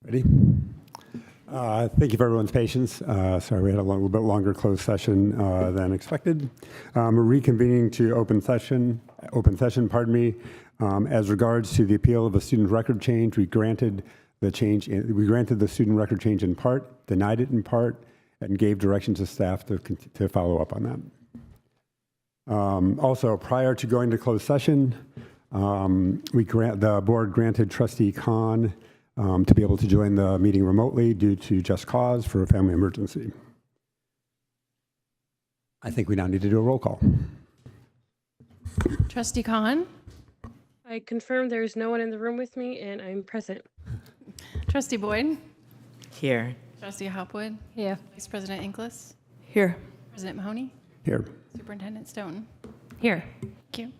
Ready? Thank you for everyone's patience. Sorry, we had a little bit longer closed session than expected. We're reconvening to open session, pardon me. As regards to the appeal of a student record change, we granted the student record change in part, denied it in part, and gave direction to staff to follow up on that. Also, prior to going to closed session, the board granted Trustee Khan to be able to join the meeting remotely due to just cause for a family emergency. I think we now need to do a roll call. Trustee Khan? I confirm there is no one in the room with me and I'm present. Trustee Boyd? Here. Trustee Hopwood? Here. Vice President Inglis? Here. President Mahoney? Here. Superintendent Stone? Here. Thank you.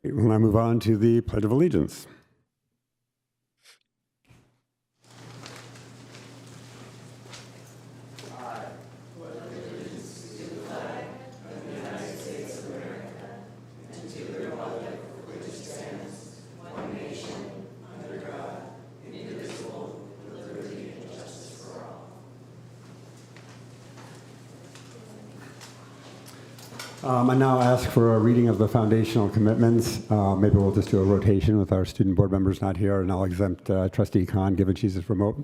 We'll now move on to the Pledge of Allegiance. I now ask for a reading of the foundational commitments. Maybe we'll just do a rotation with our student board members not here, and I'll exempt Trustee Khan, given she's remote.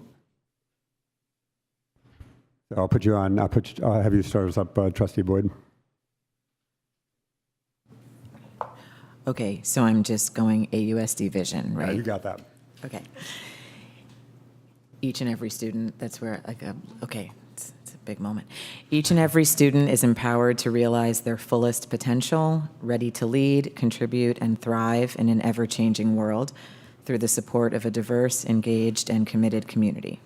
So I'll put you on. I'll have you start us up, Trustee Boyd. Okay, so I'm just going AUSD vision, right? You got that. Okay. Each and every student, that's where, okay, it's a big moment. Each and every student is empowered to realize their fullest potential, ready to lead, contribute, and thrive in an ever-changing world through the support of a diverse, engaged, and committed community.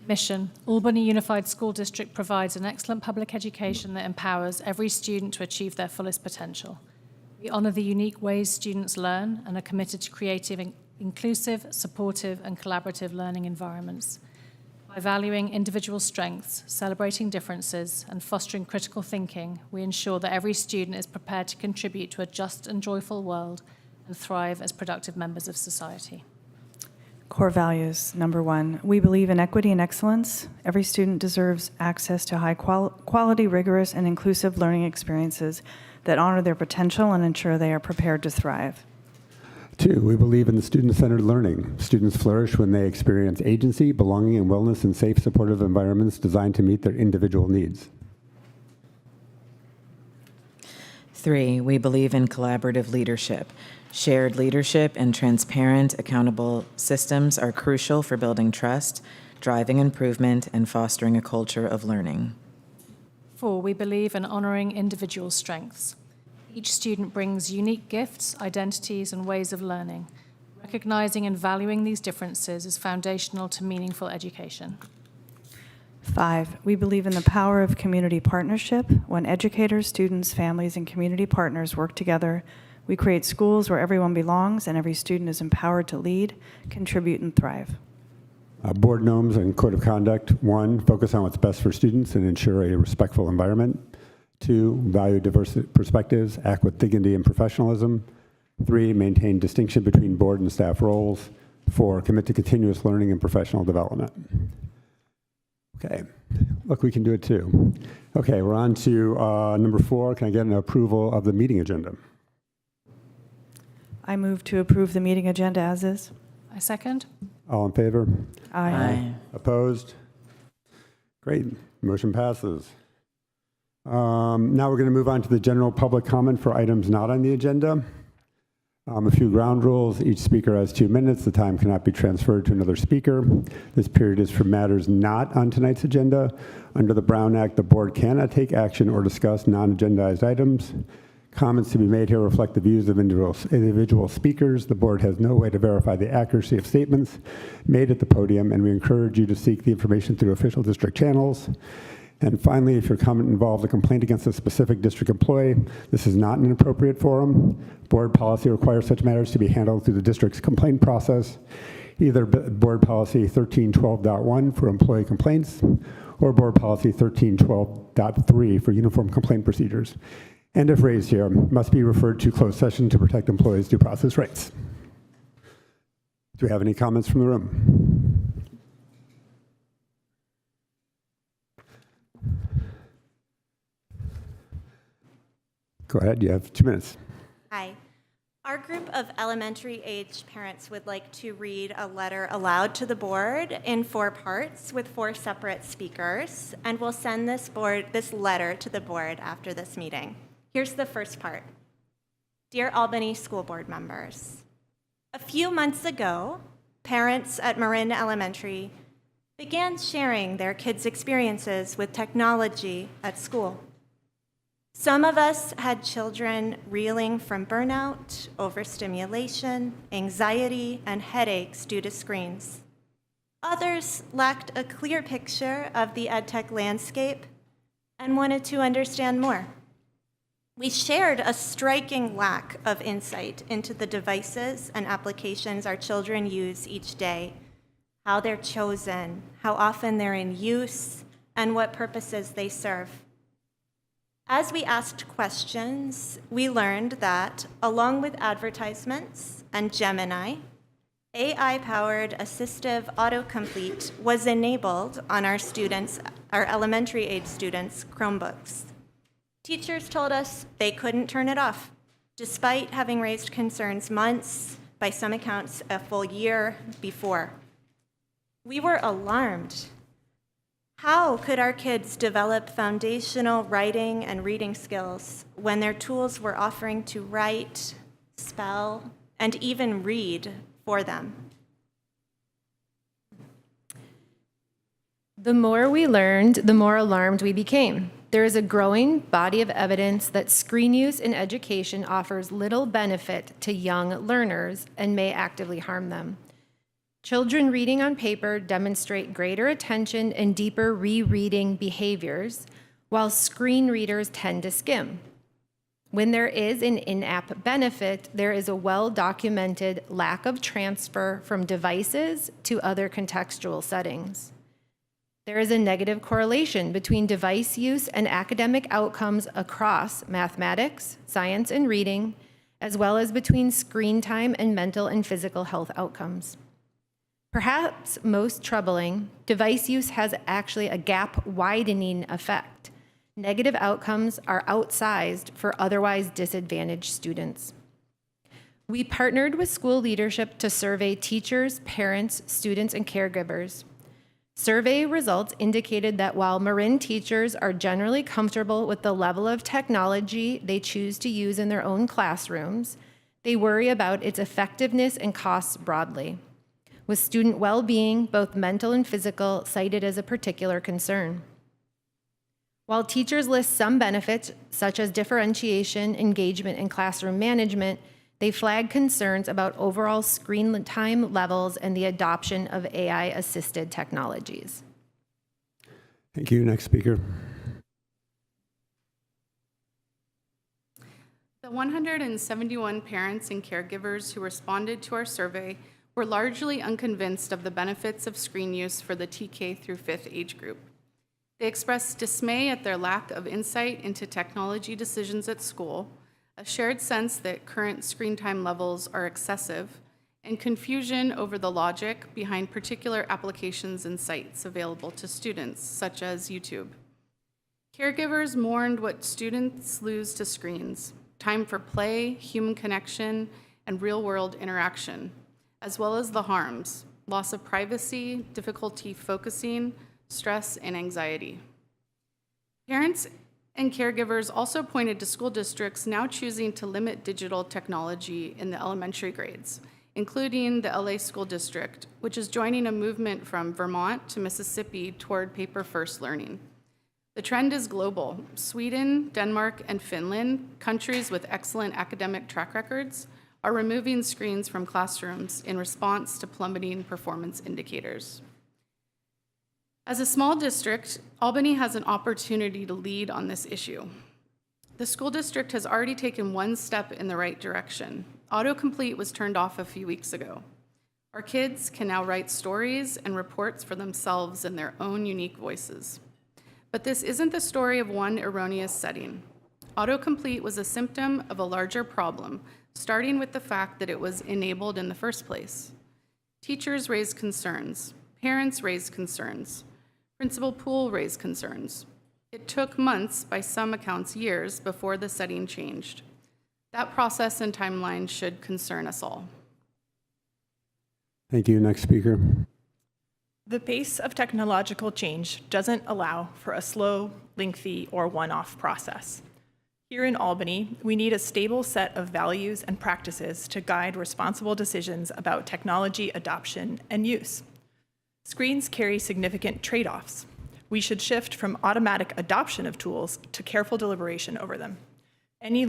Mission. Albany Unified School District provides an excellent public education that empowers every student to achieve their fullest potential. We honor the unique ways students learn and are committed to creating inclusive, supportive, and collaborative learning environments. By valuing individual strengths, celebrating differences, and fostering critical thinking, we ensure that every student is prepared to contribute to a just and joyful world and thrive as productive members of society. Core values. Number 1, we believe in equity and excellence. Every student deserves access to high quality, rigorous, and inclusive learning experiences that honor their potential and ensure they are prepared to thrive. 2, we believe in the student-centered learning. Students flourish when they experience agency, belonging, and wellness in safe, supportive environments designed to meet their individual needs. 3, we believe in collaborative leadership. Shared leadership and transparent, accountable systems are crucial for building trust, driving improvement, and fostering a culture of learning. 4, we believe in honoring individual strengths. Each student brings unique gifts, identities, and ways of learning. Recognizing and valuing these differences is foundational to meaningful education. 5, we believe in the power of community partnership. When educators, students, families, and community partners work together, we create schools where everyone belongs and every student is empowered to lead, contribute, and thrive. Board norms and code of conduct. 1, focus on what's best for students and ensure a respectful environment. 2, value diverse perspectives, act with dignity and professionalism. 3, maintain distinction between board and staff roles. 4, commit to continuous learning and professional development. Okay, look, we can do it too. Okay, we're on to number 4. Can I get an approval of the meeting agenda? I move to approve the meeting agenda as is. I second. All in favor? Aye. Opposed? Great, motion passes. Now we're going to move on to the general public comment for items not on the agenda. A few ground rules. Each speaker has 2 minutes. The time cannot be transferred to another speaker. This period is for matters not on tonight's agenda. Under the Brown Act, the board cannot take action or discuss non-agendized items. Comments to be made here reflect the views of individual speakers. The board has no way to verify the accuracy of statements made at the podium, and we encourage you to seek the information through official district channels. And finally, if your comment involves a complaint against a specific district employee, this is not an appropriate forum. Board policy requires such matters to be handled through the district's complaint process, either Board Policy 1312.1 for employee complaints or Board Policy 1312.3 for uniform complaint procedures. And if raised here, must be referred to closed session to protect employees' due process rights. Do we have any comments from the room? Go ahead, you have 2 minutes. Hi. Our group of elementary age parents would like to read a letter aloud to the board in 4 parts with 4 separate speakers, and we'll send this letter to the board after this meeting. Here's the first part. Dear Albany School Board members, a few months ago, parents at Marin Elementary began sharing their kids' experiences with technology at school. Some of us had children reeling from burnout, overstimulation, anxiety, and headaches due to screens. Others lacked a clear picture of the EdTech landscape and wanted to understand more. We shared a striking lack of insight into the devices and applications our children use each day, how they're chosen, how often they're in use, and what purposes they serve. As we asked questions, we learned that, along with advertisements and Gemini, AI-powered assistive autocomplete was enabled on our elementary age students' Chromebooks. Teachers told us they couldn't turn it off, despite having raised concerns months, by some accounts a full year before. We were alarmed. How could our kids develop foundational writing and reading skills when their tools were offering to write, spell, and even read for them? The more we learned, the more alarmed we became. There is a growing body of evidence that screen use in education offers little benefit to young learners and may actively harm them. Children reading on paper demonstrate greater attention and deeper rereading behaviors, while screen readers tend to skim. When there is an in-app benefit, there is a well-documented lack of transfer from devices to other contextual settings. There is a negative correlation between device use and academic outcomes across mathematics, science, and reading, as well as between screen time and mental and physical health outcomes. Perhaps most troubling, device use has actually a gap-widening effect. Negative outcomes are outsized for otherwise disadvantaged students. We partnered with school leadership to survey teachers, parents, students, and caregivers. Survey results indicated that while Marin teachers are generally comfortable with the level of technology they choose to use in their own classrooms, they worry about its effectiveness and costs broadly, with student well-being, both mental and physical, cited as a particular concern. While teachers list some benefits, such as differentiation, engagement, and classroom management, they flag concerns about overall screen time levels and the adoption of AI-assisted technologies. Thank you. Next speaker. The 171 parents and caregivers who responded to our survey were largely unconvinced of the benefits of screen use for the TK through 5th age group. They expressed dismay at their lack of insight into technology decisions at school, a shared sense that current screen time levels are excessive, and confusion over the logic behind particular applications and sites available to students, such as YouTube. Caregivers mourned what students lose to screens: time for play, human connection, and real-world interaction, as well as the harms: loss of privacy, difficulty focusing, stress, and anxiety. Parents and caregivers also pointed to school districts now choosing to limit digital technology in the elementary grades, including the LA School District, which is joining a movement from Vermont to Mississippi toward paper-first learning. The trend is global. Sweden, Denmark, and Finland, countries with excellent academic track records, are removing screens from classrooms in response to plummeting performance indicators. As a small district, Albany has an opportunity to lead on this issue. The school district has already taken one step in the right direction. Autocomplete was turned off a few weeks ago. Our kids can now write stories and reports for themselves in their own unique voices. But this isn't the story of one erroneous setting. Autocomplete was a symptom of a larger problem, starting with the fact that it was enabled in the first place. Teachers raised concerns. Parents raised concerns. Principal Poole raised concerns. It took months, by some accounts years, before the setting changed. That process and timeline should concern us all. Thank you. Next speaker. The pace of technological change doesn't allow for a slow, lengthy, or one-off process. Here in Albany, we need a stable set of values and practices to guide responsible decisions about technology adoption and use. Screens carry significant trade-offs. We should shift from automatic adoption of tools to careful deliberation over them. Any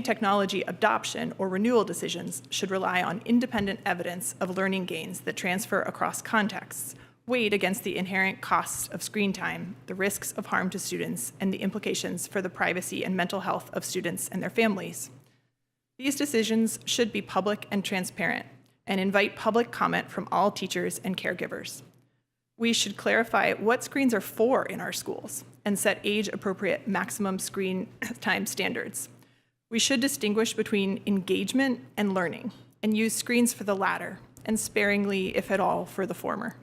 technology adoption or renewal decisions should rely on independent evidence of learning gains that transfer across contexts, weighed against the inherent costs of screen time, the risks of harm to students, and the implications for the privacy and mental health of students and their families. These decisions should be public and transparent and invite public comment from all teachers and caregivers. We should clarify what screens are for in our schools and set age-appropriate maximum screen time standards. We should distinguish between engagement and learning and use screens for the latter and sparingly, if at all, for the former.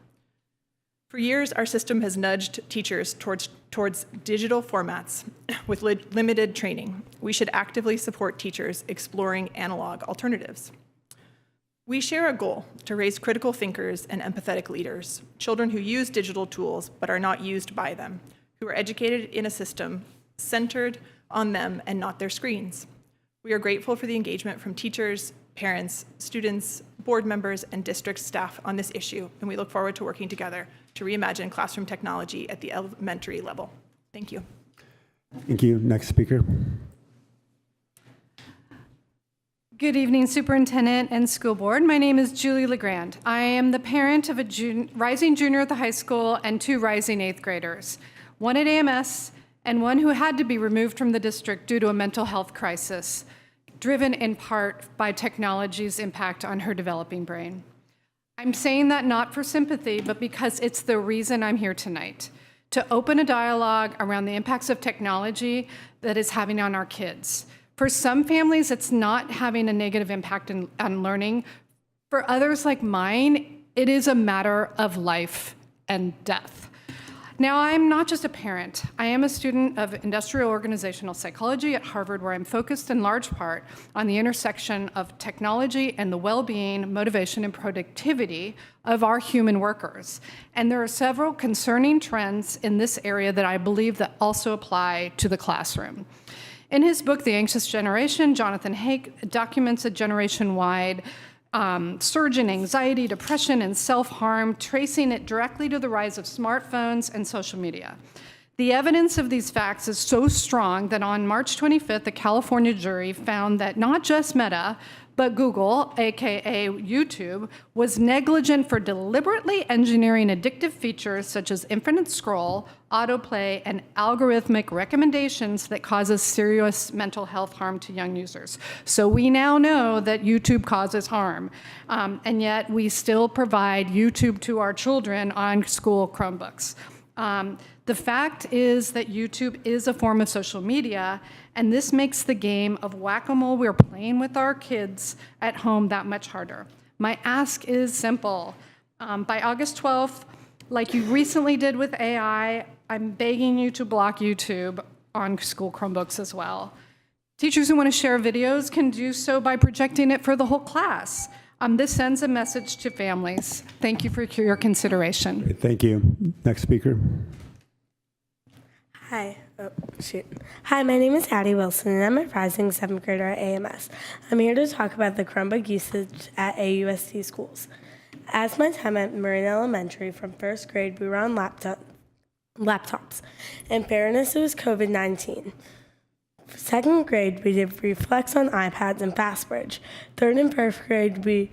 For years, our system has nudged teachers towards digital formats with limited training. We should actively support teachers exploring analog alternatives. We share a goal to raise critical thinkers and empathetic leaders, children who use digital tools but are not used by them, who are educated in a system centered on them and not their screens. We are grateful for the engagement from teachers, parents, students, board members, and district staff on this issue, and we look forward to working together to reimagine classroom technology at the elementary level. Thank you. Thank you. Next speaker. Good evening, Superintendent and School Board. My name is Julie LeGrand. I am the parent of a rising junior at the high school and 2 rising 8th graders, one at AMS and one who had to be removed from the district due to a mental health crisis, driven in part by technology's impact on her developing brain. I'm saying that not for sympathy, but because it's the reason I'm here tonight, to open a dialogue around the impacts of technology that is having on our kids. For some families, it's not having a negative impact on learning. For others like mine, it is a matter of life and death. Now, I'm not just a parent. I am a student of industrial organizational psychology at Harvard, where I'm focused in large part on the intersection of technology and the well-being, motivation, and productivity of our human workers. And there are several concerning trends in this area that I believe that also apply to the classroom. In his book, The Anxious Generation, Jonathan Haidt documents a generation-wide surge in anxiety, depression, and self-harm, tracing it directly to the rise of smartphones and social media. The evidence of these facts is so strong that on March 25th, the California jury found that not just Meta, but Google, aka YouTube, was negligent for deliberately engineering addictive features such as infinite scroll, autoplay, and algorithmic recommendations that causes serious mental health harm to young users. So we now know that YouTube causes harm, and yet we still provide YouTube to our children on school Chromebooks. The fact is that YouTube is a form of social media, and this makes the game of whack-a-mole we're playing with our kids at home that much harder. My ask is simple. By August 12th, like you recently did with AI, I'm begging you to block YouTube on school Chromebooks as well. Teachers who want to share videos can do so by projecting it for the whole class. This sends a message to families. Thank you for your consideration. Thank you. Next speaker. Hi, my name is Addie Wilson, and I'm a rising 7th grader at AMS. I'm here to talk about the Chromebook usage at AUSD schools. As my time at Marine Elementary, from 1st grade, we were on laptops. In fairness, it was COVID-19. 2nd grade, we did reflex on iPads and FastBridge. 3rd and 4th grade, we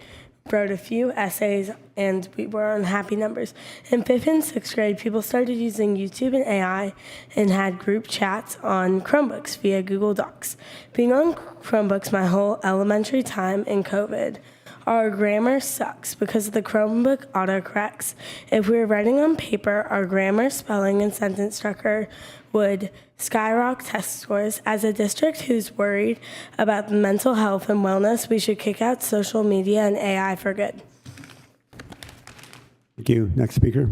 wrote a few essays, and we were on happy numbers. In 5th and 6th grade, people started using YouTube and AI and had group chats on Chromebooks via Google Docs. Being on Chromebooks my whole elementary time in COVID, Our grammar sucks because the Chromebook autocorrects. If we were writing on paper, our grammar, spelling, and sentence structure would skyrocket test scores. As a district who's worried about the mental health and wellness, we should kick out social media and AI for good. Thank you. Next speaker.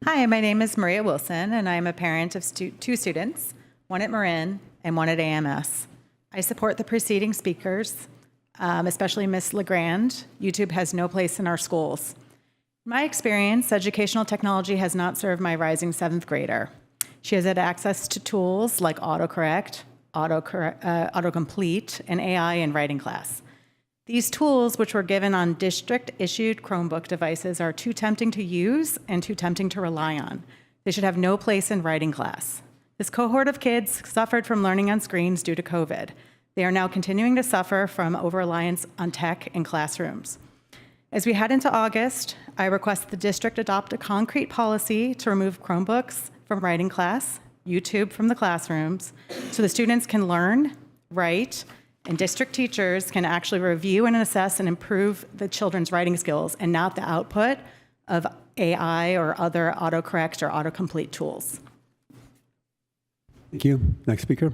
Hi, my name is Maria Wilson, and I'm a parent of two students, one at Marin and one at AMS. I support the preceding speakers, especially Ms. LeGrand. YouTube has no place in our schools. In my experience, educational technology has not served my rising 7th grader. She has had access to tools like autocorrect, autocomplete, and AI in writing class. These tools, which were given on district-issued Chromebook devices, are too tempting to use and too tempting to rely on. They should have no place in writing class. This cohort of kids suffered from learning on screens due to COVID. They are now continuing to suffer from over-reliance on tech in classrooms. As we head into August, I request the district adopt a concrete policy to remove Chromebooks from writing class, YouTube from the classrooms, so the students can learn, write, and district teachers can actually review and assess and improve the children's writing skills and not the output of AI or other autocorrect or autocomplete tools. Thank you. Next speaker.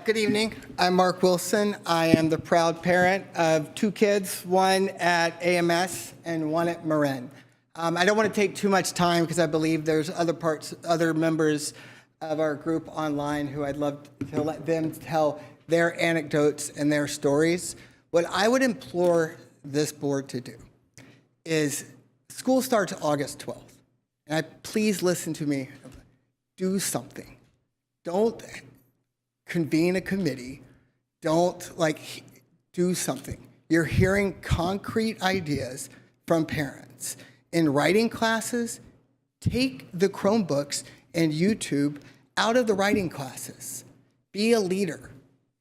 Good evening. I'm Mark Wilson. I am the proud parent of 2 kids, one at AMS and one at Marin. I don't want to take too much time because I believe there's other members of our group online who I'd love to let them tell their anecdotes and their stories. What I would implore this board to do is school starts August 12th. And please listen to me. Do something. Don't convene a committee. Don't do something. You're hearing concrete ideas from parents. In writing classes, take the Chromebooks and YouTube out of the writing classes. Be a leader.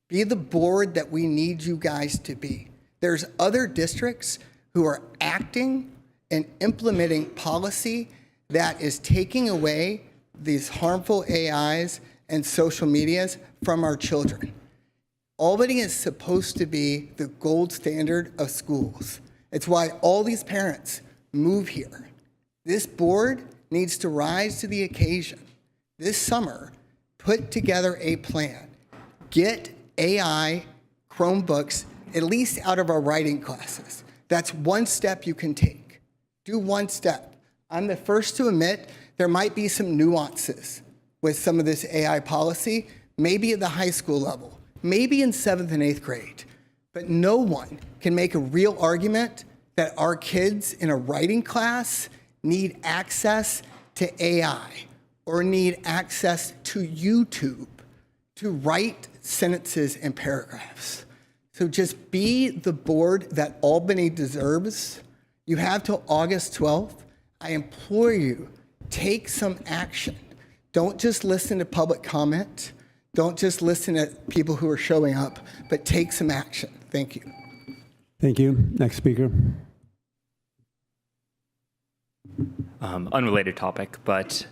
Be the board that we need you guys to be. There's other districts who are acting and implementing policy that is taking away these harmful AIs and social medias from our children. Albany is supposed to be the gold standard of schools. It's why all these parents move here. This board needs to rise to the occasion. This summer, put together a plan. Get AI Chromebooks at least out of our writing classes. That's one step you can take. Do one step. I'm the first to admit there might be some nuances with some of this AI policy, maybe at the high school level, maybe in 7th and 8th grade. But no one can make a real argument that our kids in a writing class need access to AI or need access to YouTube to write sentences and paragraphs. So just be the board that Albany deserves. You have till August 12th. I implore you, take some action. Don't just listen to public comment. Don't just listen to people who are showing up, but take some action. Thank you. Thank you. Next speaker. Unrelated topic, but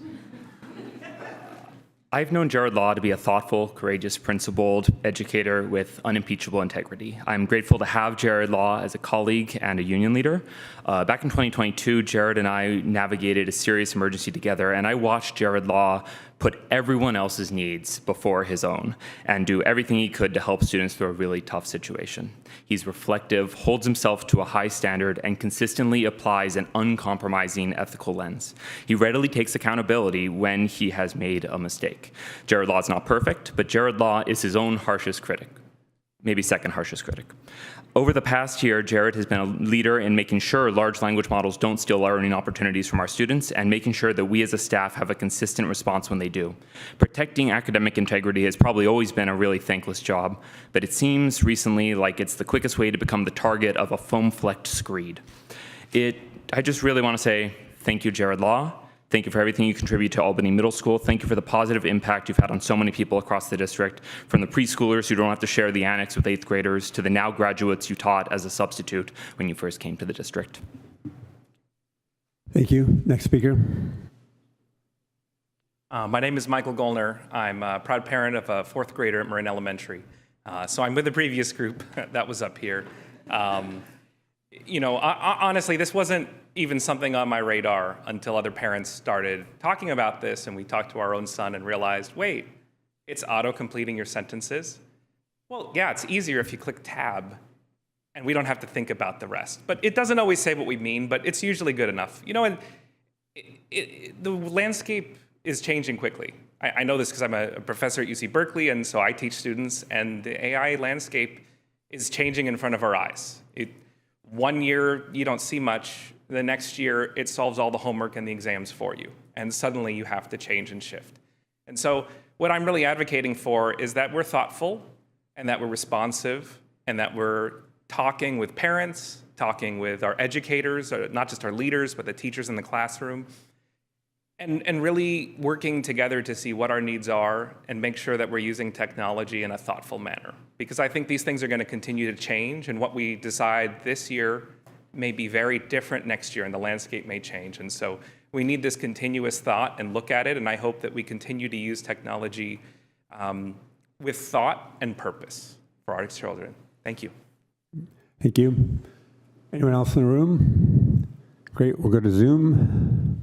I've known Jared Law to be a thoughtful, courageous, principled educator with unimpeachable integrity. I'm grateful to have Jared Law as a colleague and a union leader. Back in 2022, Jared and I navigated a serious emergency together, and I watched Jared Law put everyone else's needs before his own and do everything he could to help students through a really tough situation. He's reflective, holds himself to a high standard, and consistently applies an uncompromising ethical lens. He readily takes accountability when he has made a mistake. Jared Law is not perfect, but Jared Law is his own harshest critic, maybe second harshest critic. Over the past year, Jared has been a leader in making sure large language models don't steal learning opportunities from our students and making sure that we as a staff have a consistent response when they do. Protecting academic integrity has probably always been a really thankless job, but it seems recently like it's the quickest way to become the target of a foam-flecked screed. I just really want to say thank you, Jared Law. Thank you for everything you contribute to Albany Middle School. Thank you for the positive impact you've had on so many people across the district, from the preschoolers who don't have to share the annex with 8th graders to the now graduates you taught as a substitute when you first came to the district. Thank you. Next speaker. My name is Michael Gollner. I'm a proud parent of a 4th grader at Marin Elementary. So I'm with the previous group that was up here. Honestly, this wasn't even something on my radar until other parents started talking about this, and we talked to our own son and realized, wait, it's auto-completing your sentences? Well, yeah, it's easier if you click tab, and we don't have to think about the rest. But it doesn't always say what we mean, but it's usually good enough. And the landscape is changing quickly. I know this because I'm a professor at UC Berkeley, and so I teach students, and the AI landscape is changing in front of our eyes. 1 year, you don't see much. The next year, it solves all the homework and the exams for you. And suddenly, you have to change and shift. And so what I'm really advocating for is that we're thoughtful, and that we're responsive, and that we're talking with parents, talking with our educators, not just our leaders, but the teachers in the classroom, and really working together to see what our needs are and make sure that we're using technology in a thoughtful manner. Because I think these things are going to continue to change, and what we decide this year may be very different next year, and the landscape may change. And so we need this continuous thought and look at it, and I hope that we continue to use technology with thought and purpose for our children. Thank you. Thank you. Anyone else in the room? Great, we'll go to Zoom.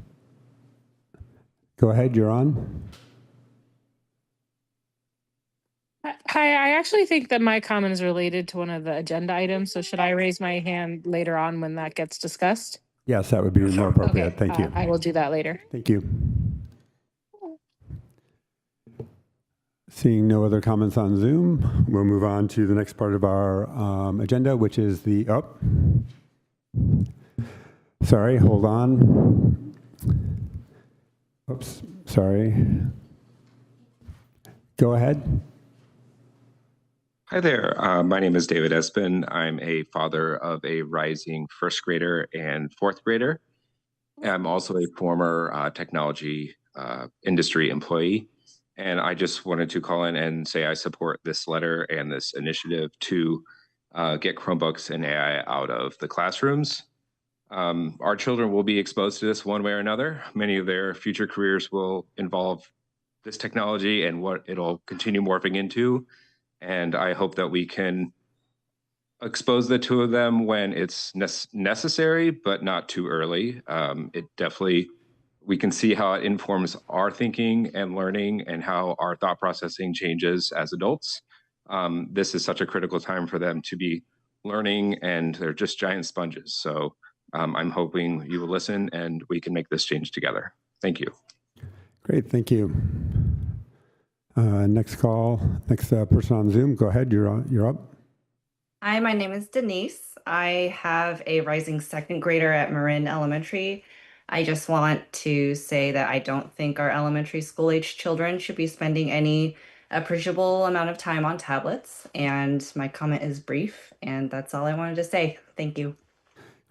Go ahead, you're on. Hi, I actually think that my comment is related to one of the agenda items, so should I raise my hand later on when that gets discussed? Yes, that would be more appropriate. Okay, Thank you. I will do that later. Thank you. Seeing no other comments on Zoom, we'll move on to the next part of our agenda, which is the, sorry, hold on. Oops, sorry. Go ahead. Hi there. My name is David Espin. I'm a father of a rising first grader and fourth grader. I'm also a former technology industry employee. And I just wanted to call in and say I support this letter and this initiative to get Chromebooks and AI out of the classrooms. Our children will be exposed to this one way or another. Many of their future careers will involve this technology and what it'll continue morphing into. And I hope that we can expose the two of them when it's necessary, but not too early. It definitely, we can see how it informs our thinking and learning and how our thought processing changes as adults. This is such a critical time for them to be learning, and they're just giant sponges. So I'm hoping you will listen and we can make this change together. Thank you. Great, thank you. Next person on Zoom. Go ahead, you're up. Hi, my name is Denise. I have a rising second grader at Marin Elementary. I just want to say that I don't think our elementary school age children should be spending any appreciable amount of time on tablets. And my comment is brief, and that's all I wanted to say. Thank you.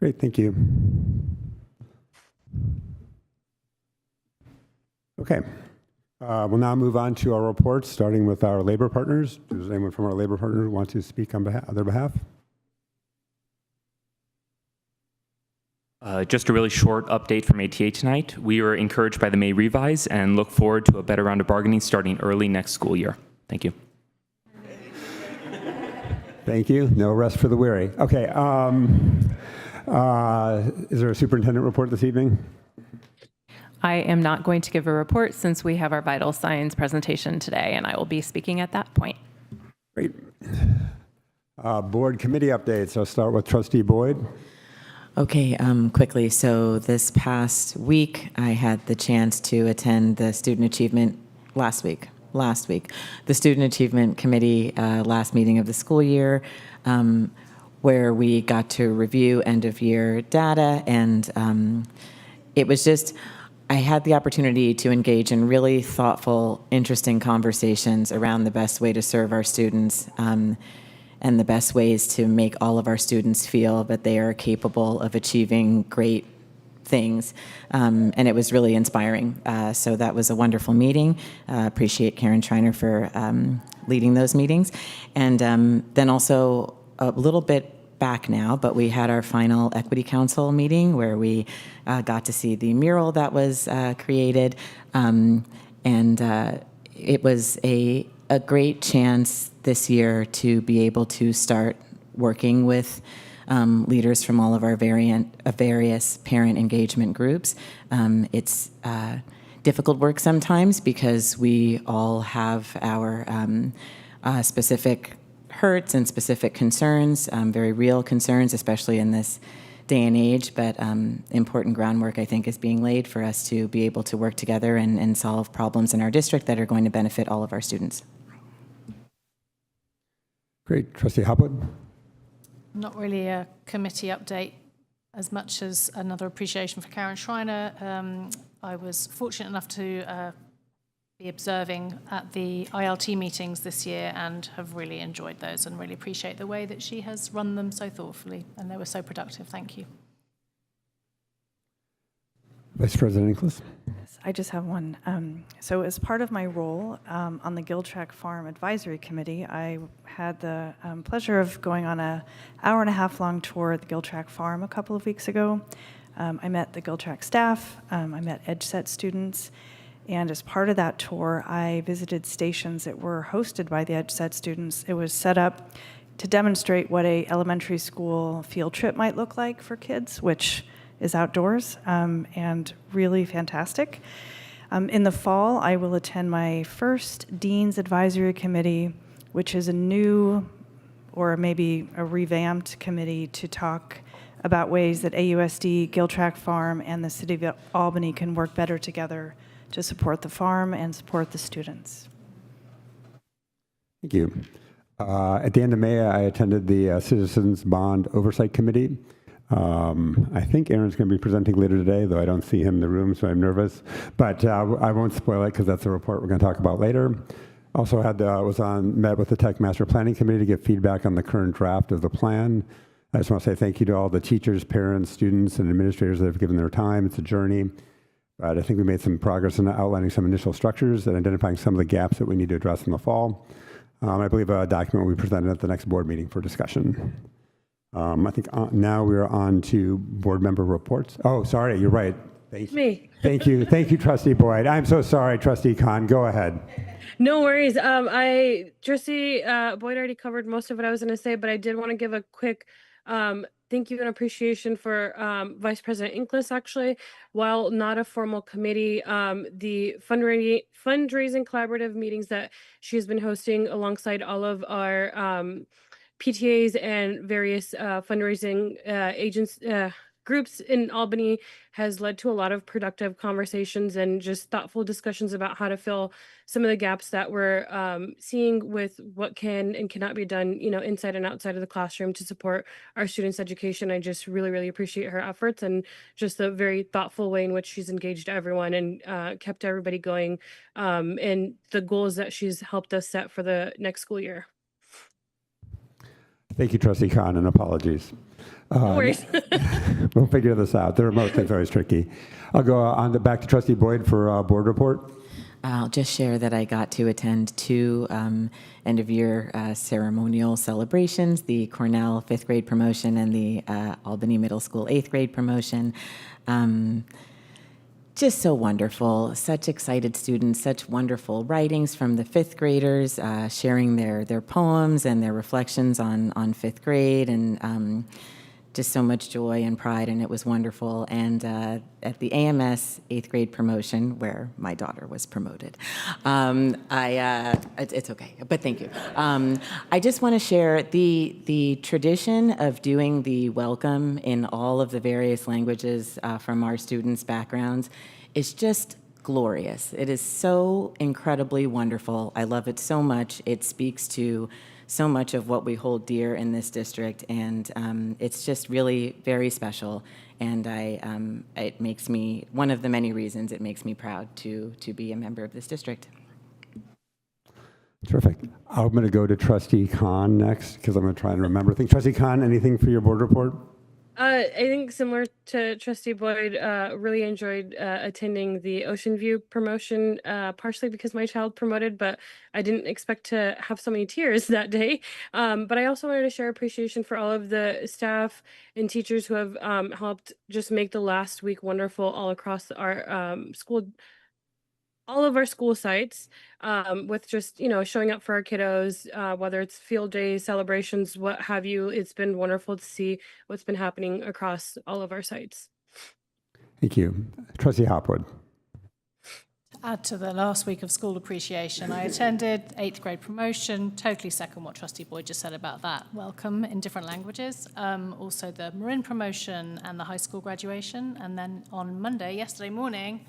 Great, thank you. Okay, we'll now move on to our reports, starting with our labor partners. Does anyone from our labor partners want to speak on their behalf? Just a really short update from ATA tonight. We are encouraged by the May revise and look forward to a better round of bargaining starting early next school year. Thank you. Thank you. No rest for the weary. Okay. Is there a superintendent report this evening? I am not going to give a report since we have our vital signs presentation today, and I will be speaking at that point. Great. Board committee updates. I'll start with Trustee Boyd. Okay, quickly. So this past week, I had the chance to attend the Student Achievement last week, the Student Achievement Committee last meeting of the school year, where we got to review end-of-year data, and it was just, I had the opportunity to engage in really thoughtful, interesting conversations around the best way to serve our students, and the best ways to make all of our students feel that they are capable of achieving great things. And it was really inspiring. So that was a wonderful meeting. Appreciate Karen Schreiner for leading those meetings. And then also a little bit back now, but we had our final Equity Council meeting where we got to see the mural that was created. And it was a great chance this year to be able to start working with leaders from all of our various parent engagement groups. It's difficult work sometimes because we all have our specific hurts and specific concerns, very real concerns, especially in this day and age, but important groundwork, I think, is being laid for us to be able to work together and solve problems in our district that are going to benefit all of our students. Great. Trustee Hopwood? Not really a committee update as much as another appreciation for Karen Schreiner. I was fortunate enough to be observing at the ILT meetings this year and have really enjoyed those and really appreciate the way that she has run them so thoughtfully, and they were so productive. Thank you. Vice President Inglis? Yes, I just have one. So as part of my role on the Giltrap Farm Advisory Committee, I had the pleasure of going on an hour-and-a-half long tour at the Giltrap Farm a couple of weeks ago. I met the Giltrap staff, I met EdSet students, and as part of that tour, I visited stations that were hosted by the EdSet students. It was set up to demonstrate what a elementary school field trip might look like for kids, which is outdoors and really fantastic. In the fall, I will attend my first Dean's Advisory Committee, which is a new or maybe a revamped committee to talk about ways that AUSD, Giltrap Farm, and the City of Albany can work better together to support the farm and support the students. Thank you. At the end of May, I attended the Citizens Bond Oversight Committee. I think Aaron's going to be presenting later today, though I don't see him in the room, so I'm nervous. But I won't spoil it because that's a report we're going to talk about later. Also met with the Tech Master Planning Committee to get feedback on the current draft of the plan. I just want to say thank you to all the teachers, parents, students, and administrators that have given their time. It's a journey. But I think we made some progress in outlining some initial structures and identifying some of the gaps that we need to address in the fall. I believe a document will be presented at the next board meeting for discussion. I think now we're on to board member reports. Oh, sorry, you're right. Me. Thank you. Thank you, Trustee Boyd. I'm so sorry, Trustee Khan. Go ahead. No worries. Trustee Boyd already covered most of what I was going to say, but I did want to give a quick thank you and appreciation for Vice President Inglis, actually. While not a formal committee, the fundraising collaborative meetings that she's been hosting alongside all of our PTAs and various fundraising groups in Albany has led to a lot of productive conversations and just thoughtful discussions about how to fill some of the gaps that we're seeing with what can and cannot be done, inside and outside of the classroom to support our students' education. I just really, really appreciate her efforts and just the very thoughtful way in which she's engaged everyone and kept everybody going, and the goals that she's helped us set for the next school year. Thank you, Trustee Khan, and apologies. No worries. We'll figure this out. The remote thing's always tricky. I'll go on back to Trustee Boyd for board report. I'll just share that I got to attend two end-of-year ceremonial celebrations, the Cornell 5th grade promotion and the Albany Middle School 8th grade promotion. Just so wonderful, such excited students, such wonderful writings from the 5th graders, sharing their poems and their reflections on 5th grade, and just so much joy and pride, and it was wonderful. And at the AMS 8th grade promotion, where my daughter was promoted, it's okay, but thank you. I just want to share the tradition of doing the welcome in all of the various languages from our students' backgrounds is just glorious. It is so incredibly wonderful. I love it so much. It speaks to so much of what we hold dear in this district, and it's just really very special. And it makes me, one of the many reasons it makes me proud to be a member of this district. Terrific. I'm going to go to Trustee Khan next because I'm going to try and remember things. Trustee Khan, anything for your board report? I think similar to Trustee Boyd, really enjoyed attending the Ocean View promotion, partially because my child promoted, but I didn't expect to have so many tears that day. But I also wanted to share appreciation for all of the staff and teachers who have helped just make the last week wonderful all across our school all of our school sites with just, showing up for our kiddos, whether it's field days, celebrations, what have you. It's been wonderful to see what's been happening across all of our sites. Thank you. Trustee Hopwood. Add to the last week of school appreciation, I attended 8th grade promotion, totally second what Trustee Boyd just said about that. Welcome in different languages. Also the Marin promotion and the high school graduation. And then on Monday, yesterday morning,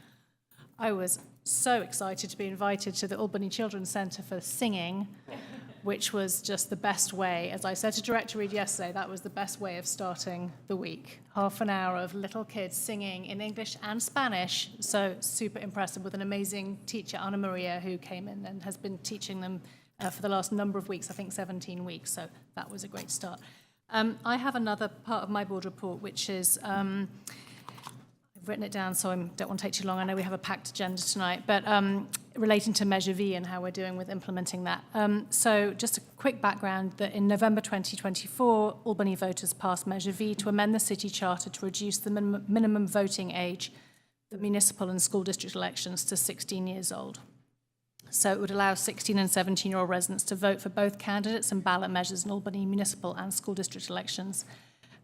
I was so excited to be invited to the Albany Children's Centre for singing, which was just the best way. As I said to Director Reed yesterday, that was the best way of starting the week. Half an hour of little kids singing in English and Spanish. So super impressive with an amazing teacher, Ana Maria, who came in and has been teaching them for the last number of weeks, I think 17 weeks. So that was a great start. I have another part of my board report, which is, I've written it down, so I don't want to take too long. I know we have a packed agenda tonight, but relating to Measure V and how we're doing with implementing that. So just a quick background that in November 2024, Albany voters passed Measure V to amend the city charter to reduce the minimum voting age for municipal and school district elections to 16 years old. So it would allow 16 and 17-year-old residents to vote for both candidates and ballot measures in Albany municipal and school district elections,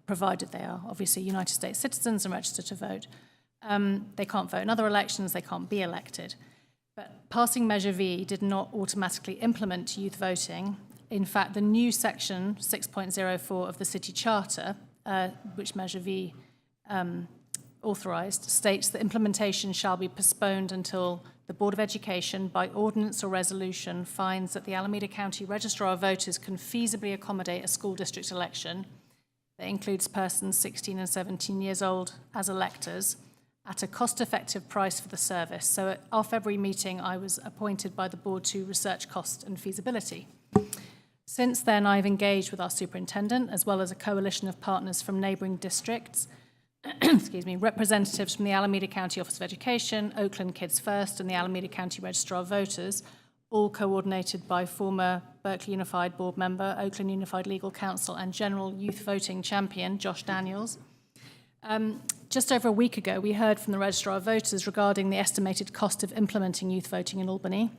provided they are obviously United States citizens and registered to vote. They can't vote in other elections, they can't be elected. But passing Measure V did not automatically implement youth voting. In fact, the new section 6.04 of the city charter, which Measure V authorised, states that implementation shall be postponed until the Board of Education, by ordinance or resolution, finds that the Alameda County Registrar of Voters can feasibly accommodate a school district election that includes persons 16 and 17 years old as electors at a cost-effective price for the service. So at our February meeting, I was appointed by the board to research cost and feasibility. Since then, I've engaged with our superintendent, as well as a coalition of partners from neighbouring districts, excuse me, representatives from the Alameda County Office of Education, Oakland Kids First, and the Alameda County Registrar of Voters, all coordinated by former Berkeley Unified Board member, Oakland Unified Legal Counsel, and General Youth Voting Champion, Josh Daniels. Just over a week ago, we heard from the Registrar of Voters regarding the estimated cost of implementing youth voting in Albany,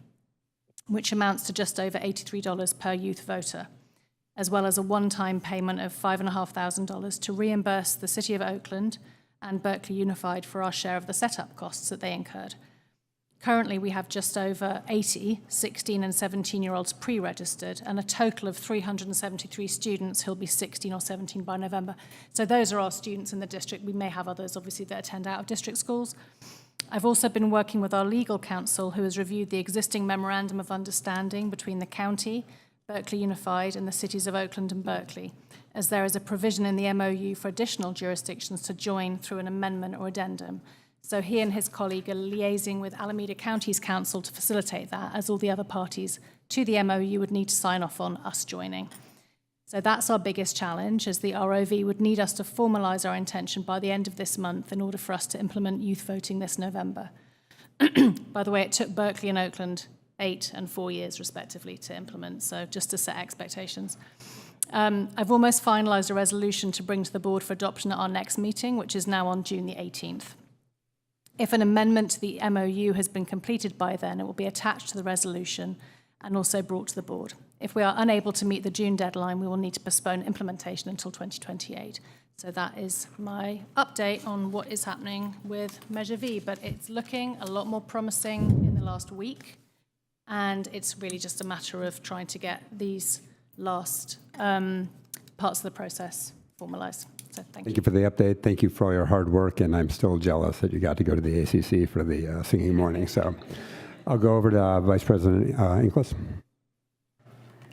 which amounts to just over $83 per youth voter, as well as a one-time payment of $5,500 to reimburse the City of Oakland and Berkeley Unified for our share of the setup costs that they incurred. Currently, we have just over 80 16 and 17-year-olds pre-registered and a total of 373 students who'll be 16 or 17 by November. So those are our students in the district. We may have others, obviously, that attend out-of-district schools. I've also been working with our legal counsel, who has reviewed the existing Memorandum of Understanding between the county, Berkeley Unified, and the cities of Oakland and Berkeley, as there is a provision in the MOU for additional jurisdictions to join through an amendment or addendum. So he and his colleague are liaising with Alameda County's council to facilitate that, as all the other parties to the MOU would need to sign off on us joining. So that's our biggest challenge, as the ROV would need us to formalise our intention by the end of this month in order for us to implement youth voting this November. By the way, it took Berkeley and Oakland 8 and 4 years, respectively, to implement, so just to set expectations. I've almost finalised a resolution to bring to the board for adoption at our next meeting, which is now on June the 18th. If an amendment to the MOU has been completed by then, it will be attached to the resolution and also brought to the board. If we are unable to meet the June deadline, we will need to postpone implementation until 2028. So that is my update on what is happening with Measure V, but it's looking a lot more promising in the last week, and it's really just a matter of trying to get these last parts of the process formalised. So Thank you for the update. Thank you for all your hard work, and I'm still jealous that you got to go to the ACC for the singing morning. So I'll go over to Vice President Inglis.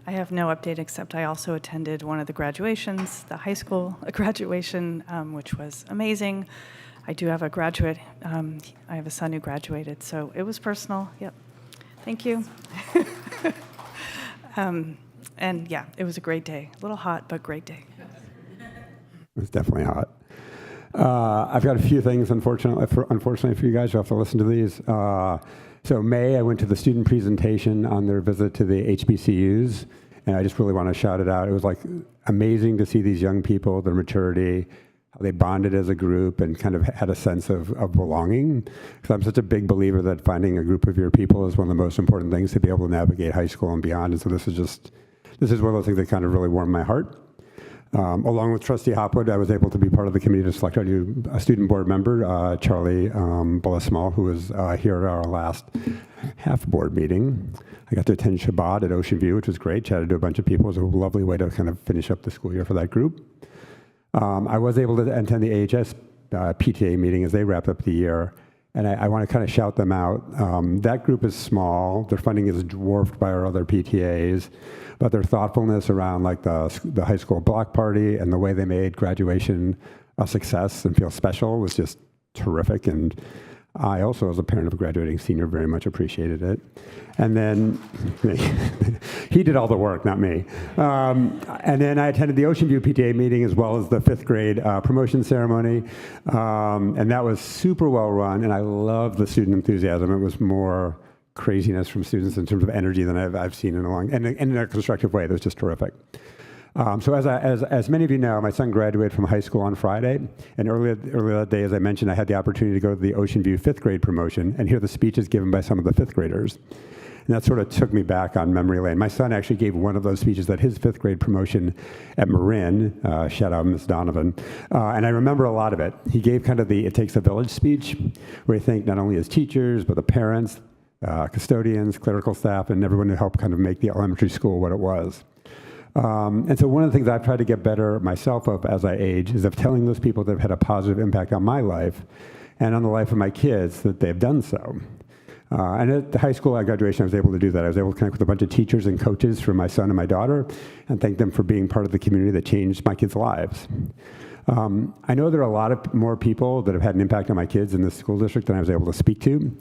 I have no update, except I also attended one of the graduations, the high school graduation, which was amazing. I do have a graduate. I have a son who graduated, so it was personal. Yep. Thank you. And yeah, it was a great day. A little hot, but great day. It was definitely hot. I've got a few things, unfortunately for you guys. You'll have to listen to these. So May, I went to the student presentation on their visit to the HBCUs, and I just really want to shout it out. It was like amazing to see these young people, their maturity, how they bonded as a group and kind of had a sense of belonging. Because I'm such a big believer that finding a group of your people is one of the most important things to be able to navigate high school and beyond. And so this is one of those things that kind of really warmed my heart. Along with Trustee Hopwood, I was able to be part of the committee to select our new student board member, Charlie Bullismall, who was here at our last half board meeting. I got to attend Shabbat at Ocean View, which was great. Chatted to a bunch of people. It was a lovely way to kind of finish up the school year for that group. I was able to attend the AHS PTA meeting as they wrapped up the year, and I want to kind of shout them out. That group is small. Their funding is dwarfed by our other PTAs, but their thoughtfulness around like the high school block party and the way they made graduation a success and feel special was just terrific. And I also, as a parent of a graduating senior, very much appreciated it. And then he did all the work, not me. And then I attended the Ocean View PTA meeting as well as the 5th grade promotion ceremony. And that was super well run. And I love the student enthusiasm. It was more craziness from students in terms of energy than I've seen in a long, and in a constructive way. That was just terrific. So as many of you know, my son graduated from high school on Friday, and earlier that day, as I mentioned, I had the opportunity to go to the Ocean View 5th grade promotion and hear the speeches given by some of the 5th graders. And that sort of took me back on memory lane. My son actually gave one of those speeches at his 5th grade promotion at Marin, shout out Ms. Donovan, and I remember a lot of it. He gave kind of the It Takes a Village speech, where he thanked not only his teachers, but the parents, custodians, clerical staff, and everyone who helped kind of make the elementary school what it was. And so one of the things I've tried to get better myself of as I age is of telling those people that have had a positive impact on my life and on the life of my kids that they've done so. And at the high school graduation, I was able to do that. I was able to connect with a bunch of teachers and coaches for my son and my daughter and thank them for being part of the community that changed my kids' lives. I know there are a lot of more people that have had an impact on my kids in this school district than I was able to speak to.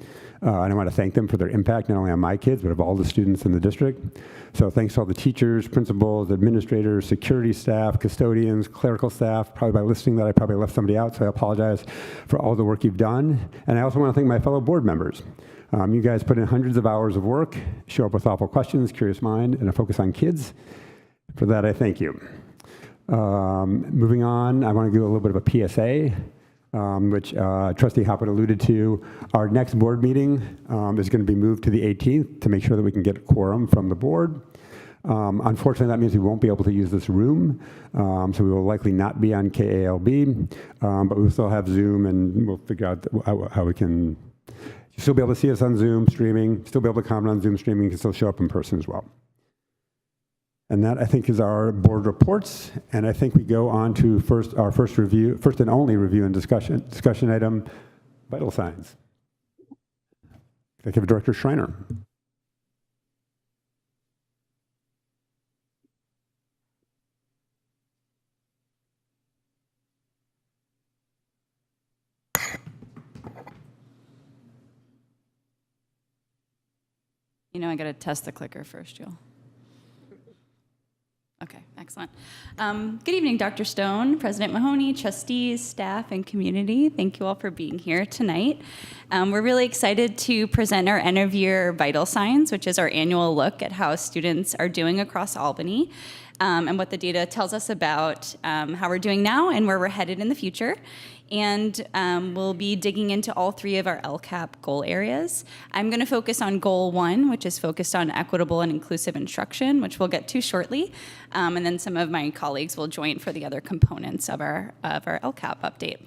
And I want to thank them for their impact, not only on my kids, but of all the students in the district. So thanks to all the teachers, principals, administrators, security staff, custodians, clerical staff. Probably by listing that, I probably left somebody out, so I apologize for all the work you've done. And I also want to thank my fellow board members. You guys put in hundreds of hours of work, show up with thoughtful questions, curious mind, and a focus on kids. For that, I thank you. Moving on, I want to do a little bit of a PSA. Which Trustee Hopwood alluded to. Our next board meeting is going to be moved to the 18th to make sure that we can get a quorum from the board. Unfortunately, that means we won't be able to use this room, so we will likely not be on KALB, but we'll still have Zoom, and we'll figure out how we can still be able to see us on Zoom streaming, still be able to comment on Zoom streaming, you can still show up in person as well. And that, I think, is our board reports. And I think we go on to our first and only review and discussion item, vital signs. Executive Director Schreiner. You know, I got to test the clicker first, Jill. Okay, excellent. Good evening, Dr. Stone, President Mahoney, trustees, staff, and community. Thank you all for being here tonight. We're really excited to present our end of year vital signs, which is our annual look at how students are doing across Albany, and what the data tells us about how we're doing now and where we're headed in the future. And we'll be digging into all 3 of our LCAP goal areas. I'm going to focus on goal 1, which is focused on equitable and inclusive instruction, which we'll get to shortly. And then some of my colleagues will join for the other components of our LCAP update.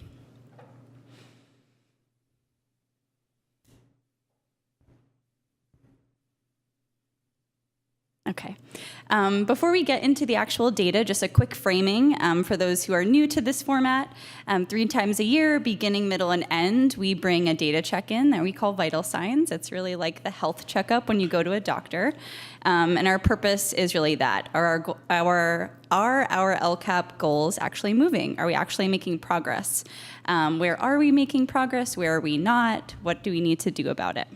Okay. Before we get into the actual data, just a quick framing for those who are new to this format. 3 times a year, beginning, middle, and end, we bring a data check-in that we call vital signs. It's really like the health checkup when you go to a doctor. And our purpose is really that. Are our LCAP goals actually moving? Are we actually making progress? Where are we making progress? Where are we not? What do we need to do about it?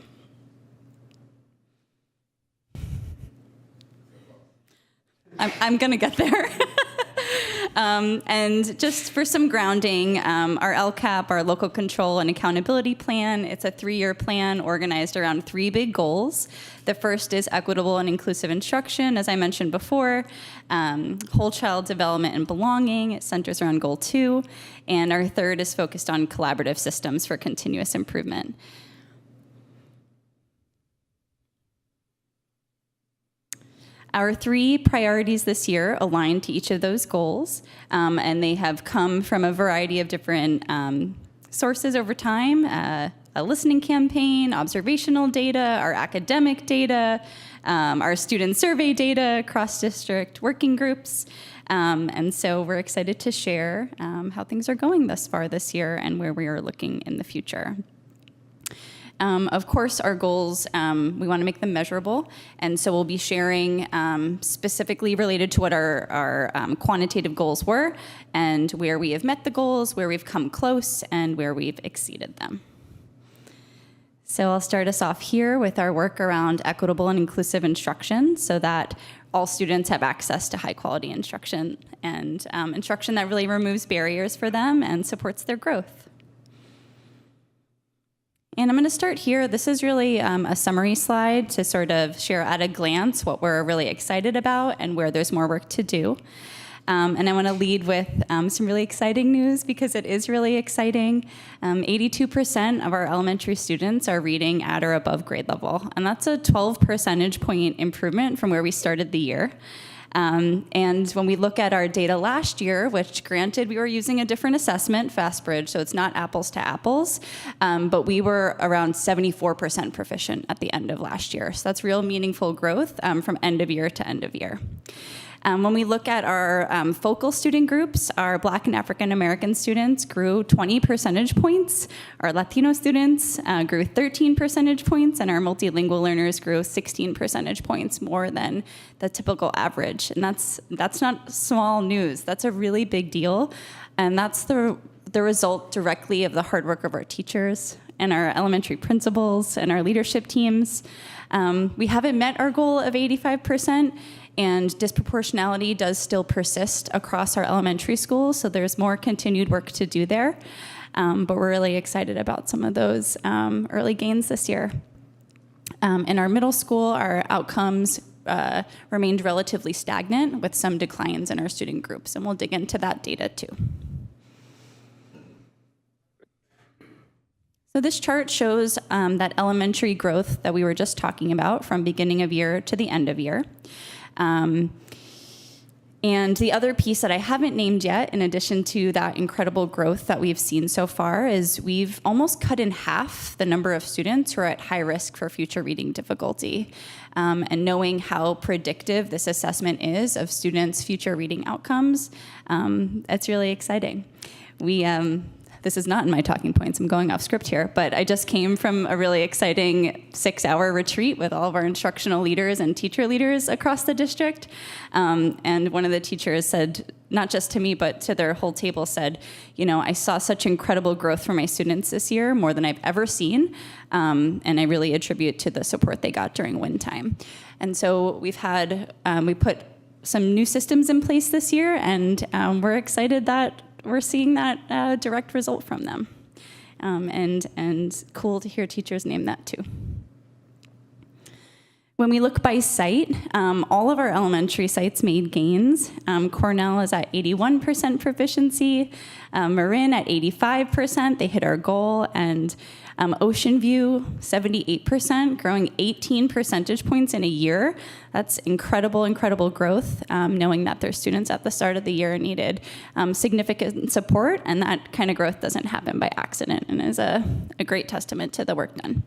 I'm going to get there. And just for some grounding, our LCAP, our local control and accountability plan, it's a 3-year plan organized around 3 big goals. The first is equitable and inclusive instruction, as I mentioned before, whole child development and belonging. It centers around goal 2. And our third is focused on collaborative systems for continuous improvement. Our 3 priorities this year align to each of those goals, and they have come from a variety of different sources over time. A listening campaign, observational data, our academic data, our student survey data, cross-district working groups. And so we're excited to share how things are going thus far this year and where we are looking in the future. Of course, our goals, we want to make them measurable, and so we'll be sharing specifically related to what our quantitative goals were and where we have met the goals, where we've come close, and where we've exceeded them. So I'll start us off here with our work around equitable and inclusive instruction so that all students have access to high-quality instruction and instruction that really removes barriers for them and supports their growth. And I'm going to start here. This is really a summary slide to sort of share at a glance what we're really excited about and where there's more work to do. And I want to lead with some really exciting news because it is really exciting. 82% of our elementary students are reading at or above grade level, and that's a 12 percentage point improvement from where we started the year. And when we look at our data last year, which granted we were using a different assessment, FastBridge, so it's not apples to apples, but we were around 74% proficient at the end of last year. So that's real meaningful growth from end of year to end of year. When we look at our focal student groups, our Black and African American students grew 20 percentage points, our Latino students grew 13 percentage points, and our multilingual learners grew 16 percentage points more than the typical average. And that's not small news. That's a really big deal, and that's the result directly of the hard work of our teachers and our elementary principals and our leadership teams. We haven't met our goal of 85%. And disproportionality does still persist across our elementary schools, so there's more continued work to do there. But we're really excited about some of those early gains this year. In our middle school, our outcomes remained relatively stagnant with some declines in our student groups, and we'll dig into that data too. So this chart shows that elementary growth that we were just talking about from beginning of year to the end of year. And the other piece that I haven't named yet, in addition to that incredible growth that we've seen so far, is we've almost cut in half the number of students who are at high risk for future reading difficulty. And knowing how predictive this assessment is of students' future reading outcomes, it's really exciting. This is not in my talking points, I'm going off script here, but I just came from a really exciting 6-hour retreat with all of our instructional leaders and teacher leaders across the district. And one of the teachers said, not just to me, but to their whole table said, I saw such incredible growth for my students this year, more than I've ever seen. And I really attribute to the support they got during WIN time. And so we put some new systems in place this year, and we're excited that we're seeing that direct result from them. And cool to hear teachers name that too. When we look by site, all of our elementary sites made gains. Cornell is at 81% proficiency, Marin at 85%, they hit our goal, and Ocean View, 78%, growing 18 percentage points in a year. That's incredible, incredible growth, knowing that their students at the start of the year needed significant support, and that kind of growth doesn't happen by accident and is a great testament to the work done.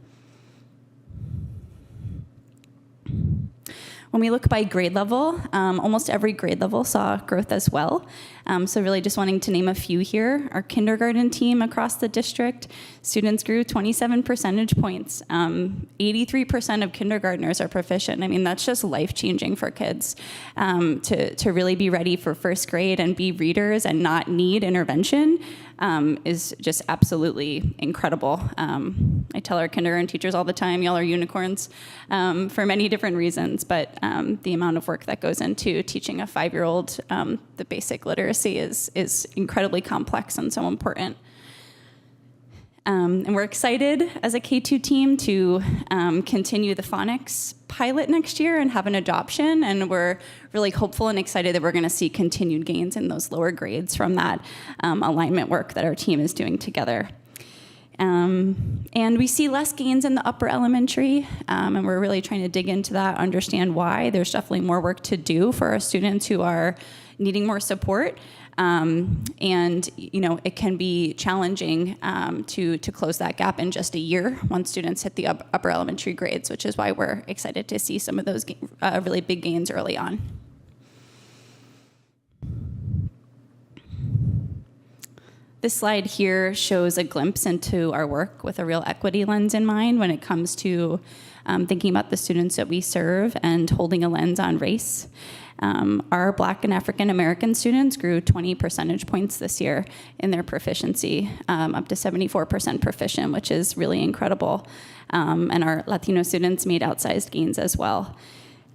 When we look by grade level, almost every grade level saw growth as well. So really just wanting to name a few here. Our kindergarten team across the district, students grew 27 percentage points. 83% of kindergartners are proficient. I mean, that's just life-changing for kids to really be ready for first grade and be readers and not need intervention. is just absolutely incredible. I tell our kindergarten teachers all the time, y'all are unicorns for many different reasons, but the amount of work that goes into teaching a 5-year-old the basic literacy is incredibly complex and so important. And we're excited as a K2 team to continue the phonics pilot next year and have an adoption. And we're really hopeful and excited that we're going to see continued gains in those lower grades from that alignment work that our team is doing together. And we see less gains in the upper elementary, and we're really trying to dig into that, understand why. There's definitely more work to do for our students who are needing more support. And it can be challenging to close that gap in just a year once students hit the upper elementary grades, which is why we're excited to see some of those really big gains early on. This slide here shows a glimpse into our work with a real equity lens in mind when it comes to thinking about the students that we serve and holding a lens on race. Our Black and African American students grew 20 percentage points this year in their proficiency, up to 74% proficient, which is really incredible. And our Latino students made outsized gains as well.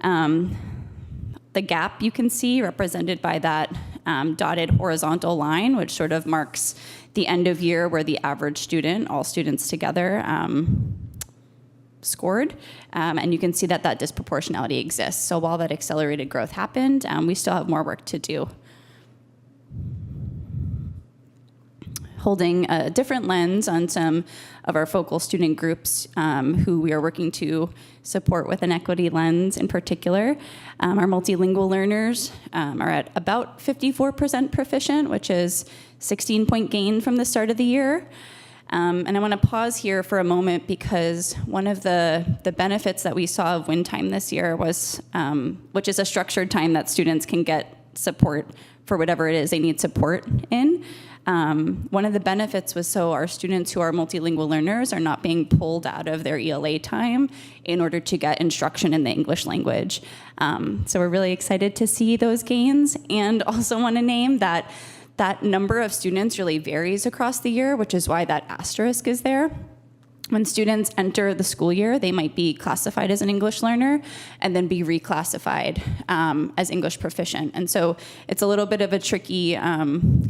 The gap you can see represented by that dotted horizontal line, which sort of marks the end of year where the average student, all students together, scored, and you can see that disproportionality exists. So while that accelerated growth happened, we still have more work to do. Holding a different lens on some of our focal student groups who we are working to support with an equity lens in particular. Our multilingual learners are at about 54% proficient, which is 16-point gain from the start of the year. And I want to pause here for a moment because one of the benefits that we saw of win time this year was, which is a structured time that students can get support for whatever it is they need support in. One of the benefits was so our students who are multilingual learners are not being pulled out of their ELA time in order to get instruction in the English language. So we're really excited to see those gains, and also want to name that number of students really varies across the year, which is why that asterisk is there. When students enter the school year, they might be classified as an English learner and then be reclassified as English proficient. And so it's a little bit of a tricky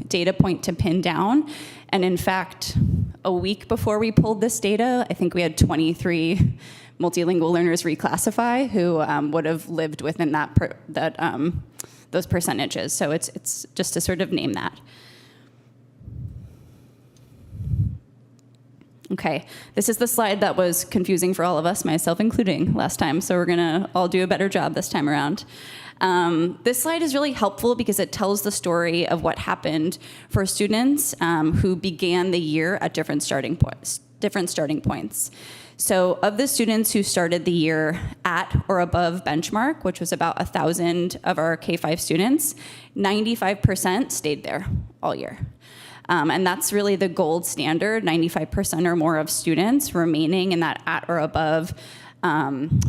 data point to pin down. And in fact, a week before we pulled this data, I think we had 23 multilingual learners reclassify who would have lived within those percentages. So it's just to sort of name that. Okay, this is the slide that was confusing for all of us, myself including, last time, so we're gonna all do a better job this time around. This slide is really helpful because it tells the story of what happened for students who began the year at different starting points. So of the students who started the year at or above benchmark, which was about 1,000 of our K-5 students, 95% stayed there all year. And that's really the gold standard, 95% or more of students remaining in that at or above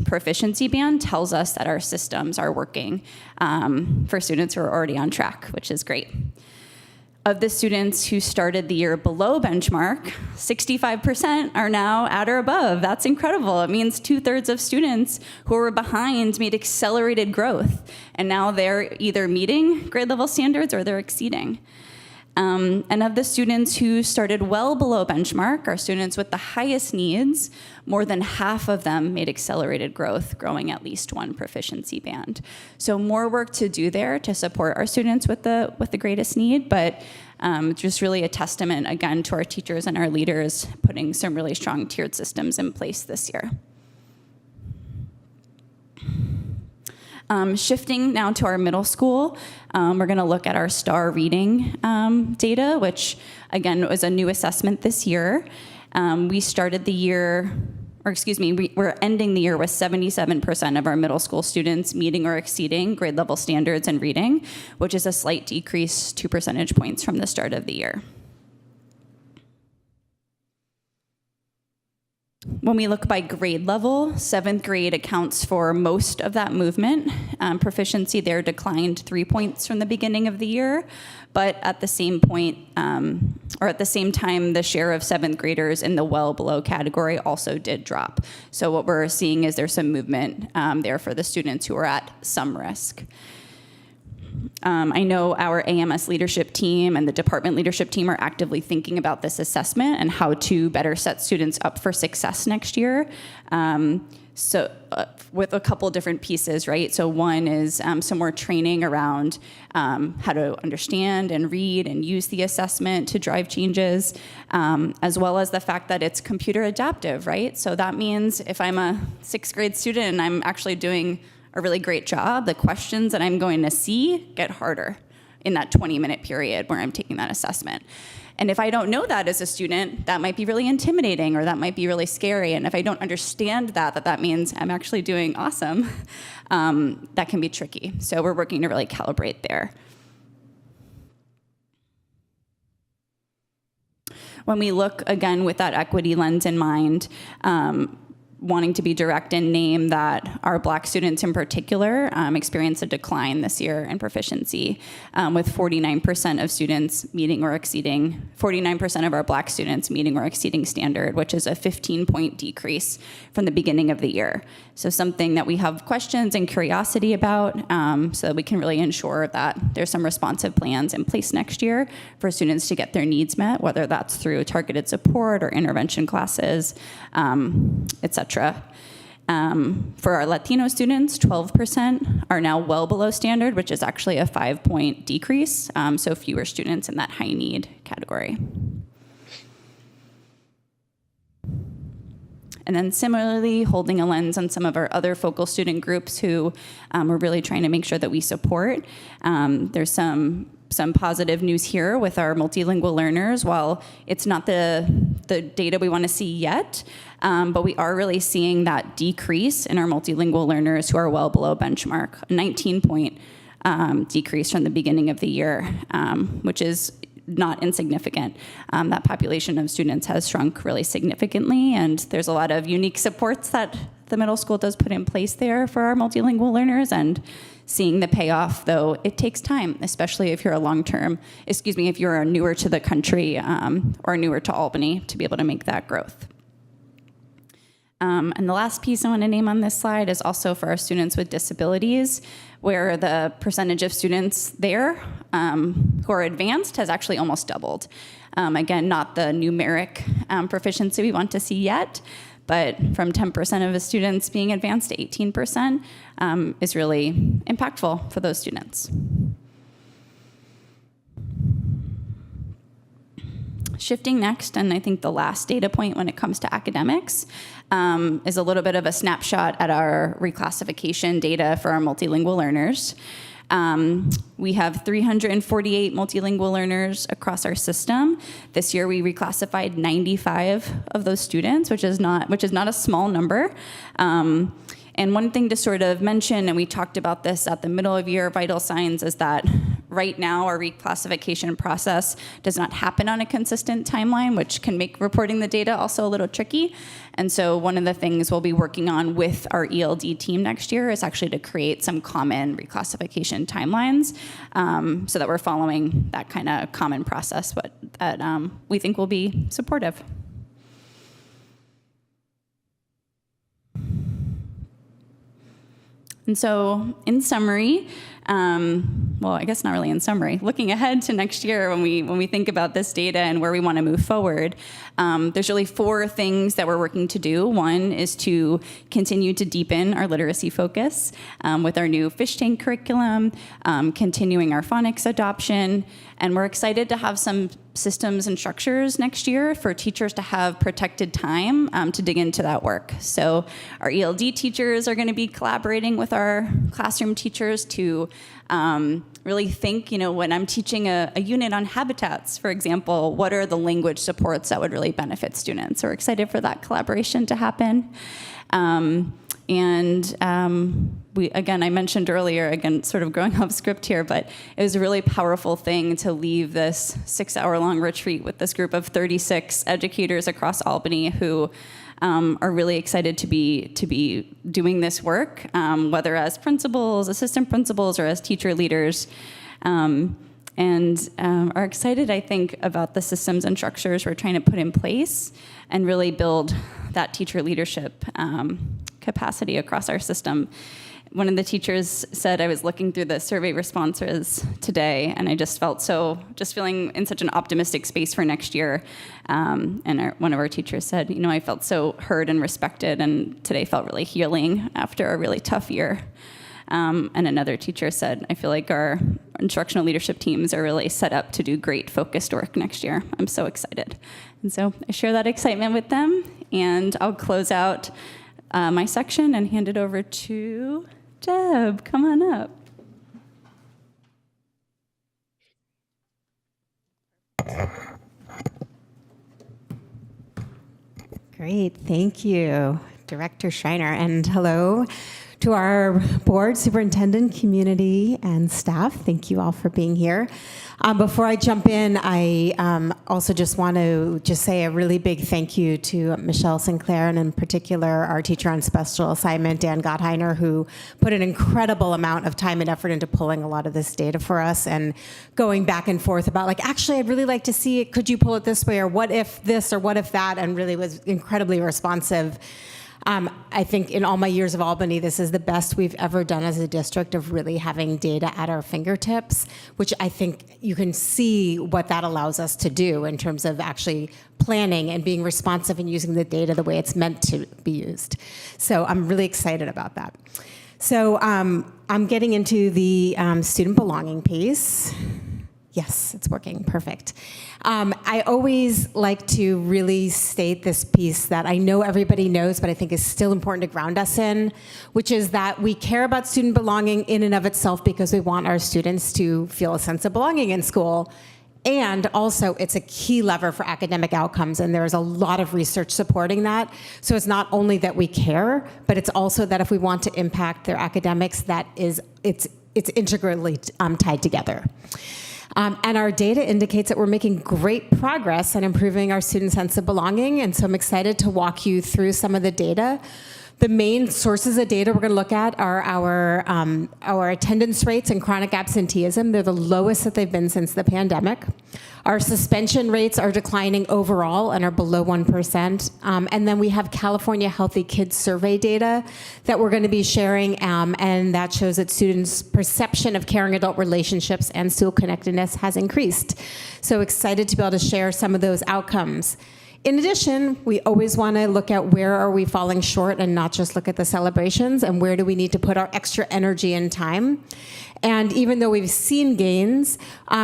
proficiency band tells us that our systems are working for students who are already on track, which is great. Of the students who started the year below benchmark, 65% are now at or above. That's incredible. It means 2/3 of students who were behind made accelerated growth, and now they're either meeting grade level standards or they're exceeding. And of the students who started well below benchmark, our students with the highest needs, more than half of them made accelerated growth, growing at least one proficiency band. So more work to do there to support our students with the greatest need, but just really a testament, again, to our teachers and our leaders putting some really strong tiered systems in place this year. Shifting now to our middle school, we're going to look at our STAR reading data, which again was a new assessment this year. We started the year, we're ending the year with 77% of our middle school students meeting or exceeding grade level standards in reading, which is a slight decrease, 2 percentage points from the start of the year. When we look by grade level, 7th grade accounts for most of that movement. Proficiency there declined 3 points from the beginning of the year, but at the same point, or at the same time, the share of 7th graders in the well below category also did drop. So what we're seeing is there's some movement there for the students who are at some risk. I know our AMS leadership team and the department leadership team are actively thinking about this assessment and how to better set students up for success next year. With a couple different pieces, right? So one is some more training around how to understand and read and use the assessment to drive changes, as well as the fact that it's computer adaptive, right? So that means if I'm a 6th grade student and I'm actually doing a really great job, the questions that I'm going to see get harder in that 20-minute period where I'm taking that assessment. And if I don't know that as a student, that might be really intimidating or that might be really scary. And if I don't understand that means I'm actually doing awesome, that can be tricky. So we're working to really calibrate there. When we look, again, with that equity lens in mind, wanting to be direct and name that our Black students in particular experienced a decline this year in proficiency, with 49% of students meeting or exceeding, 49% of our Black students meeting or exceeding standard, which is a 15-point decrease from the beginning of the year. So something that we have questions and curiosity about, so that we can really ensure that there's some responsive plans in place next year for students to get their needs met, whether that's through targeted support or intervention classes, et cetera. For our Latino students, 12% are now well below standard, which is actually a 5-point decrease, so fewer students in that high need category. And then similarly, holding a lens on some of our other focal student groups who we're really trying to make sure that we support. There's some positive news here with our multilingual learners. While it's not the data we want to see yet, but we are really seeing that decrease in our multilingual learners who are well below benchmark, a 19-point decrease from the beginning of the year, which is not insignificant. That population of students has shrunk really significantly, and there's a lot of unique supports that the middle school does put in place there for our multilingual learners, and seeing the payoff, though it takes time, especially if you're if you're newer to the country or newer to Albany, to be able to make that growth. And the last piece I want to name on this slide is also for our students with disabilities, where the percentage of students there who are advanced has actually almost doubled. Again, not the numeric proficiency we want to see yet, but from 10% of the students being advanced to 18% is really impactful for those students. Shifting next, and I think the last data point when it comes to academics, is a little bit of a snapshot at our reclassification data for our multilingual learners. We have 348 multilingual learners across our system. This year, we reclassified 95 of those students, which is not a small number. And one thing to sort of mention, and we talked about this at the middle of year vital signs, is that right now our reclassification process does not happen on a consistent timeline, which can make reporting the data also a little tricky. And so one of the things we'll be working on with our ELD team next year is actually to create some common reclassification timelines, so that we're following that kind of common process that we think will be supportive. And so in summary, well, I guess not really in summary, looking ahead to next year when we think about this data and where we want to move forward, there's really 4 things that we're working to do. One is to continue to deepen our literacy focus with our new fish tank curriculum, continuing our phonics adoption, and we're excited to have some systems and structures next year for teachers to have protected time to dig into that work. So our ELD teachers are going to be collaborating with our classroom teachers to really think, when I'm teaching a unit on habitats, for example, what are the language supports that would really benefit students? So we're excited for that collaboration to happen. I mentioned earlier, sort of going off script here, but it was a really powerful thing to leave this 6-hour-long retreat with this group of 36 educators across Albany who are really excited to be doing this work, whether as principals, assistant principals, or as teacher leaders. And are excited, I think, about the systems and structures we're trying to put in place and really build that teacher leadership capacity across our system. One of the teachers said, I was looking through the survey responses today, and I just felt feeling in such an optimistic space for next year. And one of our teachers said, I felt so heard and respected, and today felt really healing after a really tough year. And another teacher said, I feel like our instructional leadership teams are really set up to do great focused work next year. I'm so excited. And so I share that excitement with them, and I'll close out my section and hand it over to Deb. Come on up. Great, thank you, Director Schreiner, and hello to our board, superintendent, community, and staff. Thank you all for being here. Before I jump in, I also just want to say a really big thank you to Michelle Sinclair, and in particular, our teacher on special assignment, Dan Gottheiner, who put an incredible amount of time and effort into pulling a lot of this data for us and going back and forth about, like, actually, I'd really like to see it. Could you pull it this way? Or what if this? Or what if that? And really was incredibly responsive. I think in all my years of Albany, this is the best we've ever done as a district of really having data at our fingertips, which I think you can see what that allows us to do in terms of actually planning and being responsive and using the data the way it's meant to be used. So I'm really excited about that. So I'm getting into the student belonging piece. Yes, it's working. Perfect. I always like to really state this piece that I know everybody knows, but I think is still important to ground us in, which is that we care about student belonging in and of itself because we want our students to feel a sense of belonging in school. And also, it's a key lever for academic outcomes, and there's a lot of research supporting that. So it's not only that we care, but it's also that if we want to impact their academics, it's integrally tied together. And our data indicates that we're making great progress in improving our student sense of belonging. And so I'm excited to walk you through some of the data. The main sources of data we're going to look at are our attendance rates and chronic absenteeism. They're the lowest that they've been since the pandemic. Our suspension rates are declining overall and are below 1%. And then we have California Healthy Kids Survey data that we're going to be sharing, and that shows that students' perception of caring adult relationships and school connectedness has increased. So excited to be able to share some of those outcomes. In addition, we always want to look at where are we falling short and not just look at the celebrations, and where do we need to put our extra energy and time. And even though we've seen gains,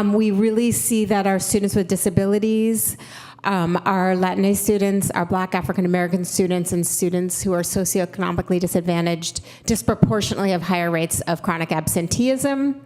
we really see that our students with disabilities, our Latinx students, our Black African American students, and students who are socioeconomically disadvantaged disproportionately have higher rates of chronic absenteeism.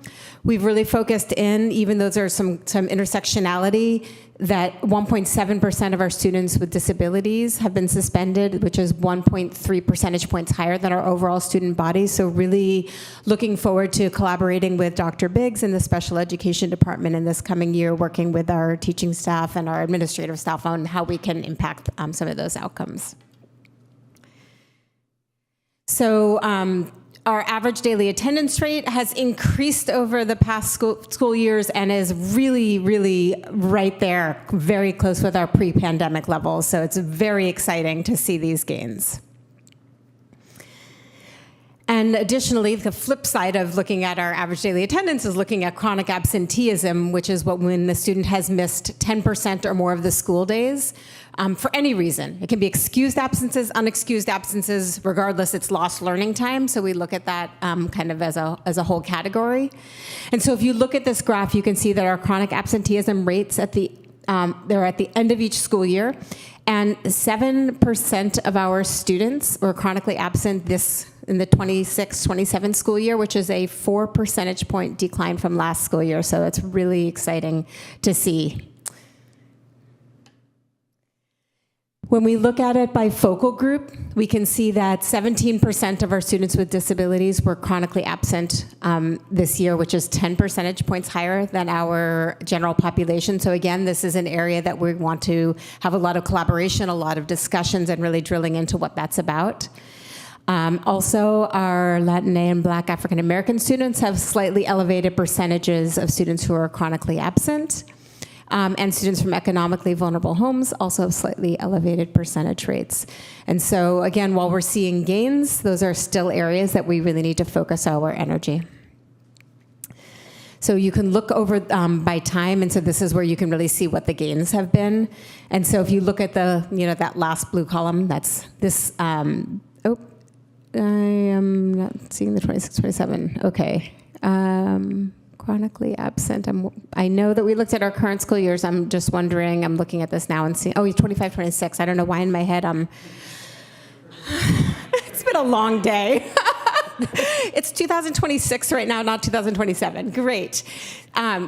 We've really focused in, even though there's some intersectionality, that 1.7% of our students with disabilities have been suspended, which is 1.3 percentage points higher than our overall student body. So really looking forward to collaborating with Dr. Biggs in the special education department in this coming year, working with our teaching staff and our administrative staff on how we can impact some of those outcomes. So our average daily attendance rate has increased over the past school years and is really, really right there, very close with our pre-pandemic levels. So it's very exciting to see these gains. And additionally, the flip side of looking at our average daily attendance is looking at chronic absenteeism, which is when the student has missed 10% or more of the school days for any reason. It can be excused absences, unexcused absences, regardless, it's lost learning time. So we look at that kind of as a whole category. And so if you look at this graph, you can see that our chronic absenteeism rates they're at the end of each school year, and 7% of our students were chronically absent in the 26-27 school year, which is a 4 percentage point decline from last school year. So it's really exciting to see. When we look at it by focal group, we can see that 17% of our students with disabilities were chronically absent this year, which is 10 percentage points higher than our general population. So again, this is an area that we want to have a lot of collaboration, a lot of discussions, and really drilling into what that's about. Also, our Latin and Black African American students have slightly elevated percentages of students who are chronically absent. And students from economically vulnerable homes also have slightly elevated percentage rates. And so again, while we're seeing gains, those are still areas that we really need to focus our energy. So you can look over by time, and so this is where you can really see what the gains have been. And so if you look at the, that last blue column, that's this, I am not seeing the 26, 27, okay. Chronically absent. I know that we looked at our current school years. I'm just wondering, I'm looking at this now and seeing, 25, 26. I don't know why in my head it's been a long day. It's 2026 right now, not 2027. Great.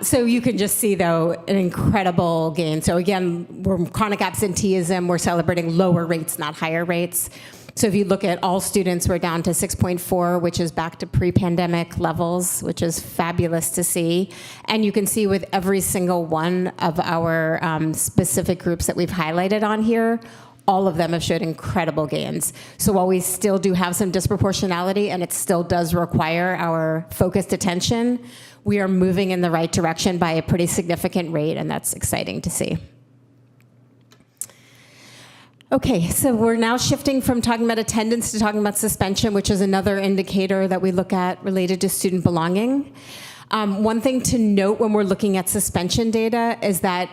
So you can just see, though, an incredible gain. So again, we're chronic absenteeism. We're celebrating lower rates, not higher rates. So if you look at all students, we're down to 6.4, which is back to pre-pandemic levels, which is fabulous to see. And you can see with every single one of our specific groups that we've highlighted on here, all of them have showed incredible gains. So while we still do have some disproportionality and it still does require our focused attention, we are moving in the right direction by a pretty significant rate, and that's exciting to see. Okay, so we're now shifting from talking about attendance to talking about suspension, which is another indicator that we look at related to student belonging. One thing to note when we're looking at suspension data is that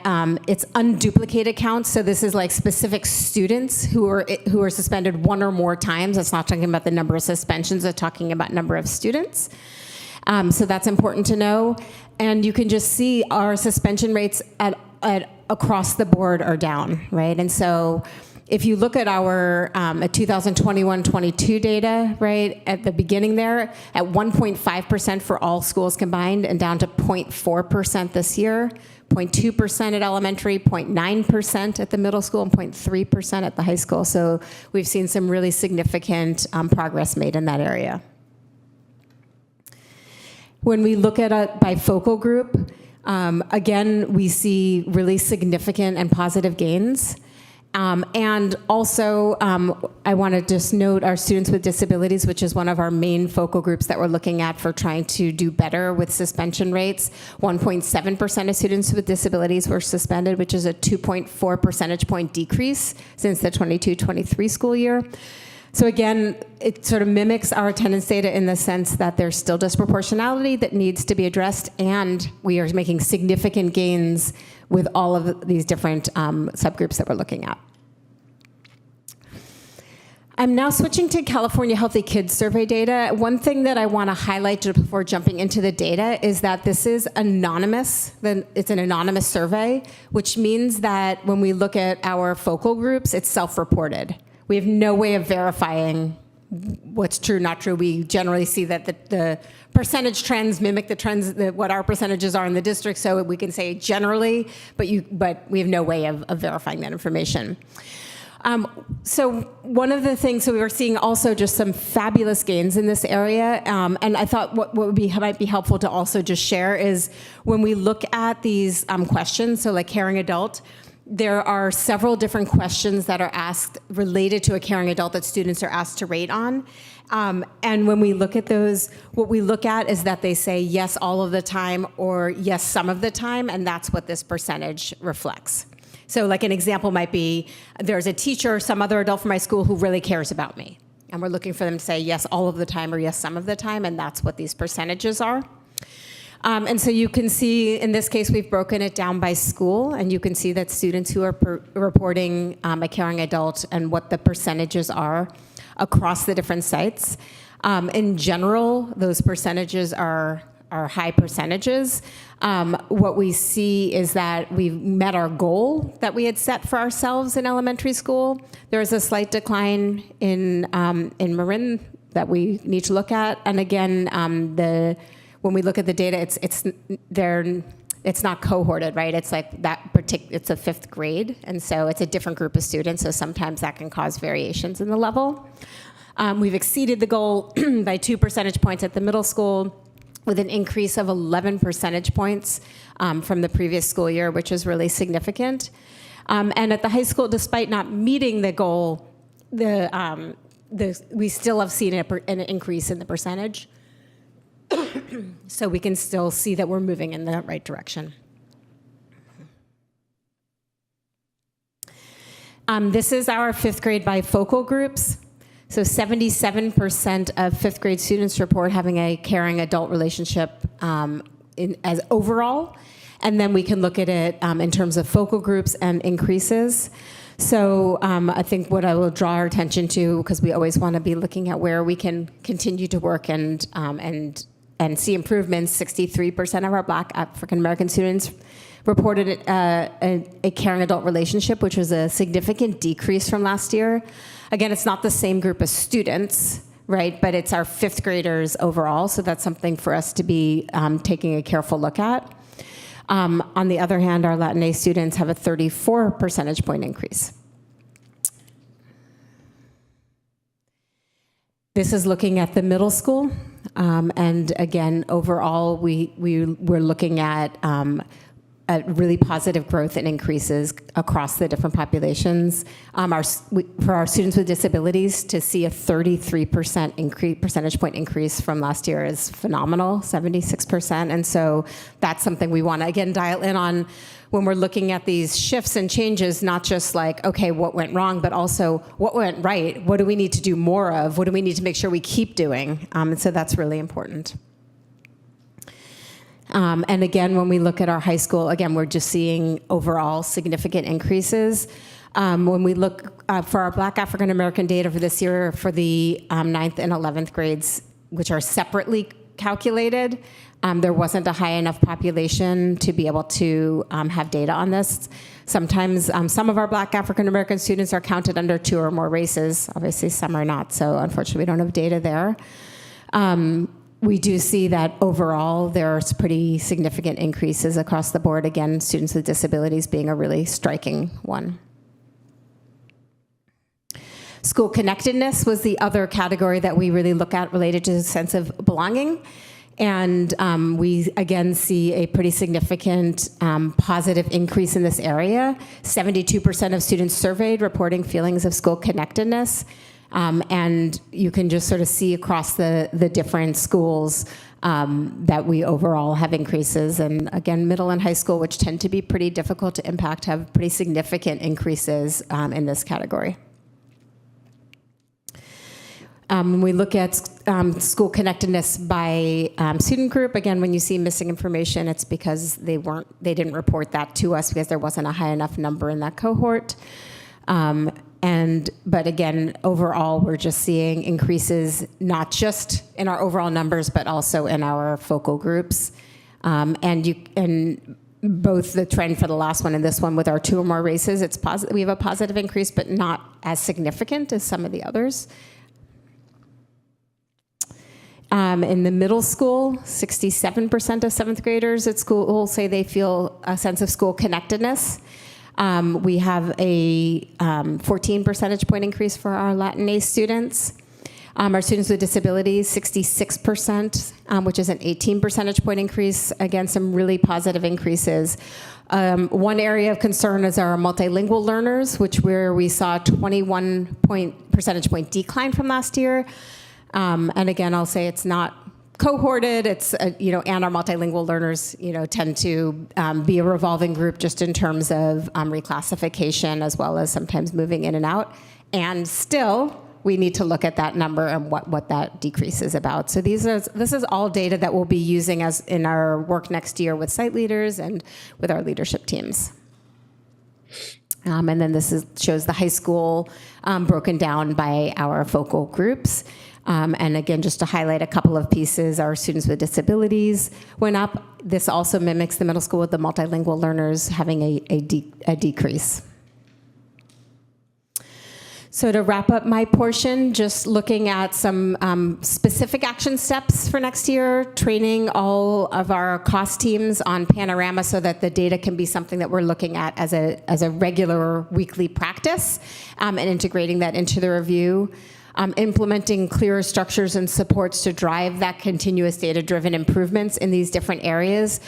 it's unduplicated counts. So this is like specific students who are suspended one or more times. It's not talking about the number of suspensions, it's talking about number of students. So that's important to know. And you can just see our suspension rates at across the board are down, right? And so if you look at our 2021-22 data, right, at the beginning there, at 1.5% for all schools combined and down to 0.4% this year, 0.2% at elementary, 0.9% at the middle school, and 0.3% at the high school. So we've seen some really significant progress made in that area. When we look at a bifocal group, again, we see really significant and positive gains. And also, I want to just note our students with disabilities, which is one of our main focal groups that we're looking at for trying to do better with suspension rates. 1.7% of students with disabilities were suspended, which is a 2.4 percentage point decrease since the 22-23 school year. So again, it sort of mimics our attendance data in the sense that there's still disproportionality that needs to be addressed, and we are making significant gains with all of these different subgroups that we're looking at. I'm now switching to California Healthy Kids Survey data. One thing that I want to highlight before jumping into the data is that this is anonymous. It's an anonymous survey, which means that when we look at our focal groups, it's self-reported. We have no way of verifying what's true, not true. We generally see that the percentage trends mimic the trends, what our percentages are in the district, so we can say generally, but we have no way of verifying that information. So one of the things, so we were seeing also just some fabulous gains in this area, and I thought what might be helpful to also just share is when we look at these questions, so like caring adult, there are several different questions that are asked related to a caring adult that students are asked to rate on. And when we look at those, what we look at is that they say yes all of the time or yes some of the time, and that's what this percentage reflects. So like an example might be, there's a teacher or some other adult from my school who really cares about me. And we're looking for them to say yes all of the time or yes some of the time, and that's what these percentages are. And so you can see, in this case, we've broken it down by school, and you can see that students who are reporting a caring adult and what the percentages are across the different sites. In general, those percentages are high percentages. What we see is that we've met our goal that we had set for ourselves in elementary school. There is a slight decline in Marin that we need to look at. And again, when we look at the data, it's not cohorted, right? It's like it's a 5th grade, and so it's a different group of students, so sometimes that can cause variations in the level. We've exceeded the goal by 2 percentage points at the middle school, with an increase of 11 percentage points from the previous school year, which is really significant. And at the high school, despite not meeting the goal, we still have seen an increase in the percentage. So we can still see that we're moving in the right direction. This is our 5th grade bifocal groups. So 77% of 5th grade students report having a caring adult relationship as overall. And then we can look at it in terms of focal groups and increases. So I think what I will draw our attention to, because we always want to be looking at where we can continue to work and see improvements. 63% of our Black African American students reported a caring adult relationship, which was a significant decrease from last year. Again, it's not the same group of students, right? But it's our 5th graders overall, so that's something for us to be taking a careful look at. On the other hand, our Latinx students have a 34 percentage point increase. This is looking at the middle school. And again, overall, we're looking at a really positive growth and increases across the different populations. For our students with disabilities, to see a 33% percentage point increase from last year is phenomenal, 76%. And so that's something we want to, again, dial in on when we're looking at these shifts and changes, not just like, okay, what went wrong, but also what went right? What do we need to do more of? What do we need to make sure we keep doing? And so that's really important. And again, when we look at our high school, again, we're just seeing overall significant increases. When we look for our Black African American data for this year for the 9th and 11th grades, which are separately calculated, there wasn't a high enough population to be able to have data on this. Sometimes some of our Black African American students are counted under 2 or more races. Obviously, some are not, so unfortunately, we don't have data there. We do see that overall there's pretty significant increases across the board. Again, students with disabilities being a really striking one. School connectedness was the other category that we really look at related to the sense of belonging. And we, again, see a pretty significant positive increase in this area. 72% of students surveyed reporting feelings of school connectedness. And you can just sort of see across the different schools that we overall have increases. And again, middle and high school, which tend to be pretty difficult to impact, have pretty significant increases in this category. When we look at school connectedness by student group, again, when you see missing information, it's because they didn't report that to us because there wasn't a high enough number in that cohort. But again, overall, we're just seeing increases, not just in our overall numbers, but also in our focal groups. And both the trend for the last one and this one with our 2 or more races, it's positive. We have a positive increase, but not as significant as some of the others. In the middle school, 67% of 7th graders at school will say they feel a sense of school connectedness. We have a 14 percentage point increase for our Latinx students. Our students with disabilities, 66%, which is an 18 percentage point increase. Again, some really positive increases. One area of concern is our multilingual learners, where we saw a 21 percentage point decline from last year. And again, I'll say it's not cohorted. It's and our multilingual learners, tend to be a revolving group just in terms of reclassification as well as sometimes moving in and out. And still, we need to look at that number and what that decrease is about. So this is all data that we'll be using as in our work next year with site leaders and with our leadership teams. And then this shows the high school broken down by our focal groups. And again, just to highlight a couple of pieces, our students with disabilities went up. This also mimics the middle school with the multilingual learners having a decrease. So to wrap up my portion, just looking at some specific action steps for next year, training all of our cost teams on Panorama so that the data can be something that we're looking at as a regular weekly practice, and integrating that into the review. Implementing clearer structures and supports to drive that continuous data-driven improvements in these different areas,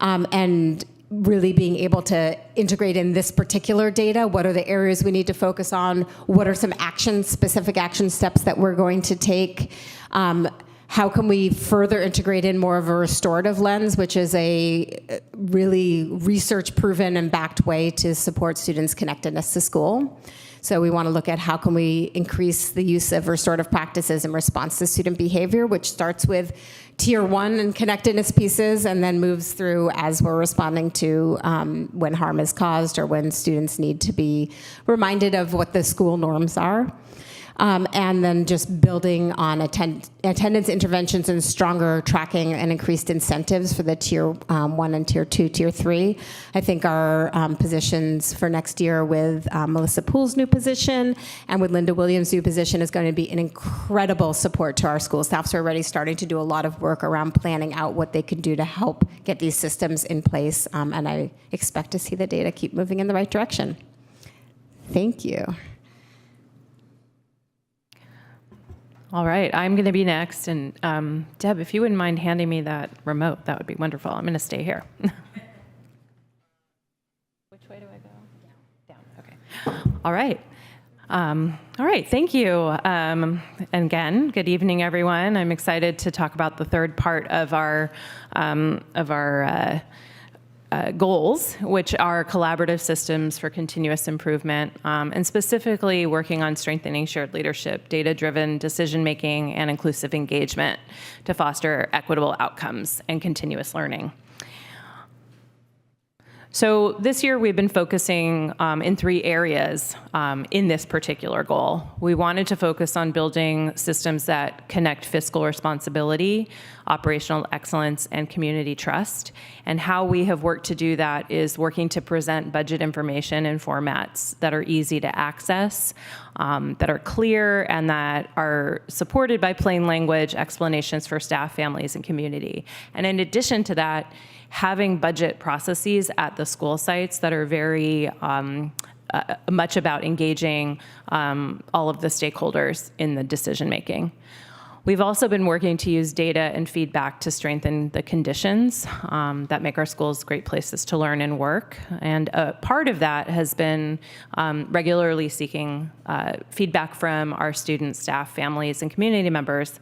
and really being able to integrate in this particular data. What are the areas we need to focus on? What are some specific action steps that we're going to take? How can we further integrate in more of a restorative lens, which is a really research-proven and backed way to support students' connectedness to school? So we want to look at how can we increase the use of restorative practices in response to student behavior, which starts with tier 1 and connectedness pieces and then moves through as we're responding to when harm is caused or when students need to be reminded of what the school norms are. And then just building on attendance interventions and stronger tracking and increased incentives for the tier 1 and tier 2, tier 3. I think our positions for next year with Melissa Poole's new position and with Linda Williams' new position is going to be an incredible support to our school staff. So we're already starting to do a lot of work around planning out what they can do to help get these systems in place. And I expect to see the data keep moving in the right direction. Thank you. All right, I'm going to be next. And Deb, if you wouldn't mind handing me that remote, that would be wonderful. I'm going to stay here. Which way do I go? Down. Okay. All right. All right, thank you. And again, good evening, everyone. I'm excited to talk about the third part of our goals, which are collaborative systems for continuous improvement, and specifically working on strengthening shared leadership, data-driven decision-making, and inclusive engagement to foster equitable outcomes and continuous learning. So this year we've been focusing in 3 areas in this particular goal. We wanted to focus on building systems that connect fiscal responsibility, operational excellence, and community trust. And how we have worked to do that is working to present budget information in formats that are easy to access, that are clear, and that are supported by plain language explanations for staff, families, and community. And in addition to that, having budget processes at the school sites that are very much about engaging all of the stakeholders in the decision making. We've also been working to use data and feedback to strengthen the conditions that make our schools great places to learn and work. And part of that has been regularly seeking feedback from our students, staff, families, and community members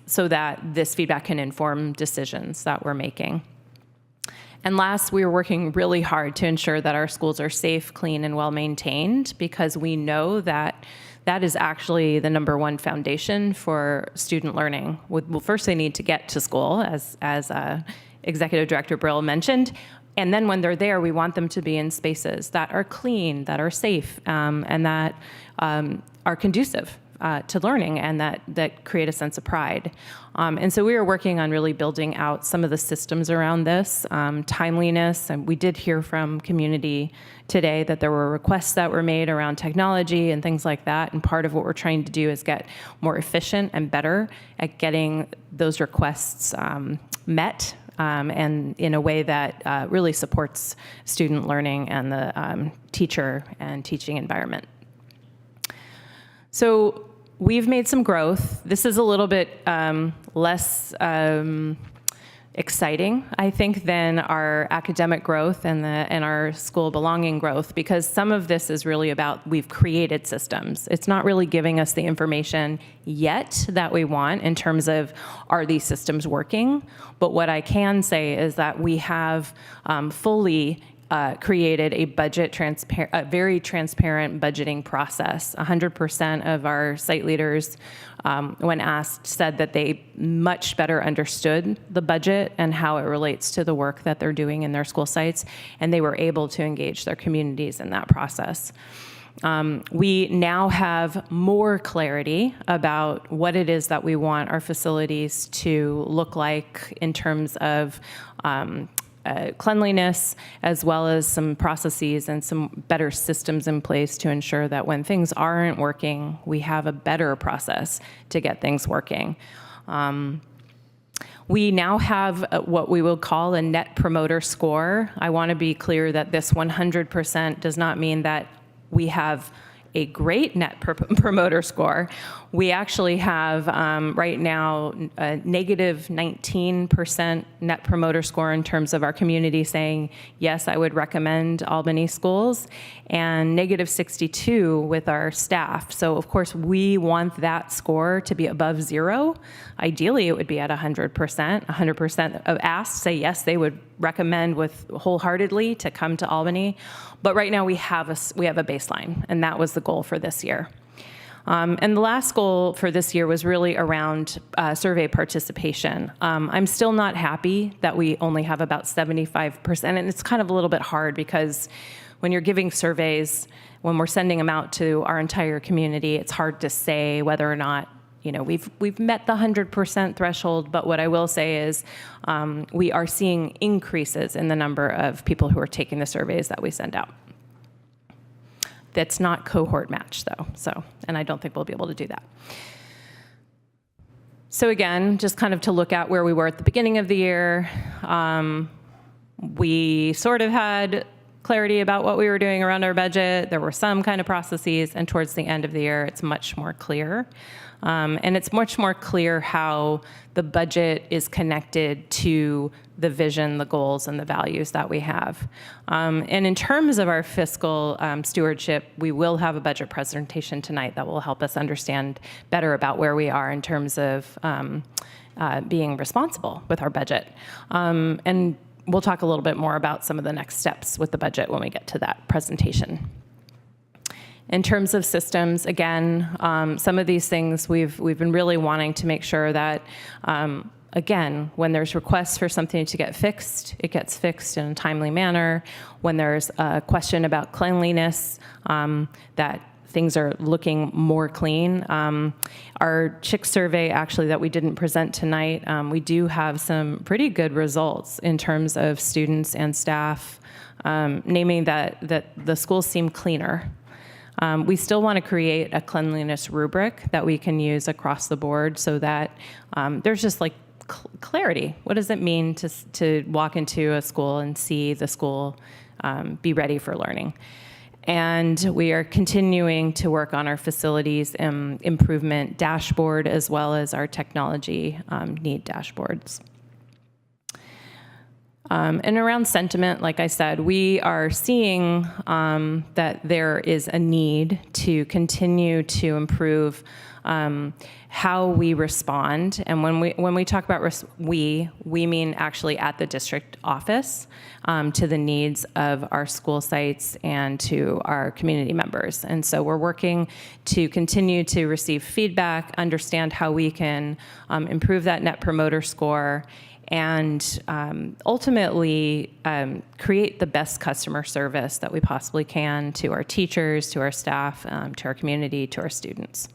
so that this feedback can inform decisions that we're making. And last, we are working really hard to ensure that our schools are safe, clean, and well-maintained, because we know that that is actually the #1 foundation for student learning. Well, first they need to get to school, as Executive Director Brill mentioned, and then when they're there, we want them to be in spaces that are clean, that are safe, and that are conducive to learning, and that create a sense of pride. And so we are working on really building out some of the systems around this, timeliness, and we did hear from community today that there were requests that were made around technology and things like that, and part of what we're trying to do is get more efficient and better at getting those requests met, and in a way that really supports student learning and the teacher and teaching environment. So we've made some growth. This is a little bit less exciting, I think, than our academic growth and our school belonging growth, because some of this is really about we've created systems. It's not really giving us the information yet that we want in terms of are these systems working, but what I can say is that we have fully created a very transparent budgeting process. 100% of our site leaders, when asked, said that they much better understood the budget and how it relates to the work that they're doing in their school sites, and they were able to engage their communities in that process. We now have more clarity about what it is that we want our facilities to look like in terms of cleanliness, as well as some processes and some better systems in place to ensure that when things aren't working, we have a better process to get things working. We now have what we will call a net promoter score. I want to be clear that this 100% does not mean that we have a great net promoter score. We actually have right now a negative 19% net promoter score in terms of our community saying, yes, I would recommend Albany schools, and negative 62 with our staff. So of course, we want that score to be above 0. Ideally, it would be at 100%. 100% of asked say yes, they would recommend with wholeheartedly to come to Albany. But right now we have a baseline, and that was the goal for this year. And the last goal for this year was really around survey participation. I'm still not happy that we only have about 75%, and it's kind of a little bit hard because when you're giving surveys, when we're sending them out to our entire community, it's hard to say whether or not we've met the 100% threshold. But what I will say is we are seeing increases in the number of people who are taking the surveys that we send out. That's not cohort match, though, and I don't think we'll be able to do that. So again, just kind of to look at where we were at the beginning of the year, we sort of had clarity about what we were doing around our budget. There were some kind of processes, and towards the end of the year, it's much more clear. And it's much more clear how the budget is connected to the vision, the goals, and the values that we have. And in terms of our fiscal stewardship, we will have a budget presentation tonight that will help us understand better about where we are in terms of being responsible with our budget. And we'll talk a little bit more about some of the next steps with the budget when we get to that presentation. In terms of systems, again, some of these things we've been really wanting to make sure that, again, when there's requests for something to get fixed, it gets fixed in a timely manner. When there's a question about cleanliness, that things are looking more clean. Our CHIC survey, actually, that we didn't present tonight, we do have some pretty good results in terms of students and staff, naming that the schools seem cleaner. We still want to create a cleanliness rubric that we can use across the board so that there's just like clarity. What does it mean to walk into a school and see the school be ready for learning? And we are continuing to work on our facilities improvement dashboard as well as our technology need dashboards. And around sentiment, like I said, we are seeing that there is a need to continue to improve how we respond. And when we talk about we mean actually at the district office to the needs of our school sites and to our community members. And so we're working to continue to receive feedback, understand how we can improve that net promoter score, and ultimately create the best customer service that we possibly can to our teachers, to our staff, to our community, to our students.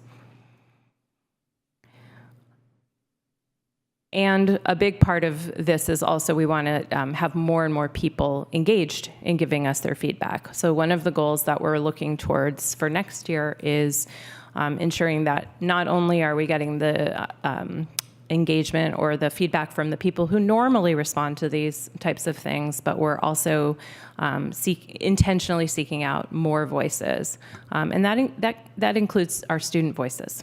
And a big part of this is also we want to have more and more people engaged in giving us their feedback. So one of the goals that we're looking towards for next year is ensuring that not only are we getting the engagement or the feedback from the people who normally respond to these types of things, but we're also intentionally seeking out more voices. And that includes our student voices.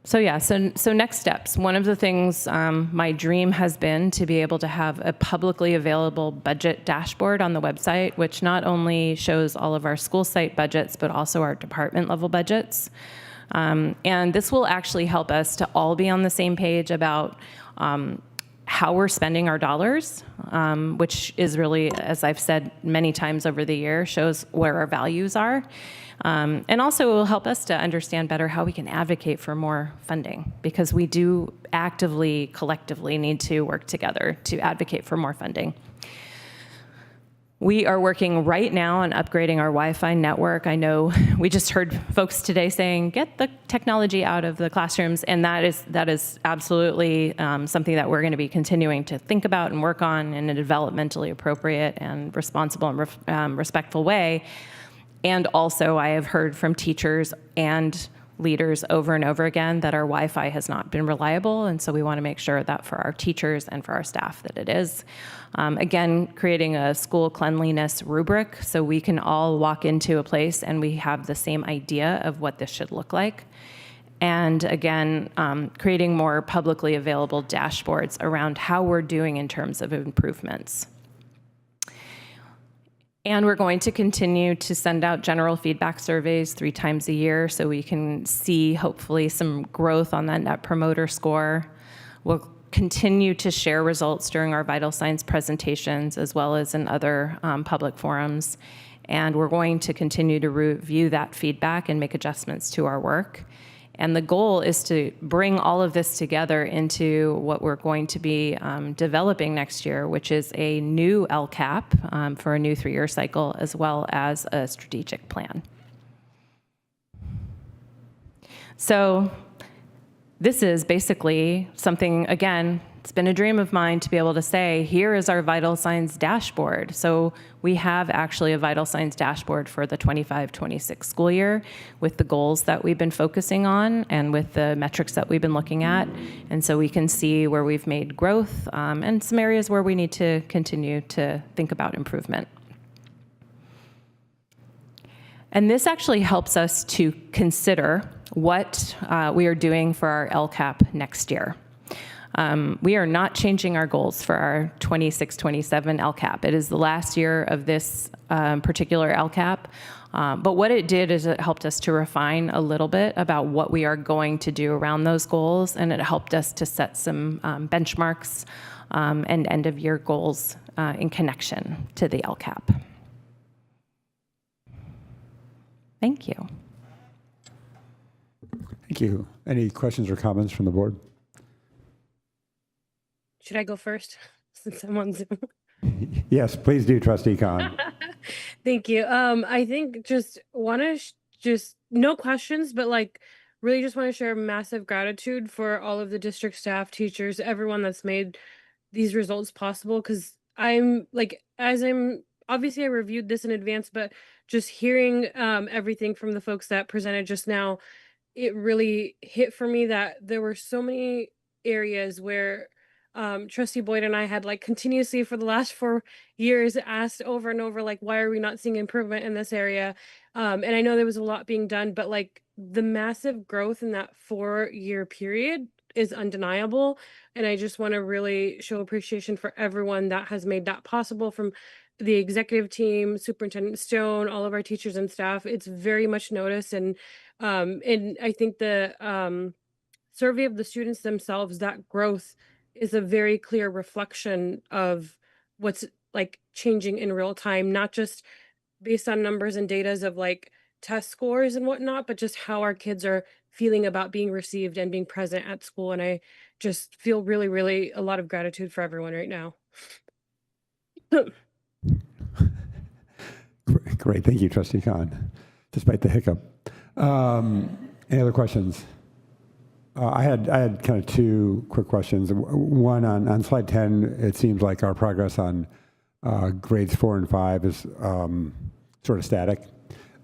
So yeah, so next steps. One of the things my dream has been to be able to have a publicly available budget dashboard on the website, which not only shows all of our school site budgets, but also our department level budgets. And this will actually help us to all be on the same page about how we're spending our dollars, which is really, as I've said many times over the year, shows where our values are. And also it will help us to understand better how we can advocate for more funding, because we do actively, collectively need to work together to advocate for more funding. We are working right now on upgrading our Wi-Fi network. I know we just heard folks today saying, get the technology out of the classrooms, and that is absolutely something that we're going to be continuing to think about and work on in a developmentally appropriate and responsible and respectful way. And also, I have heard from teachers and leaders over and over again that our Wi-Fi has not been reliable, and so we want to make sure that for our teachers and for our staff that it is. Again, creating a school cleanliness rubric so we can all walk into a place and we have the same idea of what this should look like. And again, creating more publicly available dashboards around how we're doing in terms of improvements. And we're going to continue to send out general feedback surveys 3 times a year so we can see, hopefully, some growth on that Net Promoter Score. We'll continue to share results during our vital signs presentations as well as in other public forums. And we're going to continue to review that feedback and make adjustments to our work. And the goal is to bring all of this together into what we're going to be developing next year, which is a new LCAP for a new 3-year cycle, as well as a strategic plan. So this is basically something, again, it's been a dream of mine to be able to say, here is our vital signs dashboard. So we have actually a vital signs dashboard for the 25-26 school year with the goals that we've been focusing on and with the metrics that we've been looking at. And so we can see where we've made growth and some areas where we need to continue to think about improvement. And this actually helps us to consider what we are doing for our LCAP next year. We are not changing our goals for our 26-27 LCAP. It is the last year of this particular LCAP. But what it did is it helped us to refine a little bit about what we are going to do around those goals, and it helped us to set some benchmarks and end-of-year goals in connection to the LCAP. Thank you. Thank you. Any questions or comments from the board? Should I go first since I'm on Zoom? Yes, please do, Trustee Khan. Thank you. I think just want to just no questions, but like really just want to share massive gratitude for all of the district staff, teachers, everyone that's made these results possible. Because I'm like, obviously I reviewed this in advance, but just hearing everything from the folks that presented just now, it really hit for me that there were so many areas where Trustee Boyd and I had like continuously for the last 4 years asked over and over, like, why are we not seeing improvement in this area? And I know there was a lot being done, but like the massive growth in that 4-year period is undeniable. And I just want to really show appreciation for everyone that has made that possible, from the executive team, Superintendent Stone, all of our teachers and staff. It's very much noticed. And I think the survey of the students themselves, that growth is a very clear reflection of what's like changing in real time, not just based on numbers and data of like test scores and whatnot, but just how our kids are feeling about being received and being present at school. And I just feel really, really a lot of gratitude for everyone right now. Great. Thank you, Trustee Khan, despite the hiccup. Any other questions? I had kind of 2 quick questions. One on slide 10, it seems like our progress on grades 4 and 5 is sort of static.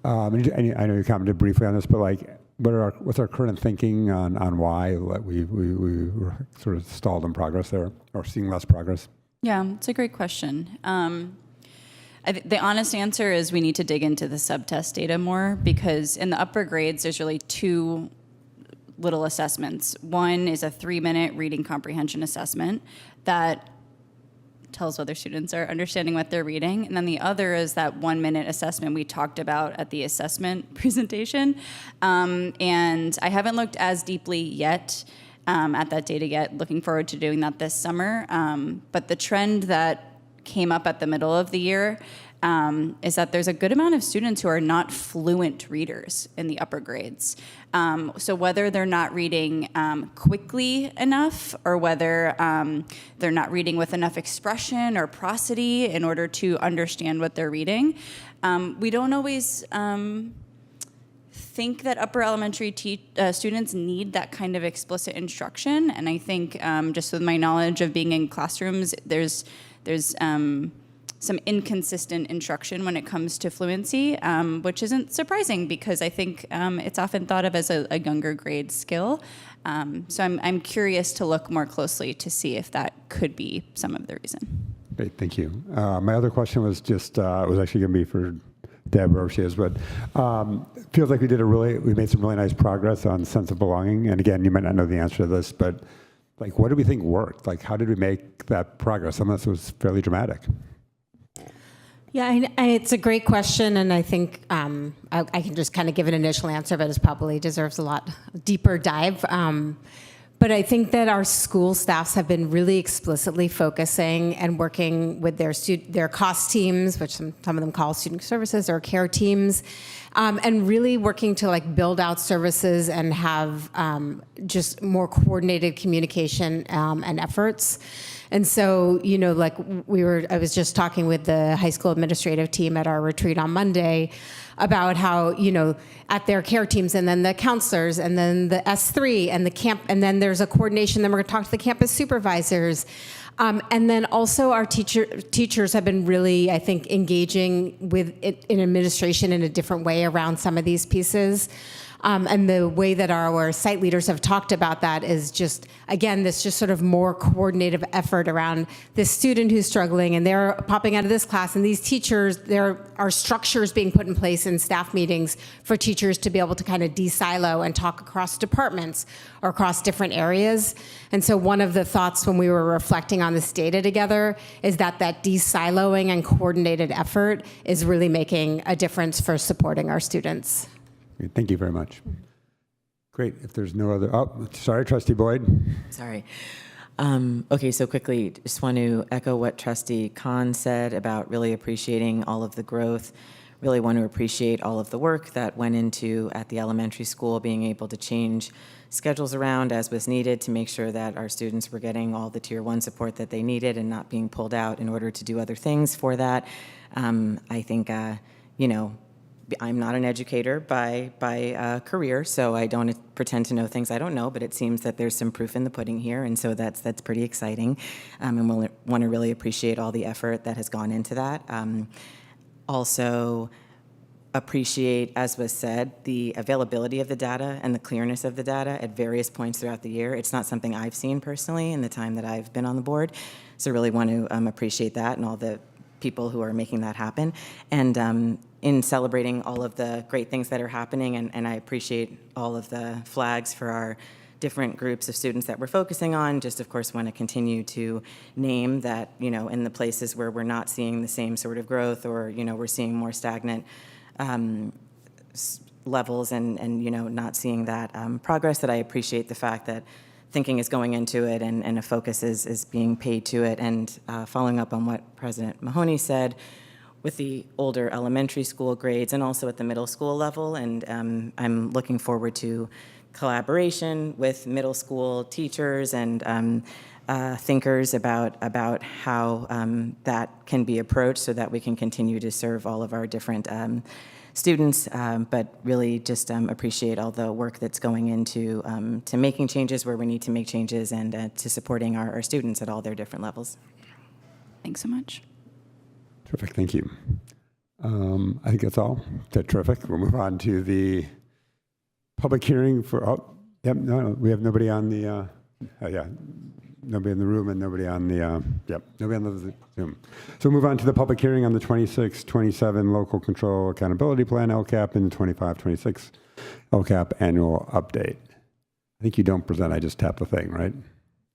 And I know you commented briefly on this, but like, what's our current thinking on why we were sort of stalled in progress there, or seeing less progress? Yeah, it's a great question. The honest answer is we need to dig into the subtest data more, because in the upper grades, there's really 2 little assessments. One is a 3-minute reading comprehension assessment that tells whether students are understanding what they're reading. And then the other is that 1-minute assessment we talked about at the assessment presentation. And I haven't looked as deeply yet at that data yet. Looking forward to doing that this summer. But the trend that came up at the middle of the year is that there's a good amount of students who are not fluent readers in the upper grades. So whether they're not reading quickly enough, or whether they're not reading with enough expression or prosody in order to understand what they're reading, we don't always think that upper elementary students need that kind of explicit instruction. And I think just with my knowledge of being in classrooms, there's some inconsistent instruction when it comes to fluency, which isn't surprising because I think it's often thought of as a younger grade skill. So I'm curious to look more closely to see if that could be some of the reason. Great, thank you. My other question was just, it was actually going to be for Deb, wherever she is, but feels like we made some really nice progress on sense of belonging. And again, you might not know the answer to this, but like, what do we think worked? Like, how did we make that progress? Some of this was fairly dramatic. Yeah, it's a great question, and I think I can just kind of give an initial answer, but it probably deserves a lot deeper dive. But I think that our school staffs have been really explicitly focusing and working with their cost teams, which some of them call student services or care teams, and really working to like build out services and have just more coordinated communication and efforts. And so, you know, like I was just talking with the high school administrative team at our retreat on Monday about how, you know, at their care teams and then the counselors and then the S3 and the camp, and then there's a coordination, then we're gonna talk to the campus supervisors. And then also our teachers have been really, I think, engaging with it in administration in a different way around some of these pieces. And the way that our site leaders have talked about that is just, again, this just sort of more coordinative effort around this student who's struggling and they're popping out of this class, and these teachers, there are structures being put in place in staff meetings for teachers to be able to kind of de-silo and talk across departments or across different areas. And so one of the thoughts when we were reflecting on this data together is that de-siloing and coordinated effort is really making a difference for supporting our students. Thank you very much. Great. If there's no other, sorry, Trustee Boyd. Sorry. Okay, so quickly, just want to echo what Trustee Khan said about really appreciating all of the growth. Really want to appreciate all of the work that went into at the elementary school, being able to change schedules around as was needed to make sure that our students were getting all the Tier 1 support that they needed and not being pulled out in order to do other things for that. I think, you know, I'm not an educator by career, so I don't pretend to know things I don't know, but it seems that there's some proof in the pudding here, and so that's pretty exciting. And we'll want to really appreciate all the effort that has gone into that. Also appreciate, as was said, the availability of the data and the clearness of the data at various points throughout the year. It's not something I've seen personally in the time that I've been on the board, so really want to appreciate that and all the people who are making that happen. And in celebrating all of the great things that are happening, and I appreciate all of the flags for our different groups of students that we're focusing on. Just, of course, want to continue to name that, you know, in the places where we're not seeing the same sort of growth, or, you know, we're seeing more stagnant levels and, you know, not seeing that progress, that I appreciate the fact that thinking is going into it and a focus is being paid to it. And following up on what President Mahoney said, with the older elementary school grades and also at the middle school level. And I'm looking forward to collaboration with middle school teachers and thinkers about how that can be approached so that we can continue to serve all of our different students, but really just appreciate all the work that's going into to making changes where we need to make changes and to supporting our students at all their different levels. Thanks so much. Terrific, thank you. I think that's all. Terrific. We'll move on to the public hearing for, we have nobody on the, nobody in the room and nobody on the, nobody on the Zoom. So we'll move on to the public hearing on the 26-27 Local Control Accountability Plan, LCAP, and the 25-26 LCAP Annual Update. I think you don't present, I just tap the thing, right?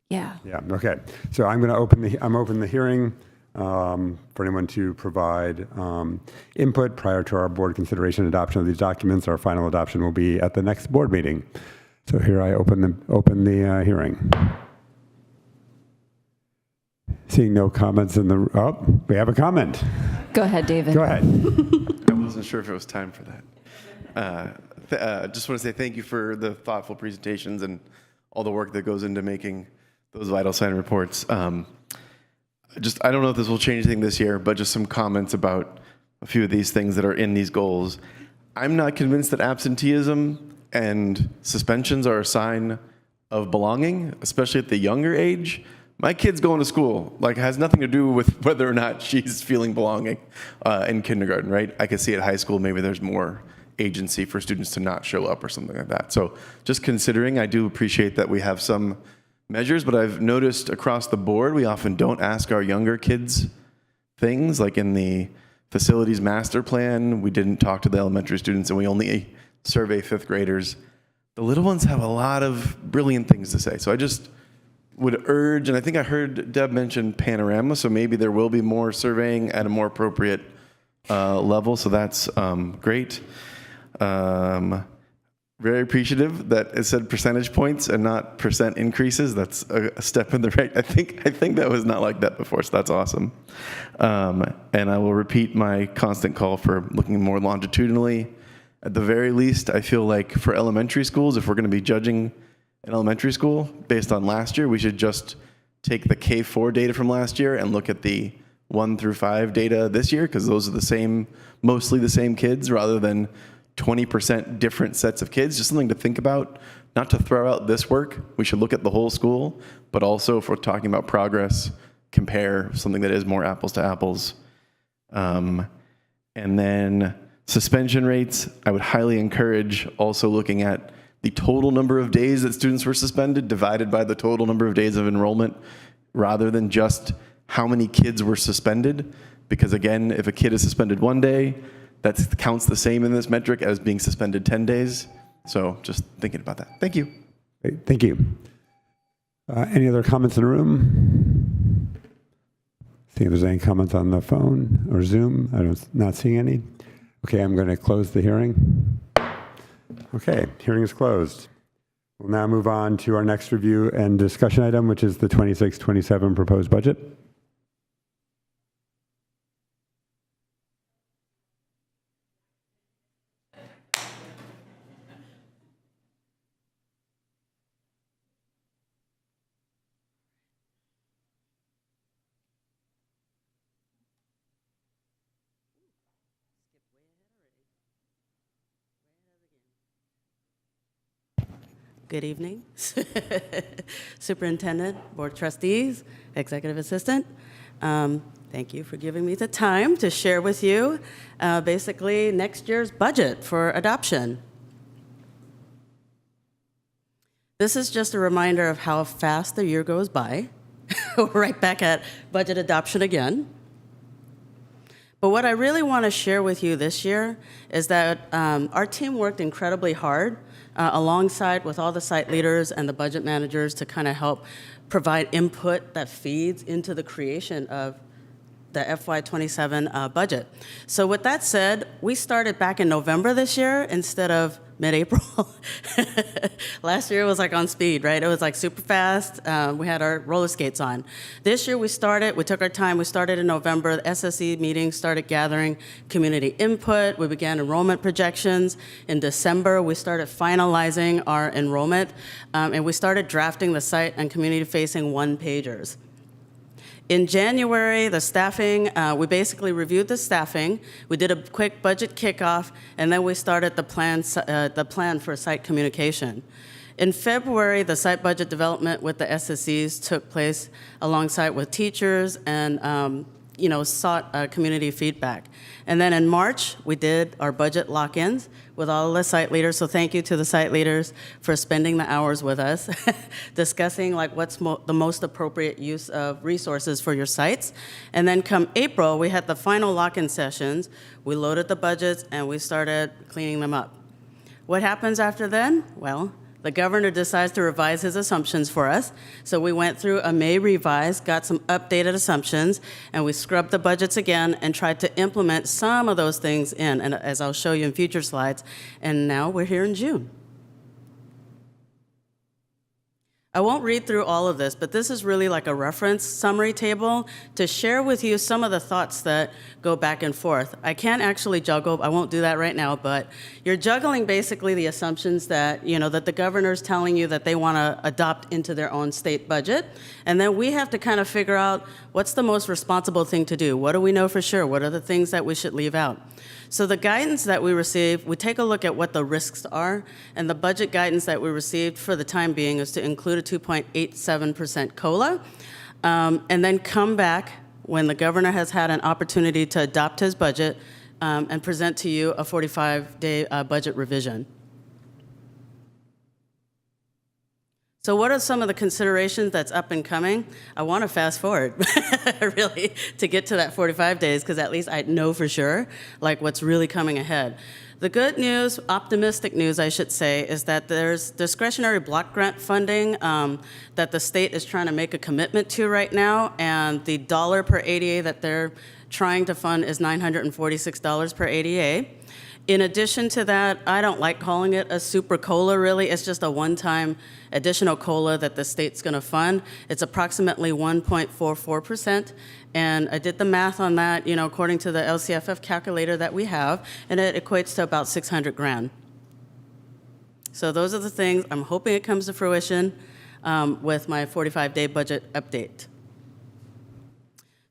Yeah. Yeah, okay. So I'm going to open the hearing for anyone to provide input prior to our board consideration and adoption of these documents. Our final adoption will be at the next board meeting. So here I open the hearing. Seeing no comments in the, oh, we have a comment. Go ahead, David. Go ahead. I wasn't sure if it was time for that. Just want to say thank you for the thoughtful presentations and all the work that goes into making those vital sign reports. I don't know if this will change anything this year, but just some comments about a few of these things that are in these goals. I'm not convinced that absenteeism and suspensions are a sign of belonging, especially at the younger age. My kid's going to school, like, has nothing to do with whether or not she's feeling belonging in kindergarten, right? I could see at high school, maybe there's more agency for students to not show up or something like that. So just considering, I do appreciate that we have some measures, but I've noticed across the board, we often don't ask our younger kids things, like in the facilities master plan, we didn't talk to the elementary students and we only survey fifth graders. The little ones have a lot of brilliant things to say. So I just would urge, and I think I heard Deb mention panorama, so maybe there will be more surveying at a more appropriate level, so that's great. Very appreciative that it said percentage points and not percent increases. That's a step in the right. I think that was not like that before, so that's awesome. And I will repeat my constant call for looking more longitudinally. At the very least, I feel like for elementary schools, if we're going to be judging an elementary school based on last year, we should just take the K4 data from last year and look at the 1 through 5 data this year, because those are mostly the same kids, rather than 20% different sets of kids. Just something to think about, not to throw out this work. We should look at the whole school, but also if we're talking about progress, compare something that is more apples to apples. And then suspension rates, I would highly encourage also looking at the total number of days that students were suspended divided by the total number of days of enrollment, rather than just how many kids were suspended. Because again, if a kid is suspended 1 day, that counts the same in this metric as being suspended 10 days. So just thinking about that. Thank you. Great, thank you. Any other comments in the room? See if there's any comments on the phone or Zoom. I'm not seeing any. Okay, I'm going to close the hearing. Okay, hearing is closed. We'll now move on to our next review and discussion item, which is the 26-27 proposed budget. Good evening, Superintendent, Board of Trustees, Executive Assistant. Thank you for giving me the time to share with you basically next year's budget for adoption. This is just a reminder of how fast the year goes by. We're right back at budget adoption again. But what I really want to share with you this year is that our team worked incredibly hard alongside with all the site leaders and the budget managers to kind of help provide input that feeds into the creation of the FY27 budget. So with that said, we started back in November this year instead of mid-April. Last year it was like on speed, right? It was like super fast. We had our roller skates on. This year we took our time, we started in November. The SSE meeting started gathering community input. We began enrollment projections. In December, we started finalizing our enrollment, and we started drafting the site and community-facing one-pagers. In January, the staffing, we basically reviewed the staffing. We did a quick budget kickoff, and then we started the plan for site communication. In February, the site budget development with the SSEs took place alongside with teachers and sought community feedback. And then in March, we did our budget lock-ins with all the site leaders. So thank you to the site leaders for spending the hours with us, discussing like what's the most appropriate use of resources for your sites. And then come April, we had the final lock-in sessions. We loaded the budgets and we started cleaning them up. What happens after then? Well, the governor decides to revise his assumptions for us. So we went through a May revise, got some updated assumptions, and we scrubbed the budgets again and tried to implement some of those things in, and as I'll show you in future slides. And now we're here in June. I won't read through all of this, but this is really like a reference summary table to share with you some of the thoughts that go back and forth. I can't actually juggle, I won't do that right now, but you're juggling basically the assumptions that, that the governor's telling you that they want to adopt into their own state budget. And then we have to kind of figure out what's the most responsible thing to do. What do we know for sure? What are the things that we should leave out? So the guidance that we receive, we take a look at what the risks are, and the budget guidance that we received for the time being is to include a 2.87% COLA, and then come back when the governor has had an opportunity to adopt his budget and present to you a 45-day budget revision. So what are some of the considerations that's up and coming? I want to fast forward, really, to get to that 45 days, because at least I know for sure, like, what's really coming ahead. The good news, optimistic news, I should say, is that there's discretionary block grant funding that the state is trying to make a commitment to right now, and the dollar per ADA that they're trying to fund is $946 per ADA. In addition to that, I don't like calling it a super COLA, really. It's just a one-time additional COLA that the state's going to fund. It's approximately 1.44%, and I did the math on that, according to the LCFF calculator that we have, and it equates to about $600,000. So those are the things. I'm hoping it comes to fruition with my 45-day budget update.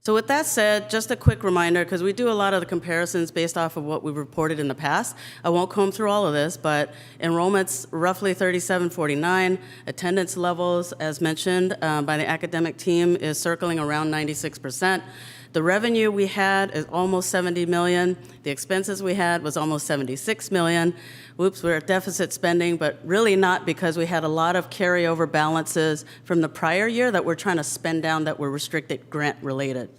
So with that said, just a quick reminder, because we do a lot of the comparisons based off of what we've reported in the past. I won't comb through all of this, but enrollment's roughly 3749. Attendance levels, as mentioned by the academic team, is circling around 96%. The revenue we had is almost $70 million. The expenses we had was almost $76 million. Whoops, we're at deficit spending, but really not, because we had a lot of carryover balances from the prior year that we're trying to spend down that were restricted grant related.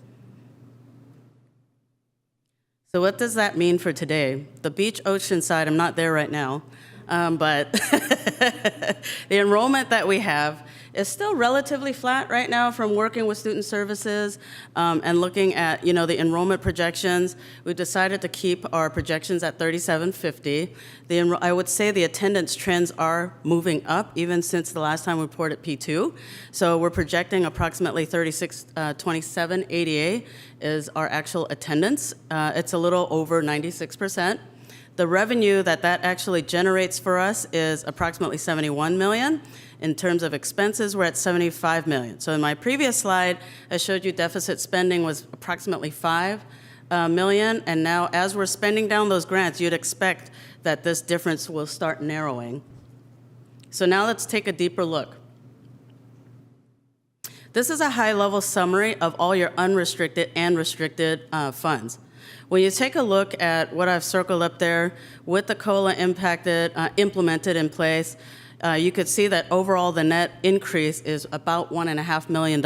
So what does that mean for today? The beach ocean side, I'm not there right now, but the enrollment that we have is still relatively flat right now from working with student services and looking at, the enrollment projections. We decided to keep our projections at 3,750. I would say the attendance trends are moving up even since the last time we reported P2. So we're projecting approximately 3627 ADA is our actual attendance. It's a little over 96%. The revenue that actually generates for us is approximately $71 million. In terms of expenses, we're at $75 million. So in my previous slide, I showed you deficit spending was approximately $5 million, and now as we're spending down those grants, you'd expect that this difference will start narrowing. So now let's take a deeper look. This is a high-level summary of all your unrestricted and restricted funds. When you take a look at what I've circled up there with the COLA implemented in place, you could see that overall the net increase is about $1.5 million.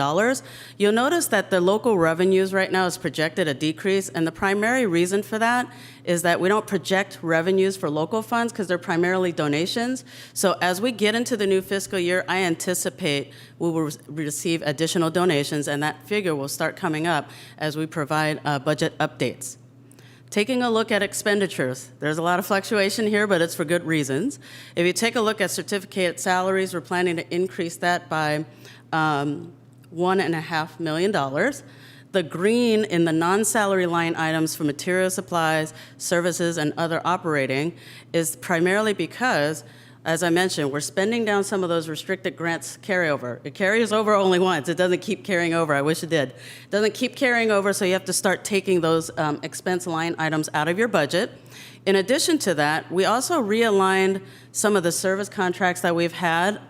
You'll notice that the local revenues right now is projected a decrease, and the primary reason for that is that we don't project revenues for local funds because they're primarily donations. So as we get into the new fiscal year, I anticipate we will receive additional donations, and that figure will start coming up as we provide budget updates. Taking a look at expenditures, there's a lot of fluctuation here, but it's for good reasons. If you take a look at certificate salaries, we're planning to increase that by $1.5 million. The green in the non-salary line items for material supplies, services, and other operating is primarily because, as I mentioned, we're spending down some of those restricted grants carryover. It carries over only once. It doesn't keep carrying over. I wish it did. It doesn't keep carrying over, so you have to start taking those expense line items out of your budget. In addition to that, we also realigned some of the service contracts that we've had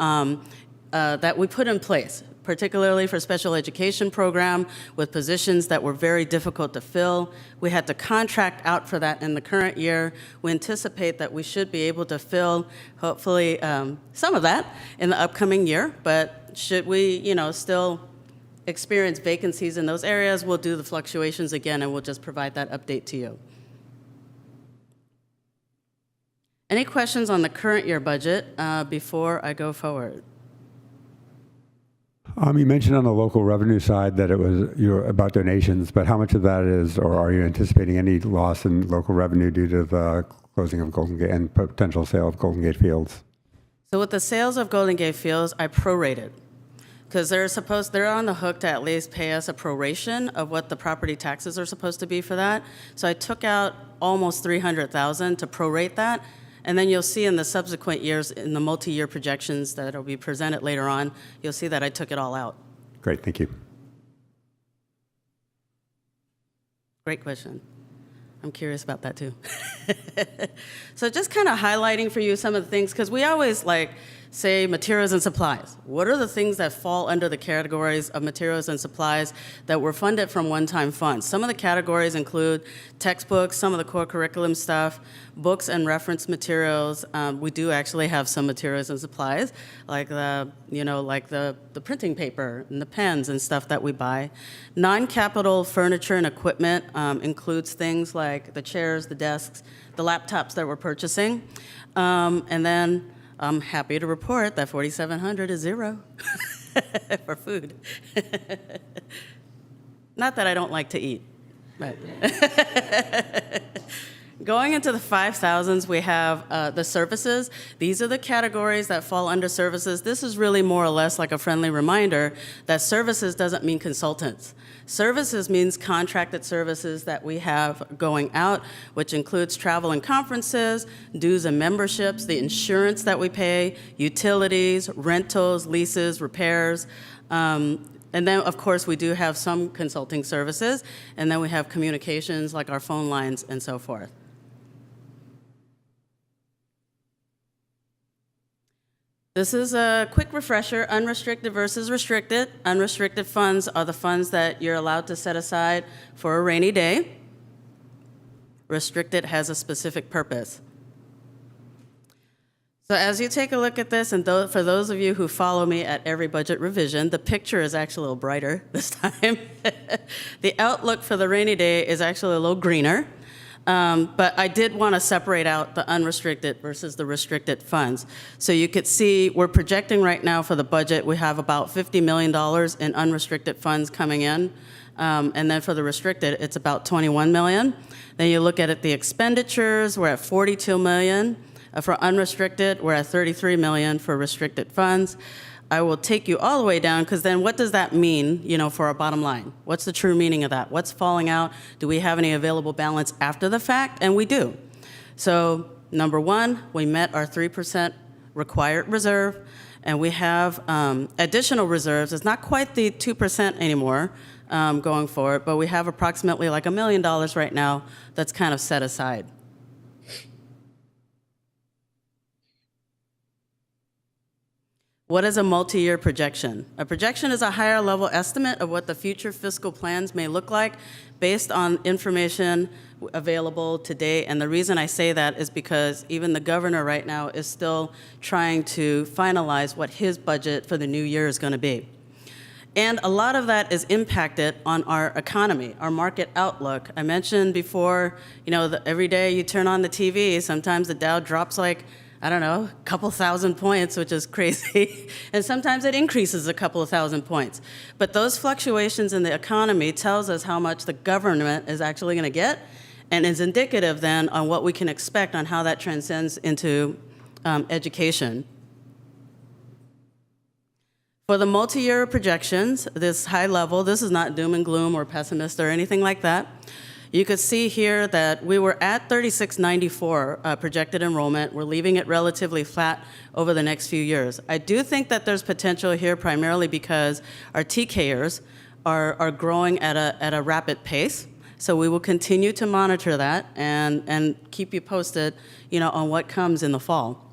that we put in place, particularly for special education program with positions that were very difficult to fill. We had to contract out for that in the current year. We anticipate that we should be able to fill, hopefully, some of that in the upcoming year, but should we, still experience vacancies in those areas, we'll do the fluctuations again, and we'll just provide that update to you. Any questions on the current year budget before I go forward? You mentioned on the local revenue side that you're about donations, but how much of that is, or are you anticipating any loss in local revenue due to the closing of Golden Gate and potential sale of Golden Gate Fields? So with the sales of Golden Gate Fields, I prorated because they're on the hook to at least pay us a proration of what the property taxes are supposed to be for that. So I took out almost $300,000 to prorate that. And then you'll see in the subsequent years, in the multi-year projections that will be presented later on, you'll see that I took it all out. Great, thank you. Great question. I'm curious about that too. So just kind of highlighting for you some of the things, because we always say materials and supplies. What are the things that fall under the categories of materials and supplies that were funded from one-time funds? Some of the categories include textbooks, some of the core curriculum stuff, books and reference materials. We do actually have some materials and supplies, like the printing paper and the pens and stuff that we buy. Non-capital furniture and equipment includes things like the chairs, the desks, the laptops that we're purchasing. And then I'm happy to report that 4,700 is zero for food. Not that I don't like to eat, but going into the 5,000s, we have the services. These are the categories that fall under services. This is really more or less like a friendly reminder that services doesn't mean consultants. Services means contracted services that we have going out, which includes travel and conferences, dues and memberships, the insurance that we pay, utilities, rentals, leases, repairs. And then, of course, we do have some consulting services. And then we have communications like our phone lines and so forth. This is a quick refresher, unrestricted versus restricted. Unrestricted funds are the funds that you're allowed to set aside for a rainy day. Restricted has a specific purpose. So as you take a look at this, and for those of you who follow me at every budget revision, the picture is actually a little brighter this time. The outlook for the rainy day is actually a little greener. But I did want to separate out the unrestricted versus the restricted funds. So you could see we're projecting right now for the budget, we have about $50 million in unrestricted funds coming in. And then for the restricted, it's about $21 million. Then you look at it, the expenditures, we're at $42 million. For unrestricted, we're at $33 million for restricted funds. I will take you all the way down, because then what does that mean, for our bottom line? What's the true meaning of that? What's falling out? Do we have any available balance after the fact? And we do. So number one, we met our 3% required reserve, and we have additional reserves. It's not quite the 2% anymore going forward, but we have approximately like $1 million right now that's kind of set aside. What is a multi-year projection? A projection is a higher level estimate of what the future fiscal plans may look like based on information available today. And the reason I say that is because even the governor right now is still trying to finalize what his budget for the new year is going to be. And a lot of that is impacted on our economy, our market outlook. I mentioned before, every day you turn on the TV, sometimes the Dow drops a couple thousand points, which is crazy. And sometimes it increases a couple of thousand points. But those fluctuations in the economy tells us how much the government is actually going to get, and is indicative then on what we can expect on how that transcends into education. For the multi-year projections, this high level, this is not doom and gloom or pessimist or anything like that. You could see here that we were at 3694 projected enrollment. We're leaving it relatively flat over the next few years. I do think that there's potential here primarily because our TKers are growing at a rapid pace. So we will continue to monitor that and keep you posted, on what comes in the fall.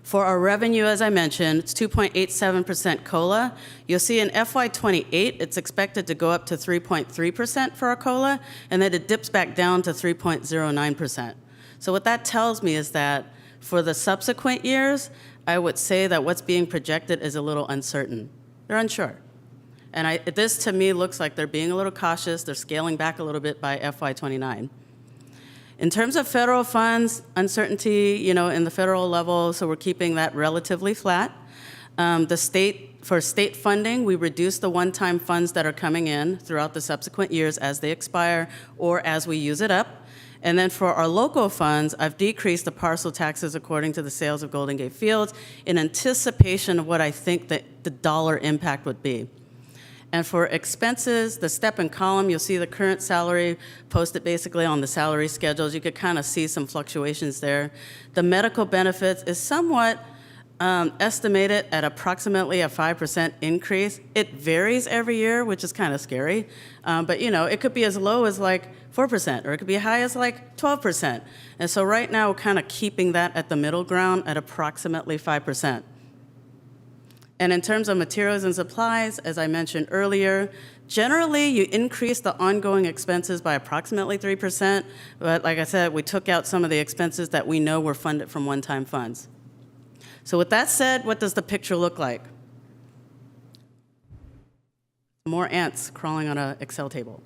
For our revenue, as I mentioned, it's 2.87% COLA. You'll see in FY28, it's expected to go up to 3.3% for our COLA, and then it dips back down to 3.09%. So what that tells me is that for the subsequent years, I would say that what's being projected is a little uncertain. They're unsure. And this, to me, looks like they're being a little cautious. They're scaling back a little bit by FY29. In terms of federal funds, uncertainty, in the federal level, so we're keeping that relatively flat. For state funding, we reduce the one-time funds that are coming in throughout the subsequent years as they expire or as we use it up. And then for our local funds, I've decreased the parcel taxes according to the sales of Golden Gate Fields in anticipation of what I think that the dollar impact would be. And for expenses, the step and column, you'll see the current salary posted basically on the salary schedules. You could kind of see some fluctuations there. The medical benefits is somewhat estimated at approximately a 5% increase. It varies every year, which is kind of scary. But you know, it could be as low as like 4%, or it could be high as like 12%. And so right now, we're kind of keeping that at the middle ground at approximately 5%. And in terms of materials and supplies, as I mentioned earlier, generally you increase the ongoing expenses by approximately 3%. But like I said, we took out some of the expenses that we know were funded from one-time funds. So with that said, what does the picture look like? More ants crawling on an Excel table.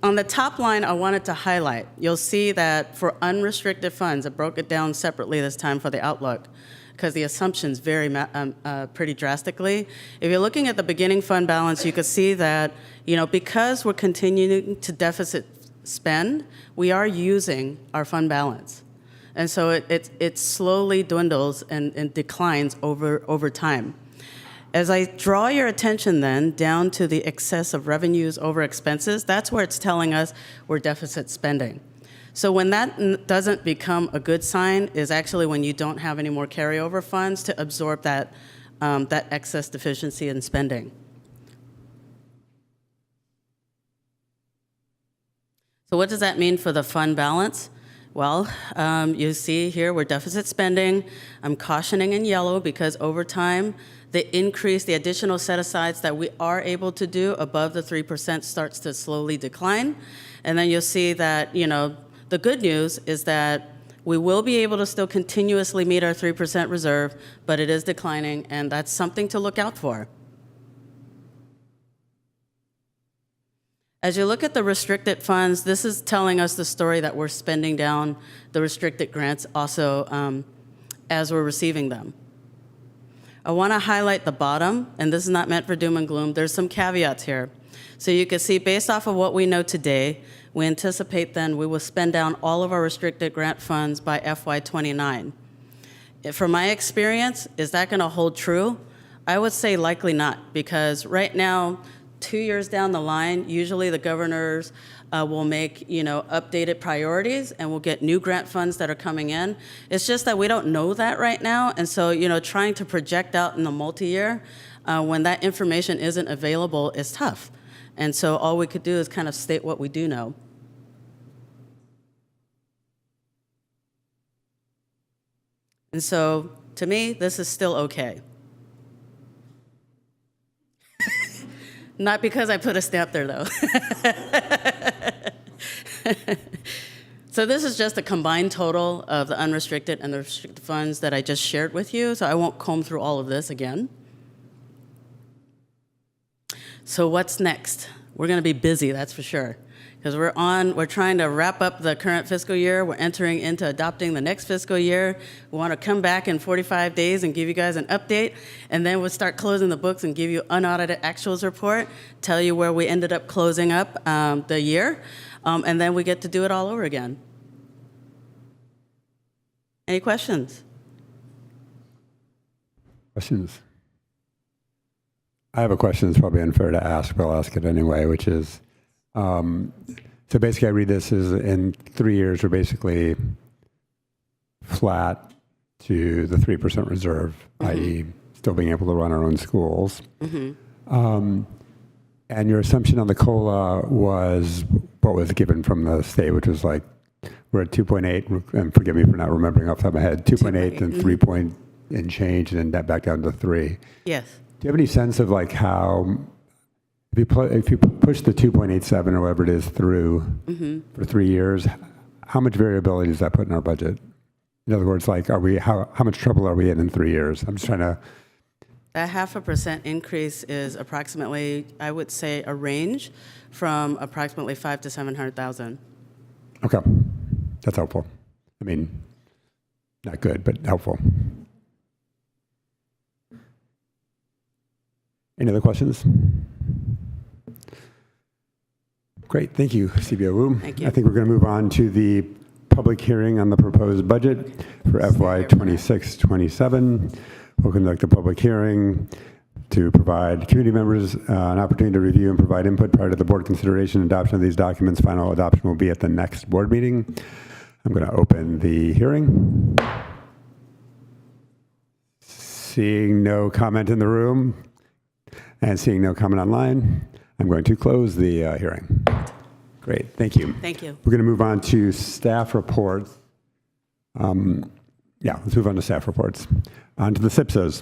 On the top line, I wanted to highlight, you'll see that for unrestricted funds, I broke it down separately this time for the outlook, because the assumptions vary pretty drastically. If you're looking at the beginning fund balance, you can see that, you know, because we're continuing to deficit spend, we are using our fund balance. And so it slowly dwindles and declines over time. As I draw your attention then down to the excess of revenues over expenses, that's where it's telling us we're deficit spending. So when that doesn't become a good sign is actually when you don't have any more carryover funds to absorb that excess deficiency in spending. So what does that mean for the fund balance? Well, you see here we're deficit spending. I'm cautioning in yellow because over time, the additional set-asides that we are able to do above the 3% starts to slowly decline. And then you'll see that, you know, the good news is that we will be able to still continuously meet our 3% reserve, but it is declining, and that's something to look out for. As you look at the restricted funds, this is telling us the story that we're spending down the restricted grants also as we're receiving them. I want to highlight the bottom, and this is not meant for doom and gloom. There's some caveats here. So you can see based off of what we know today, we anticipate then we will spend down all of our restricted grant funds by FY29. From my experience, is that going to hold true? I would say likely not, because right now, 2 years down the line, usually the governors will make, you know, updated priorities and we'll get new grant funds that are coming in. It's just that we don't know that right now. And so, you know, trying to project out in the multi-year when that information isn't available is tough. And so all we could do is kind of state what we do know. And so to me, this is still okay. Not because I put a stamp there, though. So this is just a combined total of the unrestricted and the restricted funds that I just shared with you, so I won't comb through all of this again. So what's next? We're going to be busy, that's for sure, because we're trying to wrap up the current fiscal year. We're entering into adopting the next fiscal year. We want to come back in 45 days and give you guys an update, and then we'll start closing the books and give you unaudited actuals report, tell you where we ended up closing up the year, and then we get to do it all over again. Any questions? Questions? I have a question that's probably unfair to ask, but I'll ask it anyway, which is, so basically I read this as in 3 years we're basically flat to the 3% reserve, i.e. still being able to run our own schools. And your assumption on the COLA was what was given from the state, which was like, we're at 2.8, and forgive me for not remembering off the top of my head, 2.8 and 3 point and change, and then that back down to 3. Yes. Do you have any sense of like how, if you push the 2.87 or whatever it is through for 3 years, how much variability does that put in our budget? In other words, like, how much trouble are we in 3 years? I'm just trying to. That 0.5% increase is approximately, I would say, a range from approximately 500,000 to 700,000. Okay, that's helpful. I mean, not good, but helpful. Any other questions? Great, thank you, CBO Wu. Thank you. I think we're going to move on to the public hearing on the proposed budget for FY 26-27. We'll conduct a public hearing to provide community members an opportunity to review and provide input prior to the board consideration and adoption of these documents. Final adoption will be at the next board meeting. I'm going to open the hearing. Seeing no comment in the room and seeing no comment online, I'm going to close the hearing. Great, thank you. Thank you. We're going to move on to staff reports. Let's move on to staff reports. On to the SIPSAs.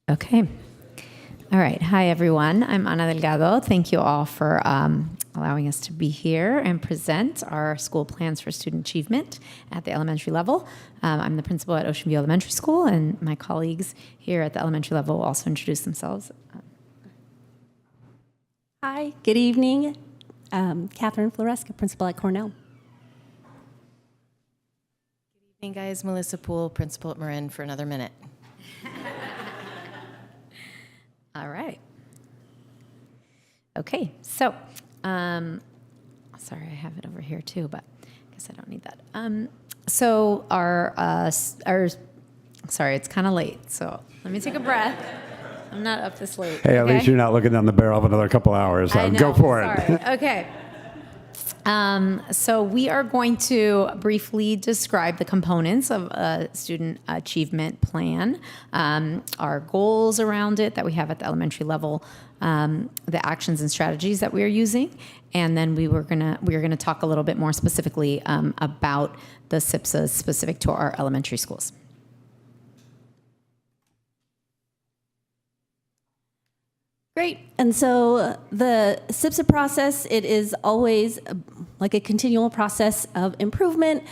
Okay. All right. Hi, everyone. I'm Ana Delgado. Thank you all for allowing us to be here and present our school plans for student achievement at the elementary level. I'm the principal at Ocean View Elementary School, and my colleagues here at the elementary level will also introduce themselves. Hi, good evening. Catherine Floresca, principal at Cornell. Good evening, guys. Melissa Poole, principal at Marin, for another minute. All right. Okay, so, sorry, I have it over here too, but I guess I don't need that. So sorry, it's kind of late, so let me take a breath. I'm not up this late. Hey, at least you're not looking down the barrel of another couple hours, so go for it. Okay. So we are going to briefly describe the components of a student achievement plan, our goals around it that we have at the elementary level, the actions and strategies that we are using, and then we are gonna talk a little bit more specifically about the SIPSAs specific to our elementary schools. Great. And so the SIPSA process, it is always like a continual process of improvement.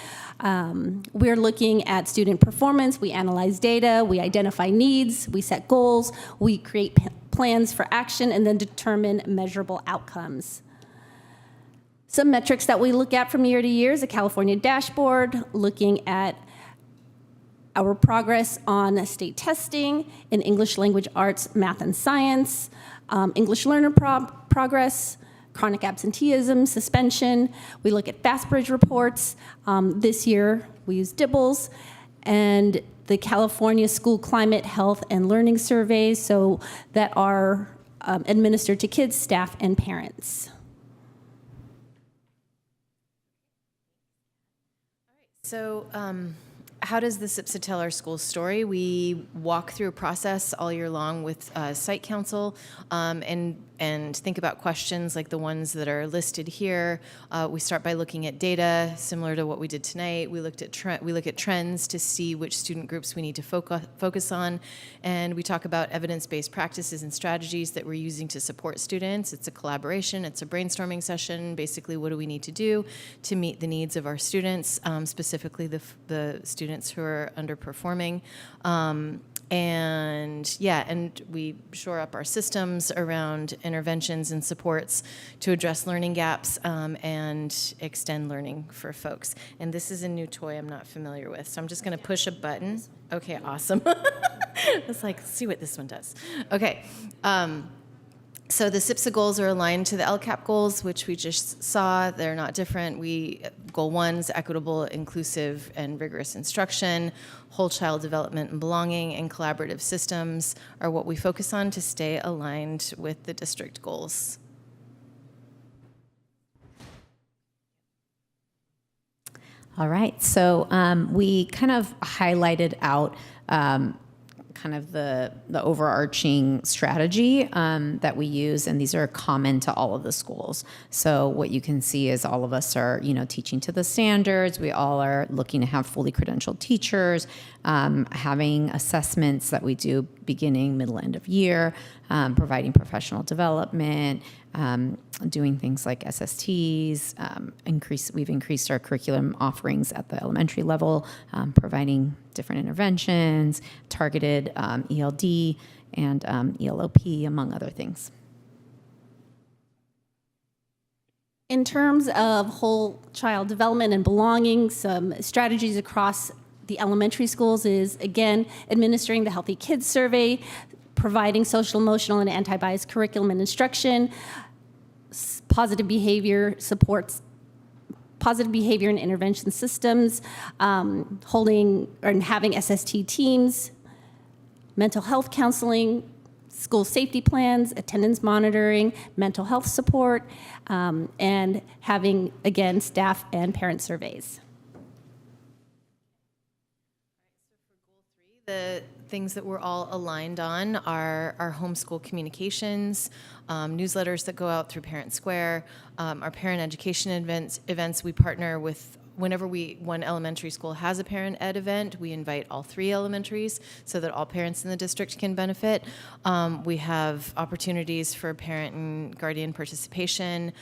We're looking at student performance. We analyze data. We identify needs. We set goals. We create plans for action and then determine measurable outcomes. Some metrics that we look at from year to year is a California dashboard, looking at our progress on state testing in English language arts, math, and science, English learner progress, chronic absenteeism, suspension. We look at FastBridge reports. This year, we use DIBELS, and the California School Climate, Health, and Learning Surveys, so that are administered to kids, staff, and parents. So, how does the SIPSA tell our school story? We walk through a process all year long with site council and think about questions like the ones that are listed here. We start by looking at data, similar to what we did tonight. We look at trends to see which student groups we need to focus on, and we talk about evidence-based practices and strategies that we're using to support students. It's a collaboration. It's a brainstorming session. Basically, what do we need to do to meet the needs of our students, specifically the students who are underperforming. And we shore up our systems around interventions and supports to address learning gaps and extend learning for folks. And this is a new toy I'm not familiar with, so I'm just going to push a button. Okay, awesome. It's like, let's see what this one does. Okay. So the SIPSA goals are aligned to the LCAP goals, which we just saw. They're not different. Goal 1 is equitable, inclusive, and rigorous instruction. Whole child development and belonging and collaborative systems are what we focus on to stay aligned with the district goals. All right, so we kind of highlighted out kind of the overarching strategy that we use, and these are common to all of the schools. So what you can see is all of us are, teaching to the standards. We all are looking to have fully credentialed teachers, having assessments that we do beginning, middle, end of year, providing professional development, doing things like SSTs, we've increased our curriculum offerings at the elementary level, providing different interventions, targeted ELD and ELOP, among other things. In terms of whole child development and belonging, some strategies across the elementary schools is, again, administering the Healthy Kids Survey, providing social, emotional, and anti-bias curriculum and instruction, positive behavior supports, positive behavior and intervention systems, holding and having SST teams, mental health counseling, school safety plans, attendance monitoring, mental health support, and having, again, staff and parent surveys. The things that we're all aligned on are our homeschool communications, newsletters that go out through Parent Square, our parent education events. We partner with, whenever one elementary school has a parent ed event, we invite all 3 elementaries so that all parents in the district can benefit. We have opportunities for parent and guardian participation,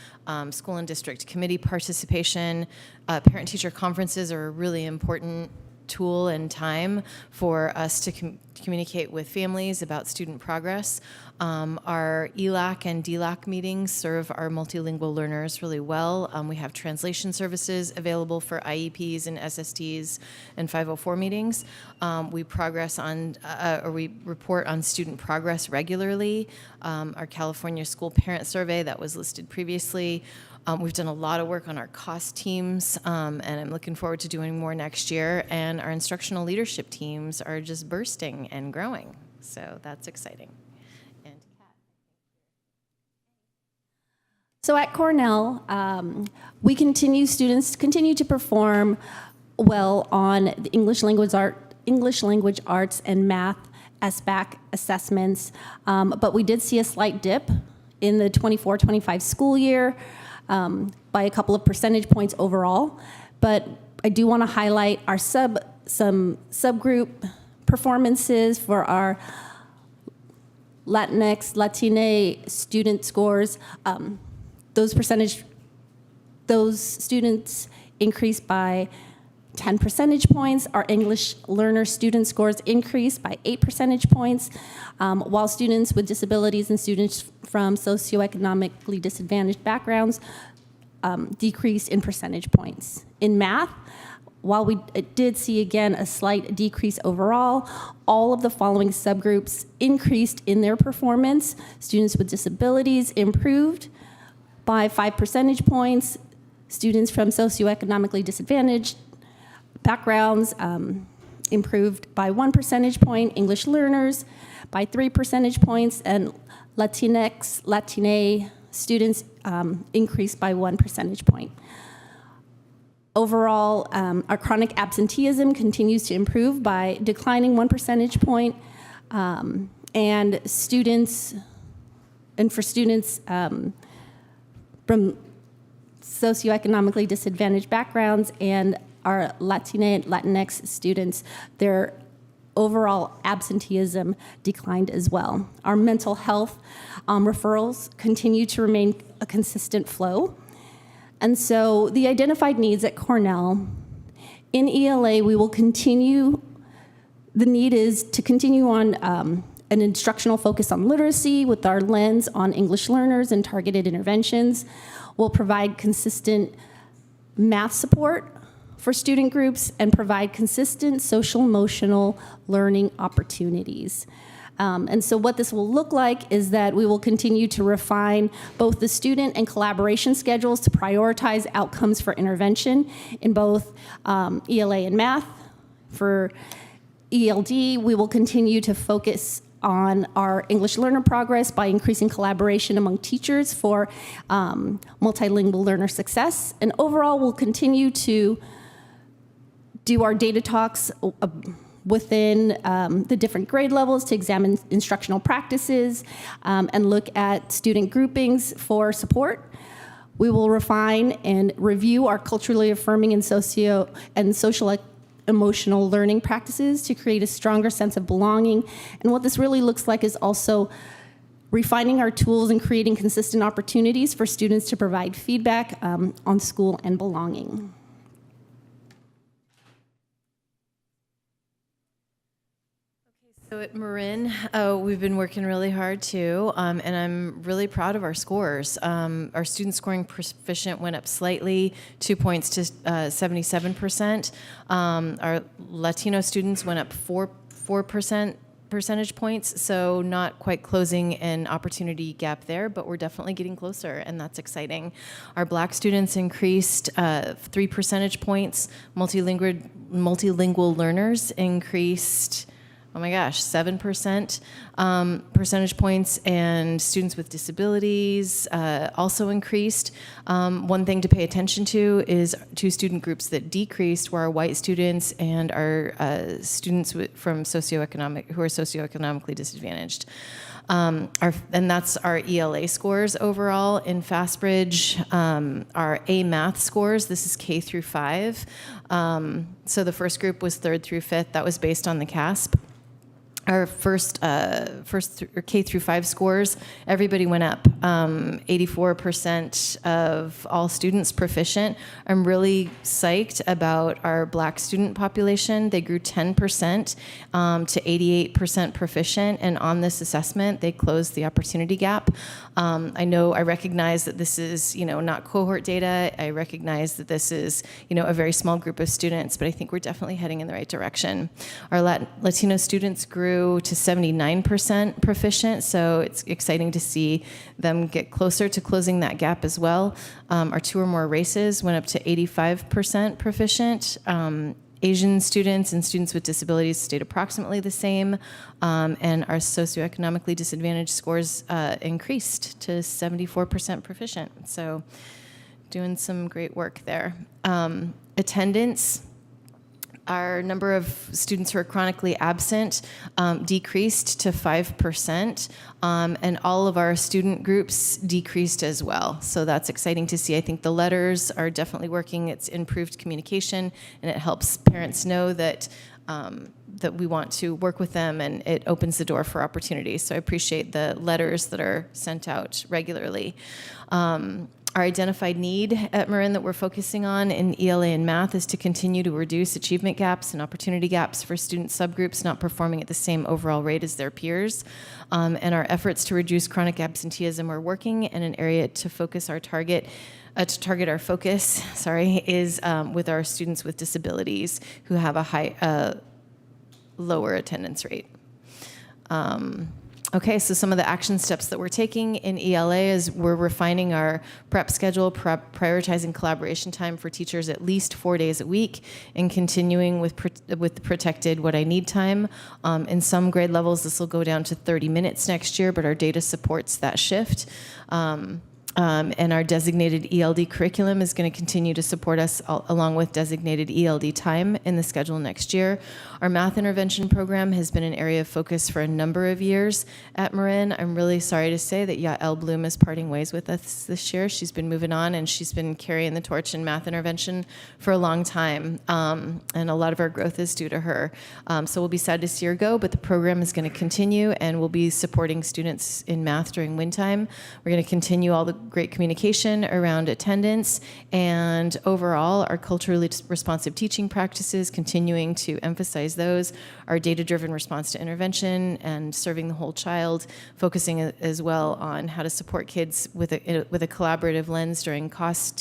school and district committee participation. Parent-teacher conferences are a really important tool and time for us to communicate with families about student progress. Our ELAC and DLAC meetings serve our multilingual learners really well. We have translation services available for IEPs and SSTs and 504 meetings. We report on student progress regularly. Our California School Parent Survey that was listed previously. We've done a lot of work on our cost teams, and I'm looking forward to doing more next year. And our instructional leadership teams are just bursting and growing. So that's exciting. And So at Cornell, students continue to perform well on the English language arts and math SBAC assessments, but we did see a slight dip in the 24-25 school year. By a couple of percentage points overall, but I do want to highlight our some subgroup performances for our Latinx, Latine student scores. Those students increased by 10 percentage points. Our English learner student scores increased by 8 percentage points, while students with disabilities and students from socioeconomically disadvantaged backgrounds decreased in percentage points. In math, while we did see again a slight decrease overall, all of the following subgroups increased in their performance. Students with disabilities improved by 5 percentage points. Students from socioeconomically disadvantaged backgrounds improved by 1 percentage point, English learners by 3 percentage points, and Latinx, Latine students increased by 1 percentage point. Overall, our chronic absenteeism continues to improve by declining 1 percentage point, and for students from socioeconomically disadvantaged backgrounds and our Latine and Latinx students, their overall absenteeism declined as well. Our mental health referrals continue to remain a consistent flow. And so the identified needs at Cornell, in ELA, we will continue, the need is to continue on an instructional focus on literacy with our lens on English learners and targeted interventions. We'll provide consistent math support for student groups and provide consistent social emotional learning opportunities. And so what this will look like is that we will continue to refine both the student and collaboration schedules to prioritize outcomes for intervention in both ELA and math. For ELD, we will continue to focus on our English learner progress by increasing collaboration among teachers for multilingual learner success. And overall, we'll continue to do our data talks within the different grade levels to examine instructional practices and look at student groupings for support. We will refine and review our culturally affirming and social emotional learning practices to create a stronger sense of belonging. And what this really looks like is also refining our tools and creating consistent opportunities for students to provide feedback on school and belonging. So at Marin, we've been working really hard too, and I'm really proud of our scores. Our student scoring proficient went up slightly, 2 points to 77%. Our Latino students went up 4 percentage points, so not quite closing an opportunity gap there, but we're definitely getting closer, and that's exciting. Our Black students increased 3 percentage points. Multilingual learners increased, oh my gosh, 7% percentage points, and students with disabilities also increased. One thing to pay attention to is 2 student groups that decreased were our white students and our students who are socioeconomically disadvantaged. And that's our ELA scores overall. In Fastbridge, our A math scores, this is K through 5. So the first group was 3rd through 5th. That was based on the CASP. Our first K through 5 scores, everybody went up. 84% of all students proficient. I'm really psyched about our Black student population. They grew 10% to 88% proficient, and on this assessment, they closed the opportunity gap. I recognize that this is, not cohort data. I recognize that this is, a very small group of students, but I think we're definitely heading in the right direction. Our Latino students grew to 79% proficient, so it's exciting to see them get closer to closing that gap as well. Our 2 or more races went up to 85% proficient. Asian students and students with disabilities stayed approximately the same, and our socioeconomically disadvantaged scores increased to 74% proficient. So doing some great work there. Attendance. Our number of students who are chronically absent decreased to 5%, and all of our student groups decreased as well. So that's exciting to see. I think the letters are definitely working. It's improved communication, and it helps parents know that that we want to work with them, and it opens the door for opportunities. So I appreciate the letters that are sent out regularly. Our identified need at Marin that we're focusing on in ELA and math is to continue to reduce achievement gaps and opportunity gaps for student subgroups not performing at the same overall rate as their peers. And our efforts to reduce chronic absenteeism are working, and an area to focus our target our focus, is with our students with disabilities who have a lower attendance rate. Okay, so some of the action steps that we're taking in ELA is we're refining our prep schedule, prioritizing collaboration time for teachers at least 4 days a week, and continuing with the protected what I need time. In some grade levels, this will go down to 30 minutes next year, but our data supports that shift. And our designated ELD curriculum is going to continue to support us along with designated ELD time in the schedule next year. Our math intervention program has been an area of focus for a number of years at Marin. I'm really sorry to say that Yael Bloom is parting ways with us this year. She's been moving on, and she's been carrying the torch in math intervention for a long time. And a lot of our growth is due to her. So we'll be sad to see her go, but the program is going to continue, and we'll be supporting students in math during win time. We're going to continue all the great communication around attendance, and overall our culturally responsive teaching practices, continuing to emphasize those, our data-driven response to intervention and serving the whole child, focusing as well on how to support kids with a collaborative lens during cost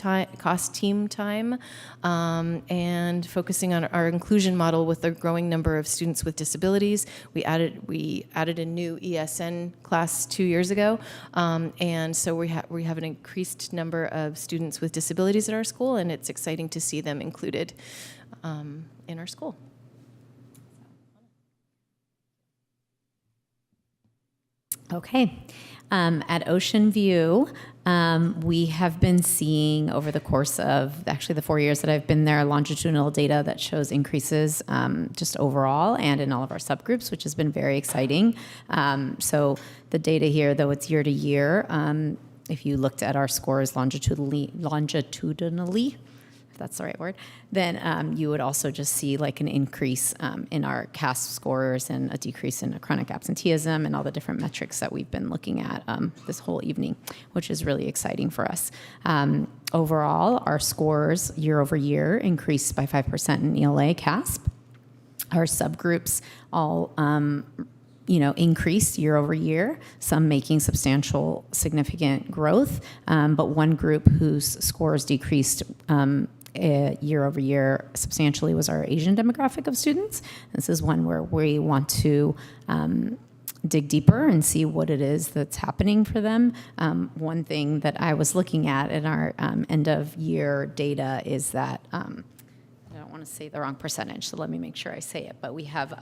team time, and focusing on our inclusion model with the growing number of students with disabilities. We added a new ESN class 2 years ago, and so we have an increased number of students with disabilities at our school, and it's exciting to see them included in our school. Okay. At Ocean View, we have been seeing over the course of actually the 4 years that I've been there, longitudinal data that shows increases just overall and in all of our subgroups, which has been very exciting. So the data here, though it's year to year, if you looked at our scores longitudinally, if that's the right word, then you would also just see like an increase in our CASP scores and a decrease in chronic absenteeism and all the different metrics that we've been looking at this whole evening, which is really exciting for us. Overall, our scores year over year increased by 5% in ELA CASP. Our subgroups all increased year over year, some making substantial, significant growth, but one group whose scores decreased year over year substantially was our Asian demographic of students. This is one where we want to dig deeper and see what it is that's happening for them. One thing that I was looking at in our end of year data is that, I don't want to say the wrong percentage, so let me make sure I say it, but we have,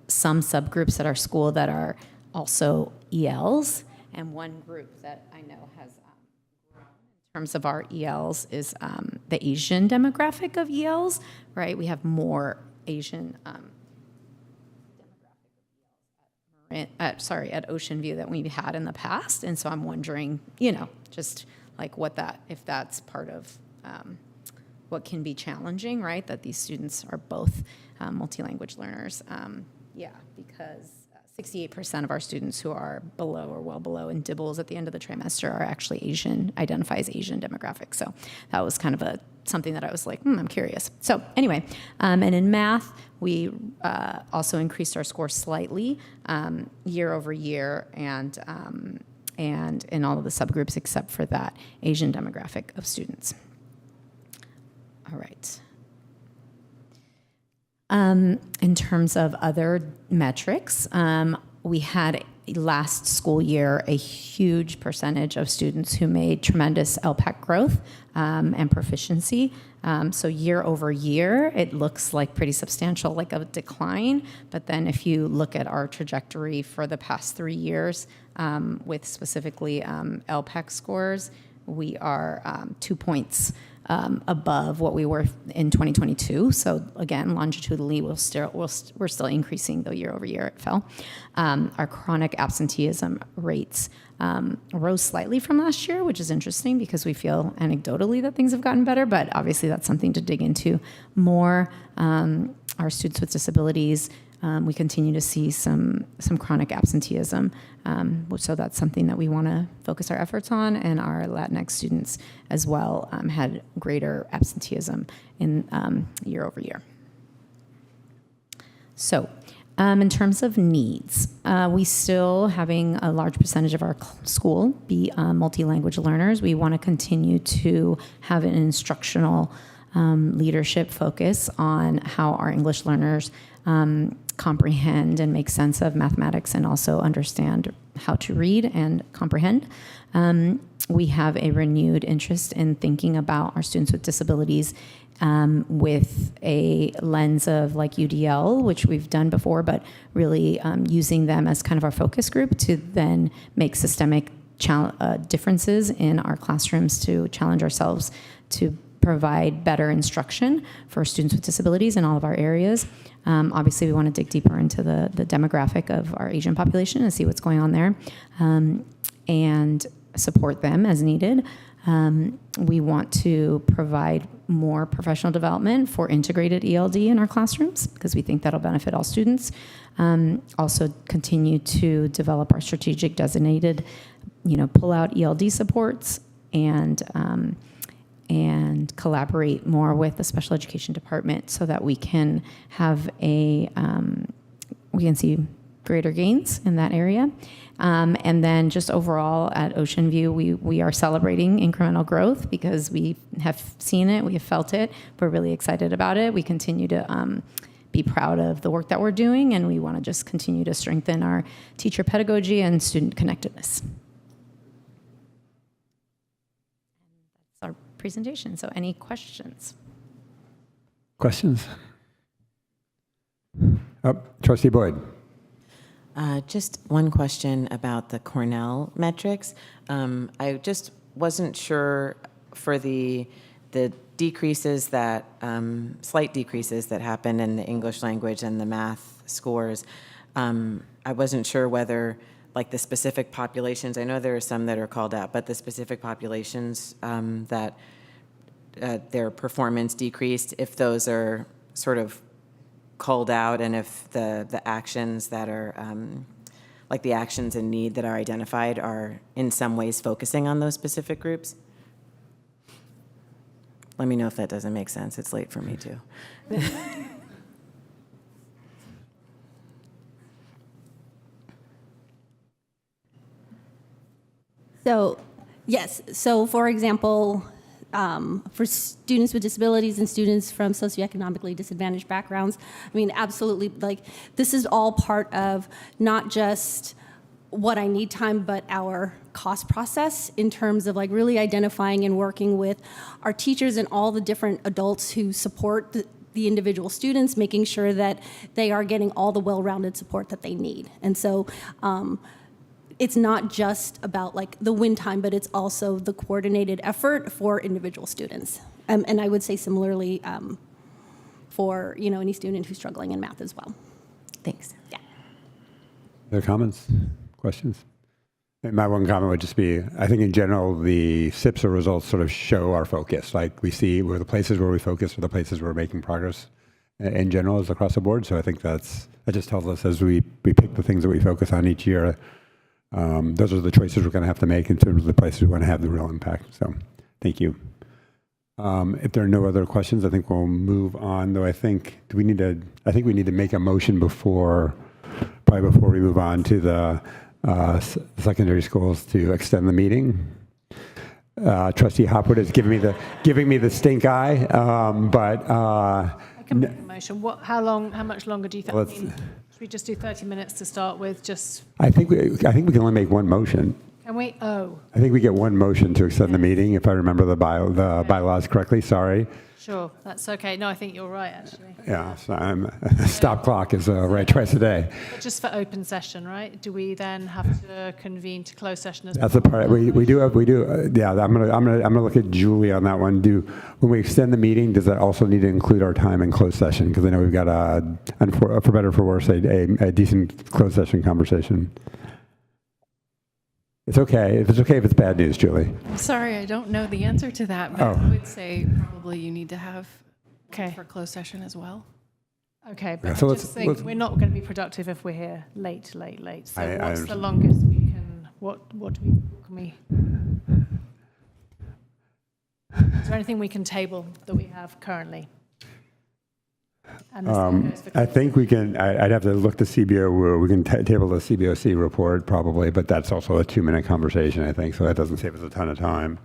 some subgroups at our school that are also ELs, and one group that I know has grown in terms of our ELs is the Asian demographic of ELs, right? We have more Asian at Ocean View than we've had in the past, and so I'm wondering, just like if that's part of what can be challenging, right? That these students are both multi-language learners. Because 68% of our students who are below or well below in DIBELS at the end of the trimester are actually Asian, identify as Asian demographic. So that was kind of something that I was like, I'm curious. So anyway, and in math, we also increased our score slightly year over year, and in all of the subgroups except for that Asian demographic of students. All right. In terms of other metrics, we had last school year a huge percentage of students who made tremendous LPAC growth and proficiency. So year over year, it looks like pretty substantial, like a decline. But then if you look at our trajectory for the past 3 years with specifically LPAC scores, we are 2 points above what we were in 2022. So again, longitudinally, we're still increasing, though year over year it fell. Our chronic absenteeism rates rose slightly from last year, which is interesting because we feel anecdotally that things have gotten better, but obviously that's something to dig into more. Our students with disabilities, we continue to see some chronic absenteeism, so that's something that we want to focus our efforts on. And our Latinx students as well had greater absenteeism in year over year. So in terms of needs, we still having a large percentage of our school be multi-language learners. We want to continue to have an instructional leadership focus on how our English learners comprehend and make sense of mathematics and also understand how to read and comprehend. We have a renewed interest in thinking about our students with disabilities with a lens of like UDL, which we've done before, but really using them as kind of our focus group to then make systemic differences in our classrooms to challenge ourselves to provide better instruction for students with disabilities in all of our areas. Obviously, we want to dig deeper into the demographic of our Asian population and see what's going on there and support them as needed. We want to provide more professional development for integrated ELD in our classrooms because we think that'll benefit all students. Also continue to develop our strategic designated, pull-out ELD supports and collaborate more with the special education department so that we can have we can see greater gains in that area. And then just overall at Ocean View, we are celebrating incremental growth because we have seen it, we have felt it, we're really excited about it. We continue to be proud of the work that we're doing, and we want to just continue to strengthen our teacher pedagogy and student connectedness. That's our presentation. So any questions? Questions? Trustee Boyd. Just one question about the Cornell metrics. I just wasn't sure for the decreases that, slight decreases that happen in the English language and the math scores. I wasn't sure whether like the specific populations, I know there are some that are called out, but the specific populations that their performance decreased, if those are sort of called out, and if the actions that are, like the actions in need that are identified are in some ways focusing on those specific groups. Let me know if that doesn't make sense. It's late for me too. So, yes. So, for example, for students with disabilities and students from socioeconomically disadvantaged backgrounds, I mean, absolutely, like, this is all part of not just what I need time, but our cost process in terms of like really identifying and working with our teachers and all the different adults who support the individual students, making sure that they are getting all the well-rounded support that they need. And so, it's not just about like the win time, but it's also the coordinated effort for individual students. And I would say similarly for any student who's struggling in math as well. Thanks. Yeah. Other comments, questions? My one comment would just be, I think in general, the SIPSA results sort of show our focus. Like we see where the places where we focus are the places where we're making progress in general is across the board. So I think that just tells us as we pick the things that we focus on each year, those are the choices we're going to have to make in terms of the places we want to have the real impact. So thank you. If there are no other questions, I think we'll move on. Though I think we need to make a motion before we move on to the secondary schools to extend the meeting. Trustee Hopwood is giving me the stink eye, but I can make a motion. How much longer do you think? Should we just do 30 minutes to start with? I think we can only make one motion. Can we? Oh. I think we get one motion to extend the meeting, if I remember the bylaws correctly. Sorry. Sure, that's okay. No, I think you're right, actually. Yeah, so stop clock is right twice a day. But just for open session, right? Do we then have to convene to close session as well? That's the part we do. Yeah, I'm gonna look at Julie on that one. When we extend the meeting, does that also need to include our time in closed session? Because I know we've got for better or for worse, a decent closed session conversation. It's okay. If it's bad news, Julie. I'm sorry, I don't know the answer to that, but I would say probably you need to have for closed session as well. Okay, but so I just think we're not going to be productive if we're here late. So what's the longest we can? Can we? Is there anything we can table that we have currently? I think we can. I'd have to look the CBO. We can table the CBOC report probably, but that's also a 2-minute conversation, I think. So that doesn't save us a ton of time.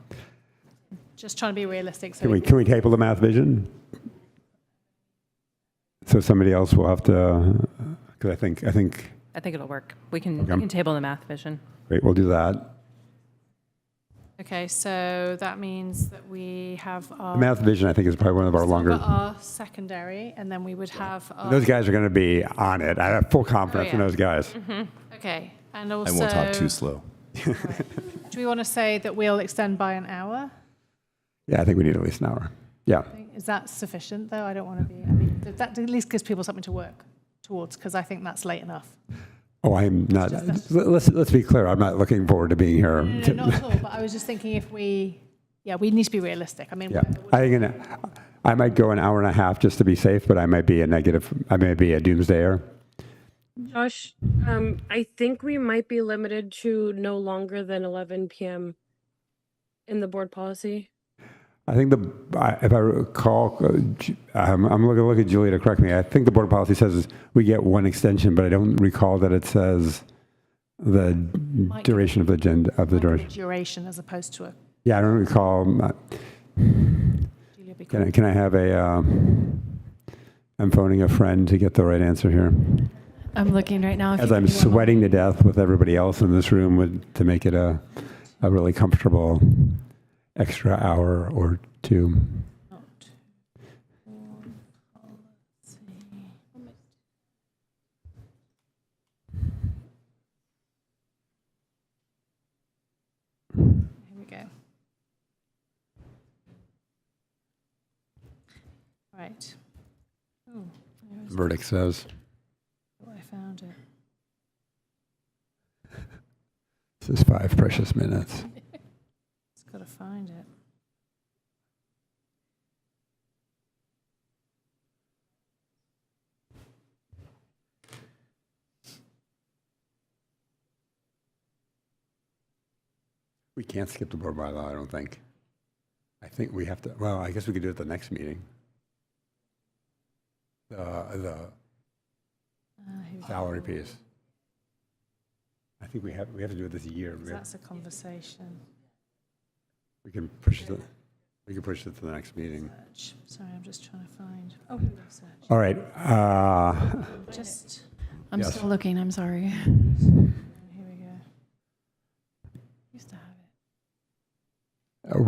Just trying to be realistic. So can we table the math vision? So somebody else will have to. Because I think it'll work. We can table the math vision. Great, we'll do that. Okay, so that means that we have our... The math vision, I think, is probably one of our longer... our secondary, and then we would have our... Those guys are going to be on it. I have full confidence in those guys. Mm-hmm. Okay, and also... I won't talk too slow. Right. Do we want to say that we'll extend by an hour? Yeah, I think we need at least an hour. Yeah. Is that sufficient, though? I don't want to be... I mean, that at least gives people something to work towards, because I think that's late enough. Oh, I'm not. Let's be clear. I'm not looking forward to being here. No, not at all. But I was just thinking if we need to be realistic. I mean, yeah. I might go an hour and a half just to be safe, but I might be a doomsdayer. Josh, I think we might be limited to no longer than 11 p.m. in the board policy. I think if I recall, I'm going to look at Julie to correct me. I think the board policy says we get one extension, but I don't recall that it says the duration of the duration. Duration as opposed to a... Yeah, I don't recall. Can I have I'm phoning a friend to get the right answer here. I'm looking right now. As I'm sweating to death with everybody else in this room to make it a really comfortable extra hour or two. Here we go. Right. Oh, Verdict says. Oh, I found it. This is 5 precious minutes. Just got to find it. We can't skip the board bylaw, I don't think. I think we have to, well, I guess we could do it at the next meeting. The salary piece. I think we have to do it this year. That's a conversation. We can push it. We can push it to the next meeting. Sorry, I'm just trying to find. Oh, research. All right. I'm Yes. still looking. I'm sorry. Here we go. Used to have it.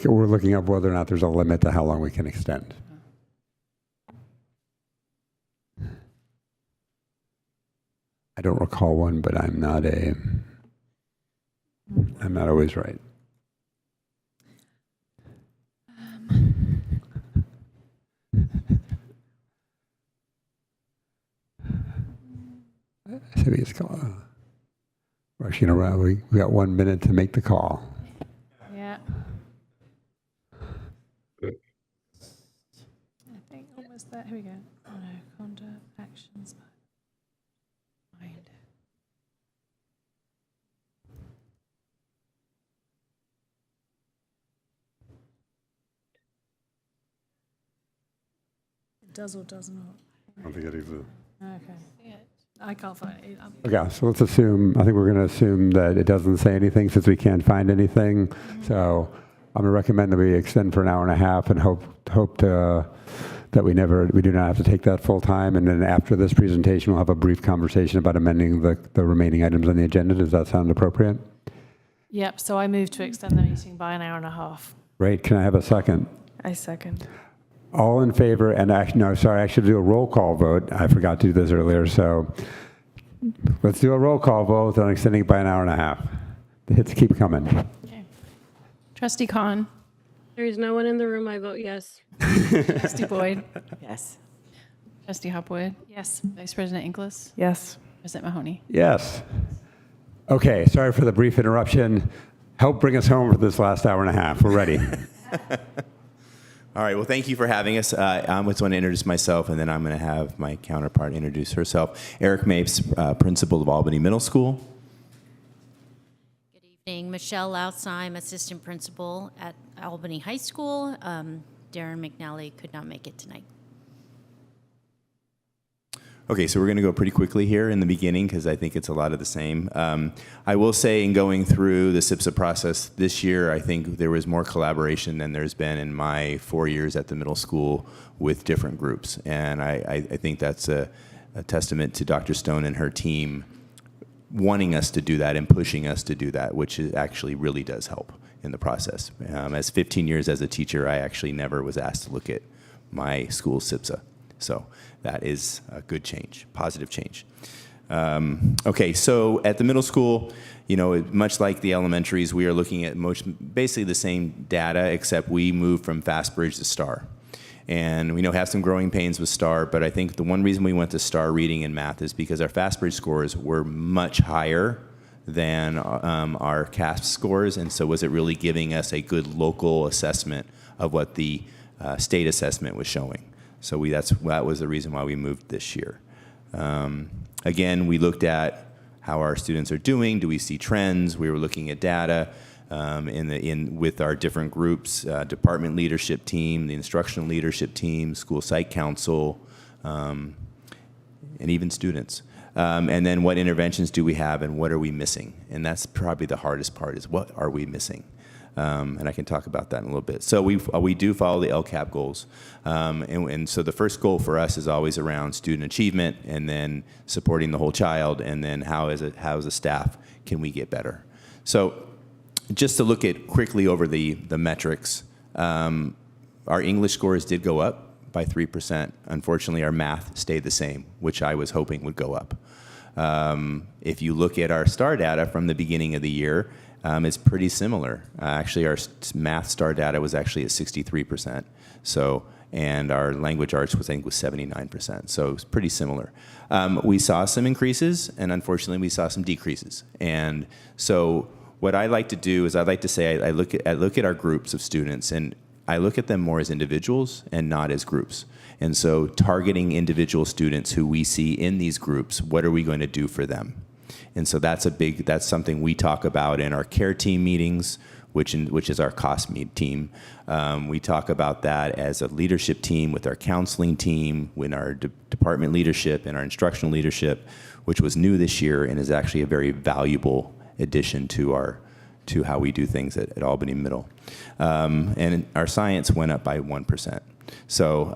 We're looking up whether or not there's a limit to how long we can extend. I don't recall one, but I'm not always right. So we just call. Rushing around. We got 1 minute to make the call. Yeah. I think almost there. Here we go. Oh no, conduct actions. Mind. It does or does not. I don't think it exists. Okay. I can't find it. Okay, so let's assume, I think we're going to assume that it doesn't say anything since we can't find anything. So I'm going to recommend that we extend for an hour and a half and hope that we do not have to take that full time. And then after this presentation, we'll have a brief conversation about amending the remaining items on the agenda. Does that sound appropriate? Yep, so I move to extend the meeting by an hour and a half. Great, can I have a second? I second. All in favor, and no, sorry, I should do a roll call vote. I forgot to do this earlier, so let's do a roll call vote on extending it by an hour and a half. The hits keep coming. Okay. Trustee Khan. There is no one in the room. I vote yes. Trustee Boyd. Yes. Trustee Hopwood. Yes. Vice President Inglis. Yes. President Mahoney. Yes. Okay, sorry for the brief interruption. Help bring us home for this last hour and a half. We're ready. All right, well, thank you for having us. I'm just going to introduce myself, and then I'm going to have my counterpart introduce herself. Eric Mapes, principal of Albany Middle School. Good evening. Michelle Lautsheim, assistant principal at Albany High School. Darren McNally could not make it tonight. Okay, so we're going to go pretty quickly here in the beginning because I think it's a lot of the same. I will say in going through the SIPSA process this year, I think there was more collaboration than there's been in my 4 years at the middle school with different groups. And I think that's a testament to Dr. Stone and her team wanting us to do that and pushing us to do that, which actually really does help in the process. As 15 years as a teacher, I actually never was asked to look at my school's SIPSA. So that is a good change, positive change. Okay, so at the middle school, much like the elementaries, we are looking at basically the same data, except we moved from FastBridge to STAR. And we have some growing pains with STAR, but I think the one reason we went to STAR reading and math is because our FastBridge scores were much higher than our CASP scores, and so was it really giving us a good local assessment of what the state assessment was showing. So that was the reason why we moved this year. Again, we looked at how our students are doing. Do we see trends? We were looking at data with our different groups, department leadership team, the instructional leadership team, school site council, and even students. And then what interventions do we have and what are we missing? And that's probably the hardest part is what are we missing? And I can talk about that in a little bit. So we do follow the LCAP goals. And so the first goal for us is always around student achievement and then supporting the whole child and then how as a staff can we get better. So just to look at quickly over the metrics, our English scores did go up by 3%. Unfortunately, our math stayed the same, which I was hoping would go up. If you look at our STAR data from the beginning of the year, it's pretty similar. Actually, our math STAR data was actually at 63%. And our language arts was 79%. So it was pretty similar. We saw some increases, and unfortunately, we saw some decreases. And so what I like to do is I like to say I look at our groups of students, and I look at them more as individuals and not as groups. And so targeting individual students who we see in these groups, what are we going to do for them? And so that's something we talk about in our care team meetings, which is our cost team. We talk about that as a leadership team with our counseling team, with our department leadership and our instructional leadership, which was new this year and is actually a very valuable addition to how we do things at Albany Middle. And our science went up by 1%. So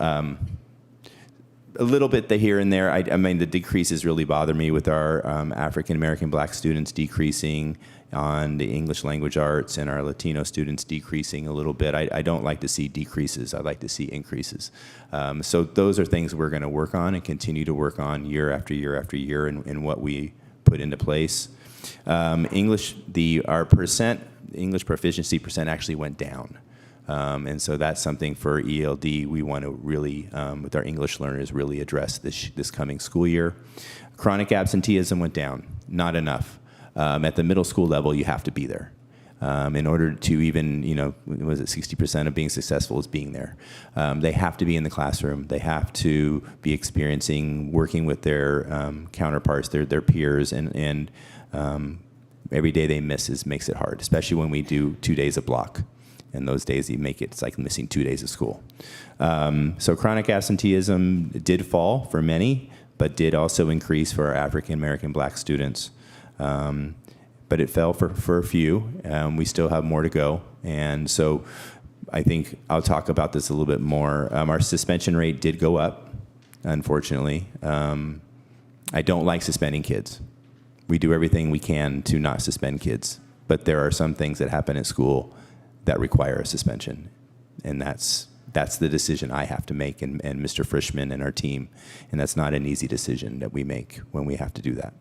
a little bit here and there. I mean, the decreases really bother me with our African American Black students decreasing on the English language arts and our Latino students decreasing a little bit. I don't like to see decreases. I like to see increases. So those are things we're going to work on and continue to work on year after year after year in what we put into place. English proficiency percent actually went down. And so that's something for ELD we want to really, with our English learners, really address this coming school year. Chronic absenteeism went down, not enough. At the middle school level, you have to be there. In order to even, was it 60% of being successful is being there. They have to be in the classroom. They have to be working with their counterparts, their peers, and every day they miss makes it hard, especially when we do 2 days a block. And those days it's like missing 2 days of school. So chronic absenteeism did fall for many, but did also increase for our African American Black students. But it fell for a few. We still have more to go. And so I think I'll talk about this a little bit more. Our suspension rate did go up, unfortunately. I don't like suspending kids. We do everything we can to not suspend kids. But there are some things that happen at school that require a suspension. And that's the decision I have to make and Mr. Frischman and our team. And that's not an easy decision that we make when we have to do that.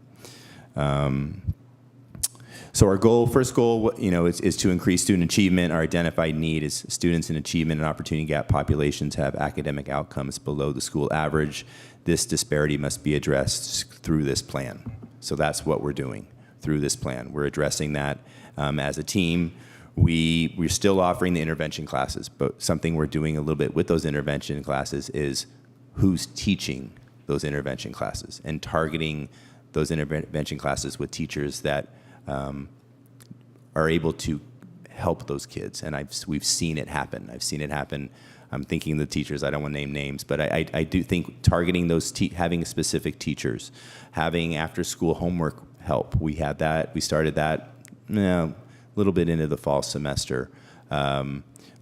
So our first goal, is to increase student achievement. Our identified need is students in achievement and opportunity gap populations have academic outcomes below the school average. This disparity must be addressed through this plan. So that's what we're doing through this plan. We're addressing that as a team. We're still offering the intervention classes, but something we're doing a little bit with those intervention classes is who's teaching those intervention classes and targeting those intervention classes with teachers that are able to help those kids. And we've seen it happen. I've seen it happen. I'm thinking the teachers, I don't want to name names, but I do think targeting those, having specific teachers, having after-school homework help. We had that. We started that a little bit into the fall semester.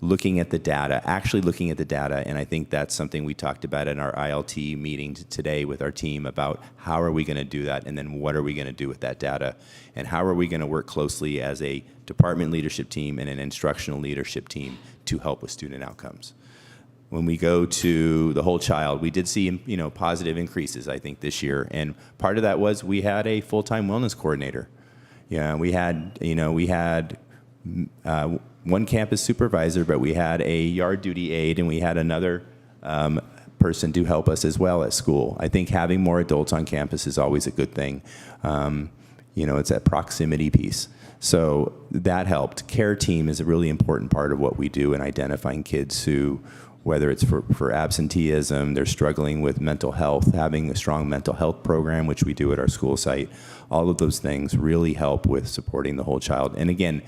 Looking at the data, and I think that's something we talked about in our ILT meeting today with our team about how are we going to do that, and then what are we going to do with that data, and how are we going to work closely as a department leadership team and an instructional leadership team to help with student outcomes. When we go to the whole child, we did see positive increases, I think, this year, and part of that was we had a full-time wellness coordinator. Yeah, we had one campus supervisor, but we had a yard duty aide, and we had another person to help us as well at school. I think having more adults on campus is always a good thing. It's that proximity piece. So that helped. Care team is a really important part of what we do in identifying kids who, whether it's for absenteeism, they're struggling with mental health, having a strong mental health program, which we do at our school site. All of those things really help with supporting the whole child. And again,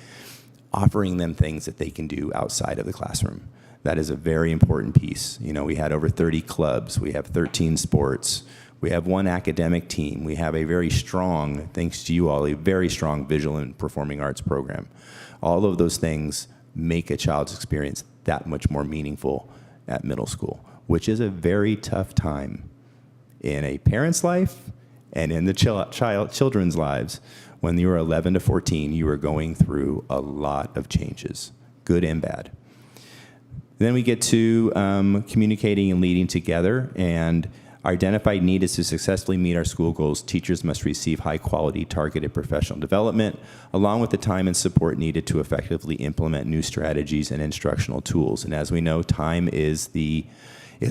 offering them things that they can do outside of the classroom. That is a very important piece. We had over 30 clubs. We have 13 sports. We have one academic team. We have a very strong, thanks to you all, a very strong visual and performing arts program. All of those things make a child's experience that much more meaningful at middle school, which is a very tough time in a parent's life and in the children's lives. When you were 11 to 14, you were going through a lot of changes, good and bad. Then we get to communicating and leading together, and our identified need is to successfully meet our school goals. Teachers must receive high-quality, targeted professional development, along with the time and support needed to effectively implement new strategies and instructional tools. And as we know, time is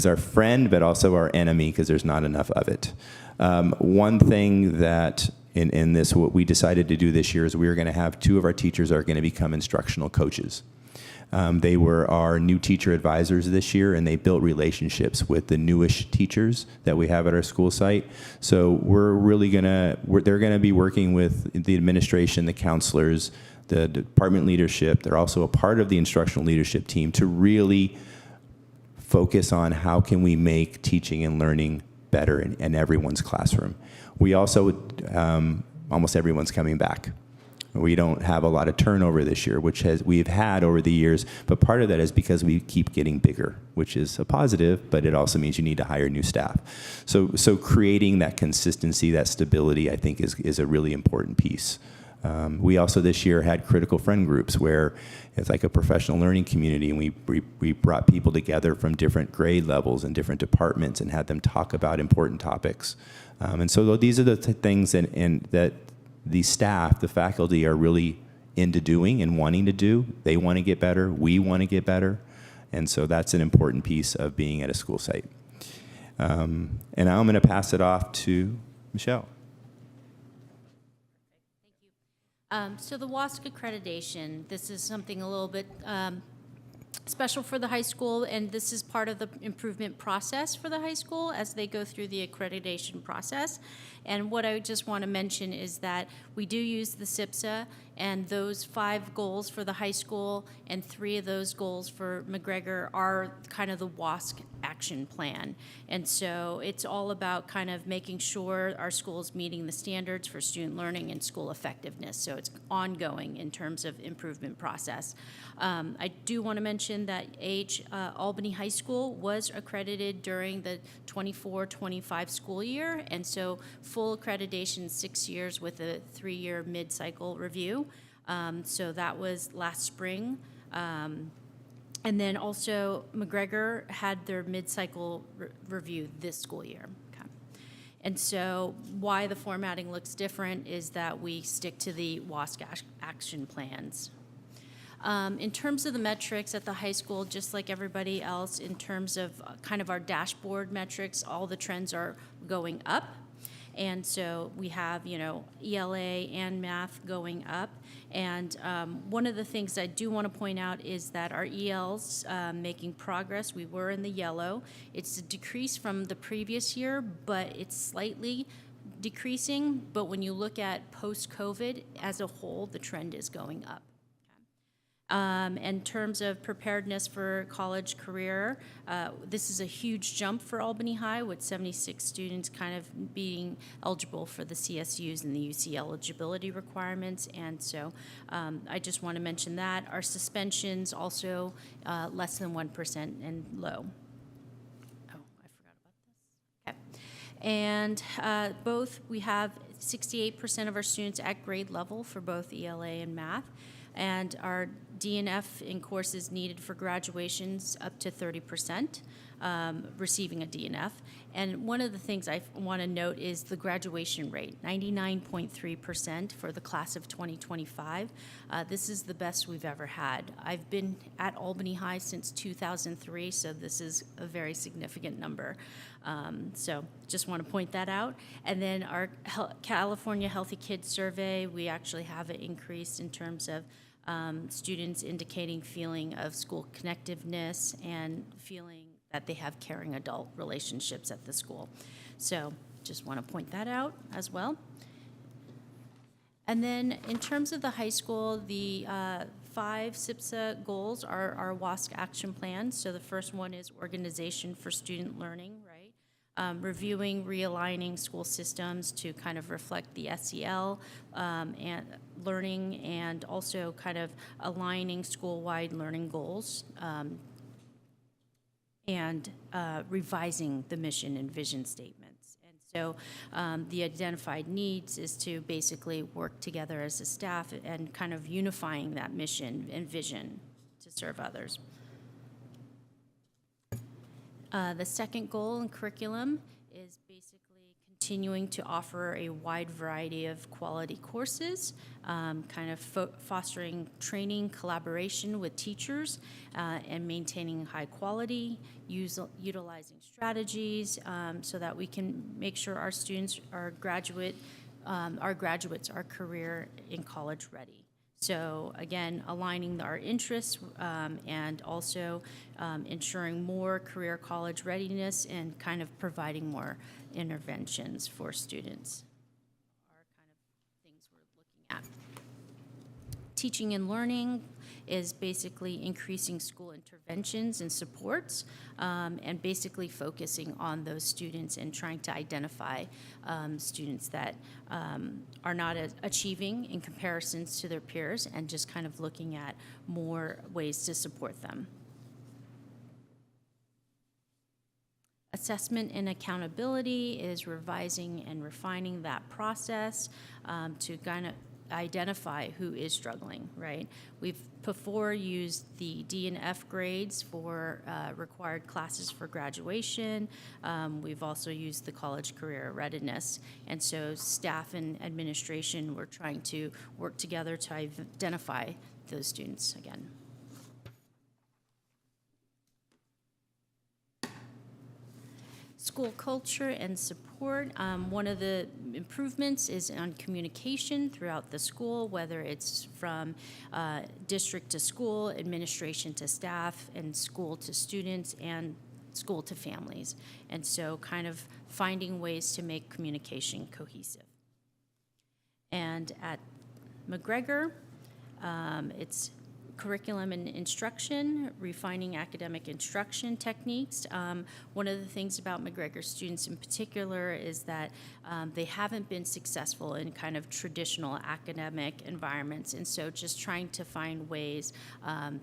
our friend, but also our enemy, because there's not enough of it. One thing that in this, what we decided to do this year is we were going to have 2 of our teachers are going to become instructional coaches. They were our new teacher advisors this year, and they built relationships with the newish teachers that we have at our school site. So they're gonna be working with the administration, the counselors, the department leadership. They're also a part of the instructional leadership team to really focus on how can we make teaching and learning better in everyone's classroom. We also, almost everyone's coming back. We don't have a lot of turnover this year, which we've had over the years, but part of that is because we keep getting bigger, which is a positive, but it also means you need to hire new staff. So creating that consistency, that stability, I think is a really important piece. We also this year had critical friend groups where it's like a professional learning community, and we brought people together from different grade levels and different departments and had them talk about important topics. And so these are the things that the staff, the faculty are really into doing and wanting to do. They want to get better. We want to get better. And so that's an important piece of being at a school site. And now I'm going to pass it off to Michelle. So the WASC accreditation, this is something a little bit special for the high school, and this is part of the improvement process for the high school as they go through the accreditation process. And what I just want to mention is that we do use the CIPSA, and those 5 goals for the high school and 3 of those goals for McGregor are kind of the WASC action plan. And so it's all about kind of making sure our school is meeting the standards for student learning and school effectiveness. So it's ongoing in terms of improvement process. I do want to mention that Albany High School was accredited during the 24-25 school year, and so full accreditation 6 years with a 3-year mid-cycle review. So that was last spring. And then also McGregor had their mid-cycle review this school year. Okay. And so why the formatting looks different is that we stick to the WASC action plans. In terms of the metrics at the high school, just like everybody else, in terms of kind of our dashboard metrics, all the trends are going up. And so we have, ELA and math going up. And one of the things I do want to point out is that our ELs making progress. We were in the yellow. It's a decrease from the previous year, but it's slightly decreasing. But when you look at post-COVID as a whole, the trend is going up. In terms of preparedness for college career, this is a huge jump for Albany High, with 76 students kind of being eligible for the CSUs and the UC eligibility requirements. And so I just want to mention that. Our suspensions also less than 1% and low. Oh, I forgot about this. Okay. And we have 68% of our students at grade level for both ELA and math. And our DNF in courses needed for graduations up to 30% receiving a DNF. And one of the things I want to note is the graduation rate, 99.3% for the class of 2025. This is the best we've ever had. I've been at Albany High since 2003, so this is a very significant number. So just want to point that out. And then our California Healthy Kids Survey, we actually have an increase in terms of students indicating feeling of school connectiveness and feeling that they have caring adult relationships at the school. So just want to point that out as well. And then in terms of the high school, the 5 CIPSA goals are our WASC action plans. So the first one is organization for student learning, right? Reviewing, realigning school systems to kind of reflect the SEL and learning, and also kind of aligning school-wide learning goals, and revising the mission and vision statements. And so the identified needs is to basically work together as a staff and kind of unifying that mission and vision to serve others. The second goal in curriculum is basically continuing to offer a wide variety of quality courses, kind of fostering training, collaboration with teachers, and maintaining high quality, utilizing strategies so that we can make sure our students, our graduates are career and college ready. So again, aligning our interests and also ensuring more career college readiness and kind of providing more interventions for students are kind of things we're looking at. Teaching and learning is basically increasing school interventions and supports and basically focusing on those students and trying to identify students that are not achieving in comparisons to their peers and just kind of looking at more ways to support them. Assessment and accountability is revising and refining that process to kind of identify who is struggling, right? We've before used the D and F grades for required classes for graduation. We've also used the college career readiness. And so staff and administration were trying to work together to identify those students again. School culture and support. One of the improvements is on communication throughout the school, whether it's from district to school, administration to staff, and school to students, and school to families. And so kind of finding ways to make communication cohesive. And at McGregor, it's curriculum and instruction, refining academic instruction techniques. One of the things about McGregor students in particular is that they haven't been successful in kind of traditional academic environments, and so just trying to find ways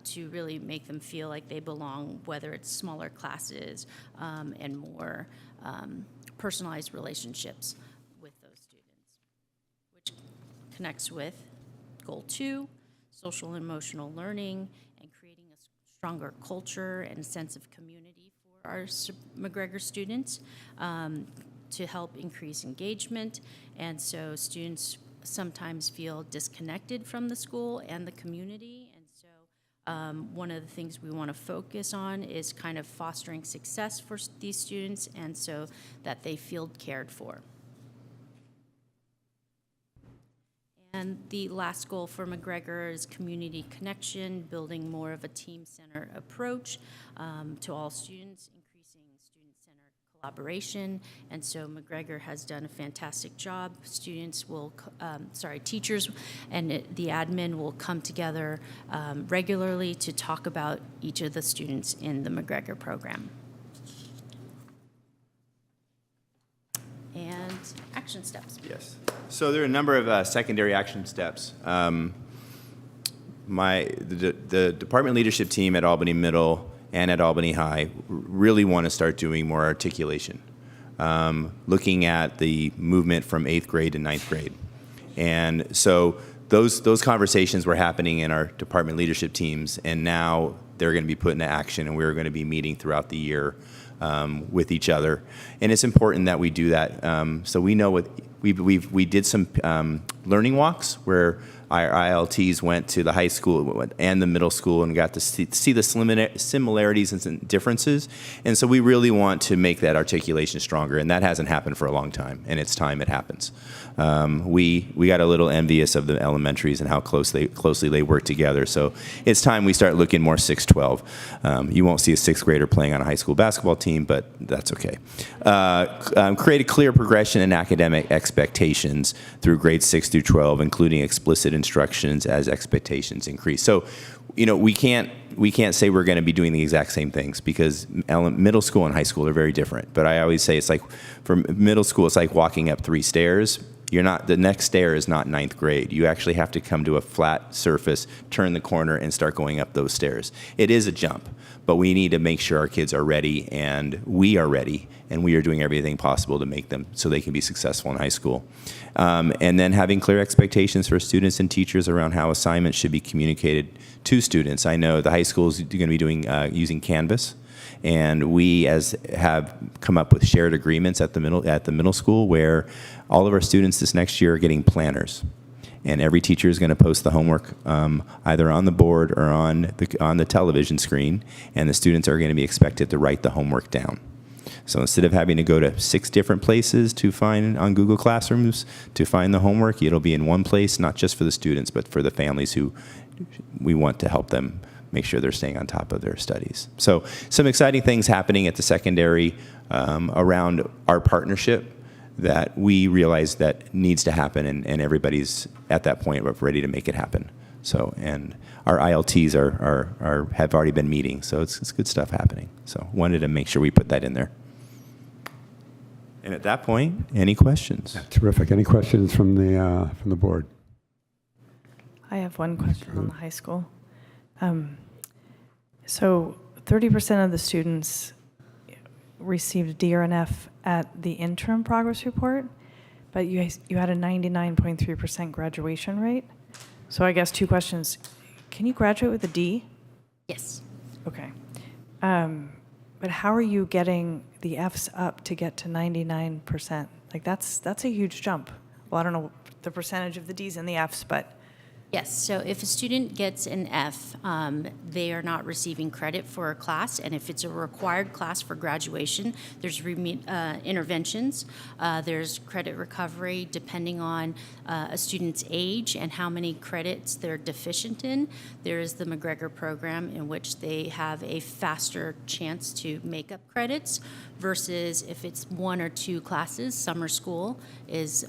to really make them feel like they belong, whether it's smaller classes and more personalized relationships with those students, which connects with Goal 2, social and emotional learning, and creating a stronger culture and sense of community for our McGregor students to help increase engagement. And so students sometimes feel disconnected from the school and the community. And so one of the things we want to focus on is kind of fostering success for these students and so that they feel cared for. And the last goal for McGregor is community connection, building more of a team-centered approach to all students, increasing student-centered collaboration. And so McGregor has done a fantastic job. Students will, teachers and the admin will come together regularly to talk about each of the students in the McGregor program. And action steps. Yes. So there are a number of secondary action steps. The department leadership team at Albany Middle and at Albany High really want to start doing more articulation, looking at the movement from 8th grade to 9th grade. And so those conversations were happening in our department leadership teams, and now they're going to be put into action, and we're going to be meeting throughout the year with each other. And it's important that we do that. So we know what we did some learning walks where our ILTs went to the high school and the middle school and got to see the similarities and differences. And so we really want to make that articulation stronger, and that hasn't happened for a long time, and it's time it happens. We got a little envious of the elementaries and how closely they work together. So it's time we start looking more 6-12. You won't see a 6th grader playing on a high school basketball team, but that's okay. Create a clear progression in academic expectations through grades 6 through 12, including explicit instructions as expectations increase. So, we can't say we're going to be doing the exact same things because middle school and high school are very different. But I always say it's like for middle school, it's like walking up 3 stairs. The next stair is not 9th grade. You actually have to come to a flat surface, turn the corner, and start going up those stairs. It is a jump, but we need to make sure our kids are ready, and we are ready, and we are doing everything possible to make them so they can be successful in high school. And then having clear expectations for students and teachers around how assignments should be communicated to students. I know the high school is going to be doing using Canvas. And we have come up with shared agreements at the middle school where all of our students this next year are getting planners. And every teacher is going to post the homework either on the board or on the television screen, and the students are going to be expected to write the homework down. So instead of having to go to 6 different places to find on Google Classrooms to find the homework, it'll be in one place, not just for the students, but for the families who we want to help them make sure they're staying on top of their studies. So some exciting things happening at the secondary around our partnership that we realize that needs to happen, and everybody's at that point of ready to make it happen. So, and our ILTs have already been meeting, so it's good stuff happening. So wanted to make sure we put that in there. And at that point, any questions? Yeah, terrific. Any questions from the board? I have one question on the high school. So 30% of the students received a D or an F at the interim progress report, but you had a 99.3% graduation rate. So I guess 2 questions. Can you graduate with a D? Yes. Okay. But how are you getting the Fs up to get to 99%? Like that's a huge jump. Well, I don't know the percentage of the Ds and the Fs, but Yes, so if a student gets an F, they are not receiving credit for a class, and if it's a required class for graduation, there's interventions, there's credit recovery depending on a student's age and how many credits they're deficient in. There is the McGregor program in which they have a faster chance to make up credits versus if it's 1 or 2 classes, summer school is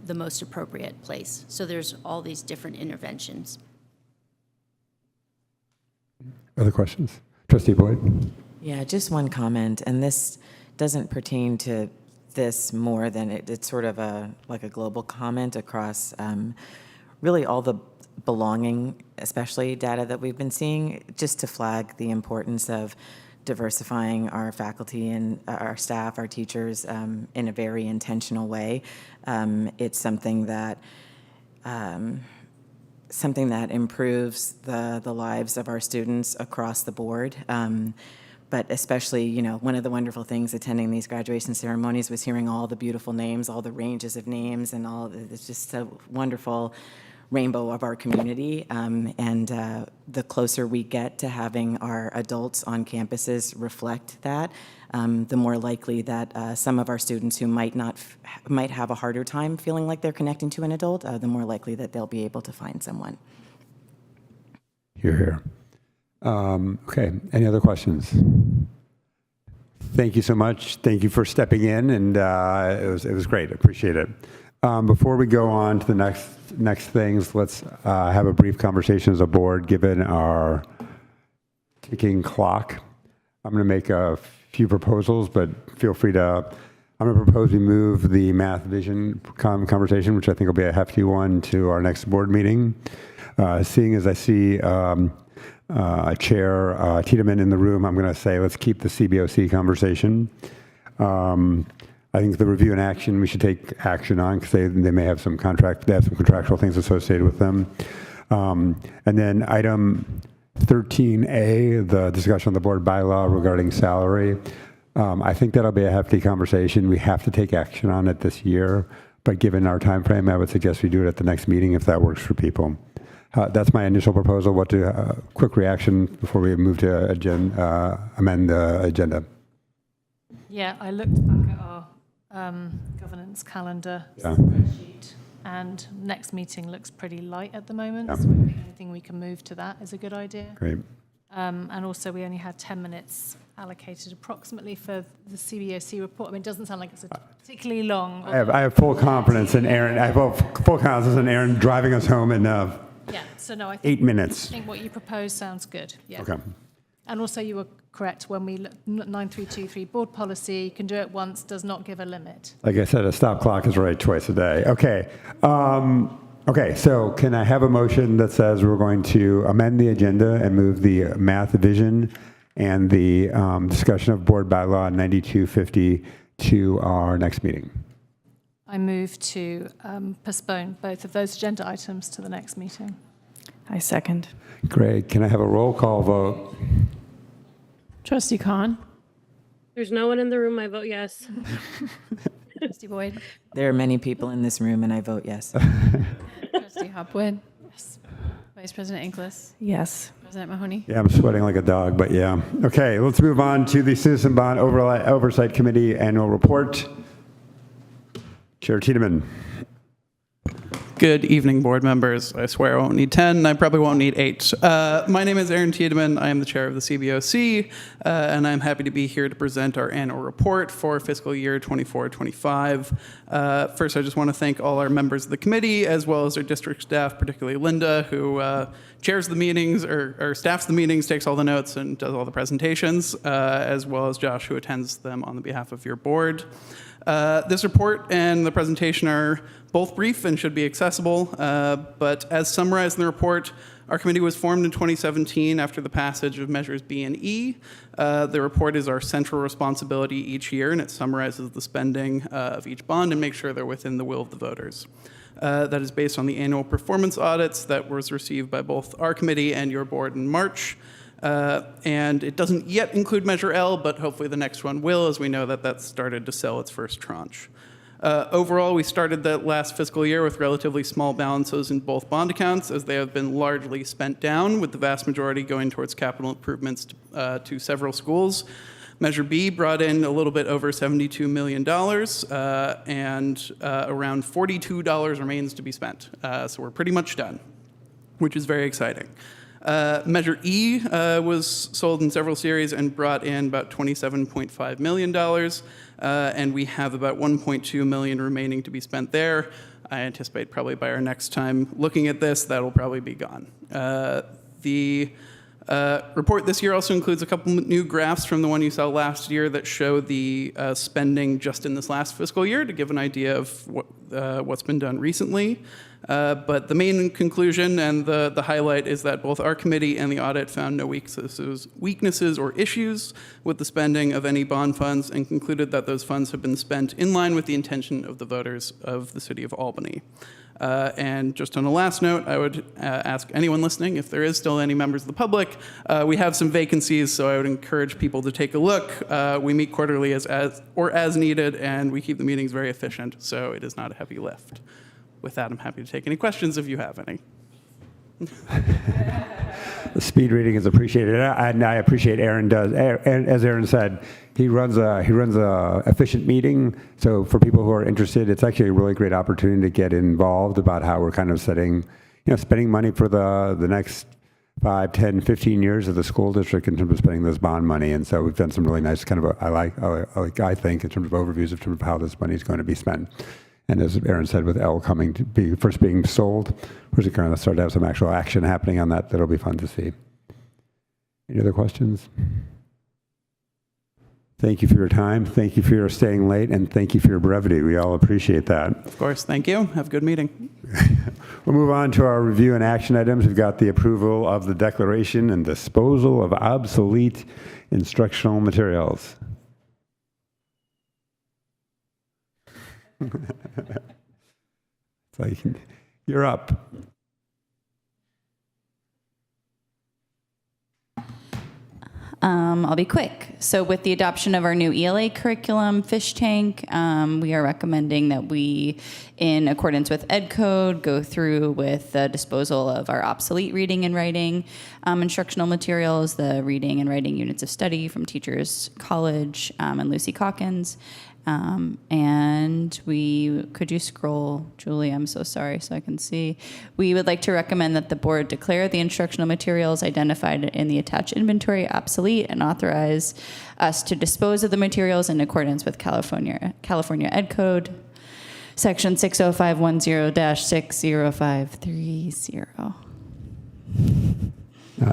the most appropriate place. So there's all these different interventions. Other questions? Trustee Boyd? Yeah, just one comment, and this doesn't pertain to this more than it's sort of like a global comment across really all the belonging, especially data that we've been seeing, just to flag the importance of diversifying our faculty and our staff, our teachers in a very intentional way. It's something that improves the lives of our students across the board. But especially, one of the wonderful things attending these graduation ceremonies was hearing all the beautiful names, all the ranges of names, and it's just a wonderful rainbow of our community. And the closer we get to having our adults on campuses reflect that, the more likely that some of our students who might have a harder time feeling like they're connecting to an adult, the more likely that they'll be able to find someone. Hear, hear. Okay, any other questions? Thank you so much. Thank you for stepping in, and it was great. Appreciate it. Before we go on to the next things, let's have a brief conversation as a board, given our ticking clock. I'm going to make a few proposals, but feel free to. I'm going to propose we move the math vision conversation, which I think will be a hefty one, to our next board meeting. Seeing as I see Chair Tiedemann in the room, I'm going to say let's keep the CBOC conversation. I think the review and action we should take action on because they may have some contractual things associated with them. And then item 13A, the discussion of the board bylaw regarding salary. I think that'll be a hefty conversation. We have to take action on it this year, but given our time frame, I would suggest we do it at the next meeting if that works for people. That's my initial proposal. What quick reaction before we move to amend the agenda? Yeah, I looked back at our governance calendar spreadsheet, and next meeting looks pretty light at the moment. So I think anything we can move to that is a good idea. Great. And also, we only had 10 minutes allocated approximately for the CBOC report. I mean, it doesn't sound like it's a particularly long. I have full confidence in Aaron. I have full confidence in Aaron driving us home in so no, I think 8 minutes. I think what you propose sounds good. Yeah. Okay. And also, you were correct when we 9323 board policy can do it once, does not give a limit. Like I said, a stop clock is right twice a day. Okay. Okay, so can I have a motion that says we're going to amend the agenda and move the math division and the discussion of board bylaw 9250 to our next meeting? I move to postpone both of those agenda items to the next meeting. I second. Great. Can I have a roll call vote? Trustee Khan? There's no one in the room. I vote yes. Trustee Boyd? There are many people in this room, and I vote yes. Trustee Hopwood? Yes. Vice President Inglis? Yes. President Mahoney? Yeah, I'm sweating like a dog, but yeah. Okay, let's move on to the Citizen Bond Oversight Committee Annual Report. Chair Tiedemann. Good evening, board members. I swear I won't need 10. I probably won't need 8. My name is Aaron Tiedemann. I am the chair of the CBOC, and I'm happy to be here to present our annual report for fiscal year 24-25. First, I just want to thank all our members of the committee, as well as our district staff, particularly Linda, who chairs the meetings or staffs the meetings, takes all the notes, and does all the presentations, as well as Josh, who attends them on the behalf of your board. This report and the presentation are both brief and should be accessible, but as summarized in the report, our committee was formed in 2017 after the passage of Measures B and E. The report is our central responsibility each year, and it summarizes the spending of each bond and makes sure they're within the will of the voters. That is based on the annual performance audits that was received by both our committee and your board in March. And it doesn't yet include Measure L, but hopefully the next one will, as we know that that's started to sell its first tranche. Overall, we started the last fiscal year with relatively small balances in both bond accounts, as they have been largely spent down, with the vast majority going towards capital improvements to several schools. Measure B brought in a little bit over $72 million, and around $42 remains to be spent. So we're pretty much done, which is very exciting. Measure E was sold in several series and brought in about $27.5 million, and we have about $1.2 million remaining to be spent there. I anticipate probably by our next time looking at this, that'll probably be gone. The report this year also includes a couple new graphs from the one you saw last year that show the spending just in this last fiscal year to give an idea of what's been done recently. But the main conclusion and the highlight is that both our committee and the audit found no weaknesses or issues with the spending of any bond funds and concluded that those funds have been spent in line with the intention of the voters of the City of Albany. And just on a last note, I would ask anyone listening, if there is still any members of the public, we have some vacancies, so I would encourage people to take a look. We meet quarterly as needed, and we keep the meetings very efficient, so it is not a heavy lift. With that, I'm happy to take any questions if you have any. The speed reading is appreciated, and I appreciate Aaron does. And as Aaron said, he runs a efficient meeting. So for people who are interested, it's actually a really great opportunity to get involved about how we're kind of spending money for the next 5, 10, 15 years of the school district in terms of spending this bond money. And so we've done some really nice kind of I think in terms of overviews in terms of how this money is going to be spent. And as Aaron said, with L coming to be first being sold, we're going to start to have some actual action happening on that. That'll be fun to see. Any other questions? Thank you for your time. Thank you for your staying late, and thank you for your brevity. We all appreciate that. Of course, thank you. Have a good meeting. We'll move on to our review and action items. We've got the approval of the declaration and disposal of obsolete instructional materials. It's like, you're up. I'll be quick. So with the adoption of our new ELA curriculum, Fish Tank, we are recommending that we, in accordance with Ed Code, go through with the disposal of our obsolete reading and writing instructional materials, the reading and writing units of study from Teachers College and Lucy Calkins. And could you scroll, Julie? I'm so sorry, so I can see. We would like to recommend that the board declare the instructional materials identified in the attached inventory obsolete and authorize us to dispose of the materials in accordance with California Ed Code, Section 60510-60530.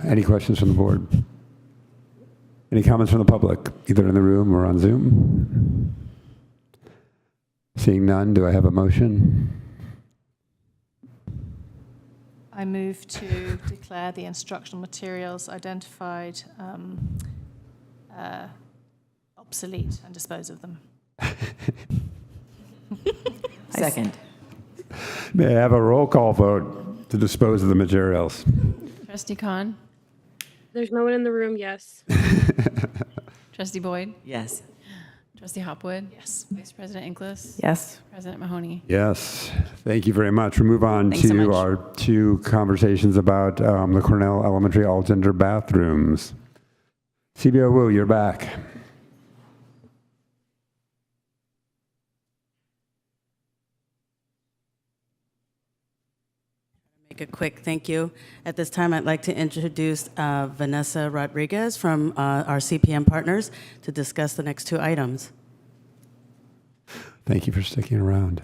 Any questions from the board? Any comments from the public, either in the room or on Zoom? Seeing none, do I have a motion? I move to declare the instructional materials identified obsolete and dispose of them. Second. May I have a roll call vote to dispose of the materials? Trustee Khan? There's no one in the room, yes. Trustee Boyd? Yes. Trustee Hopwood? Yes. Vice President Inclus? Yes. President Mahoney? Yes, thank you very much. We'll move on Thanks so to much. our two conversations about the Cornell Elementary all-gender bathrooms. CBO Wu, you're back. Make it quick, thank you. At this time, I'd like to introduce Vanessa Rodriguez from our CPM partners to discuss the next two items. Thank you for sticking around.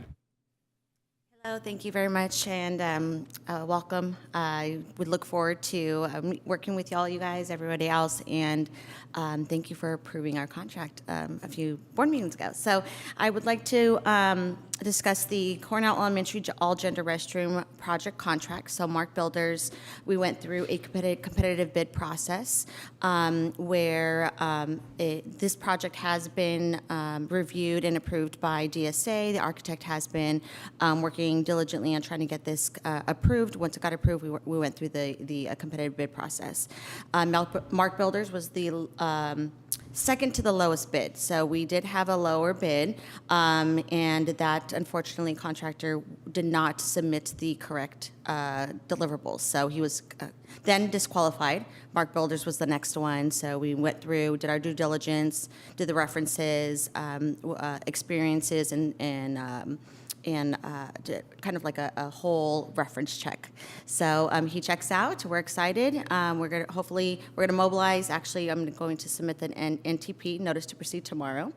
Hello, thank you very much, and welcome. I would look forward to working with all you guys, everybody else, and thank you for approving our contract a few board meetings ago. So I would like to discuss the Cornell Elementary all-gender restroom project contract. So Mark Builders, we went through a competitive bid process where this project has been reviewed and approved by DSA. The architect has been working diligently on trying to get this approved. Once it got approved, we went through the competitive bid process. Mark Builders was the second to the lowest bid. So we did have a lower bid, and that unfortunately contractor did not submit the correct deliverables. So he was then disqualified. Mark Builders was the next one. So we went through, did our due diligence, did the references, experiences, and did kind of like a whole reference check. So he checks out. We're excited. We're gonna mobilize. Actually, I'm going to submit the NTP, notice to proceed, tomorrow,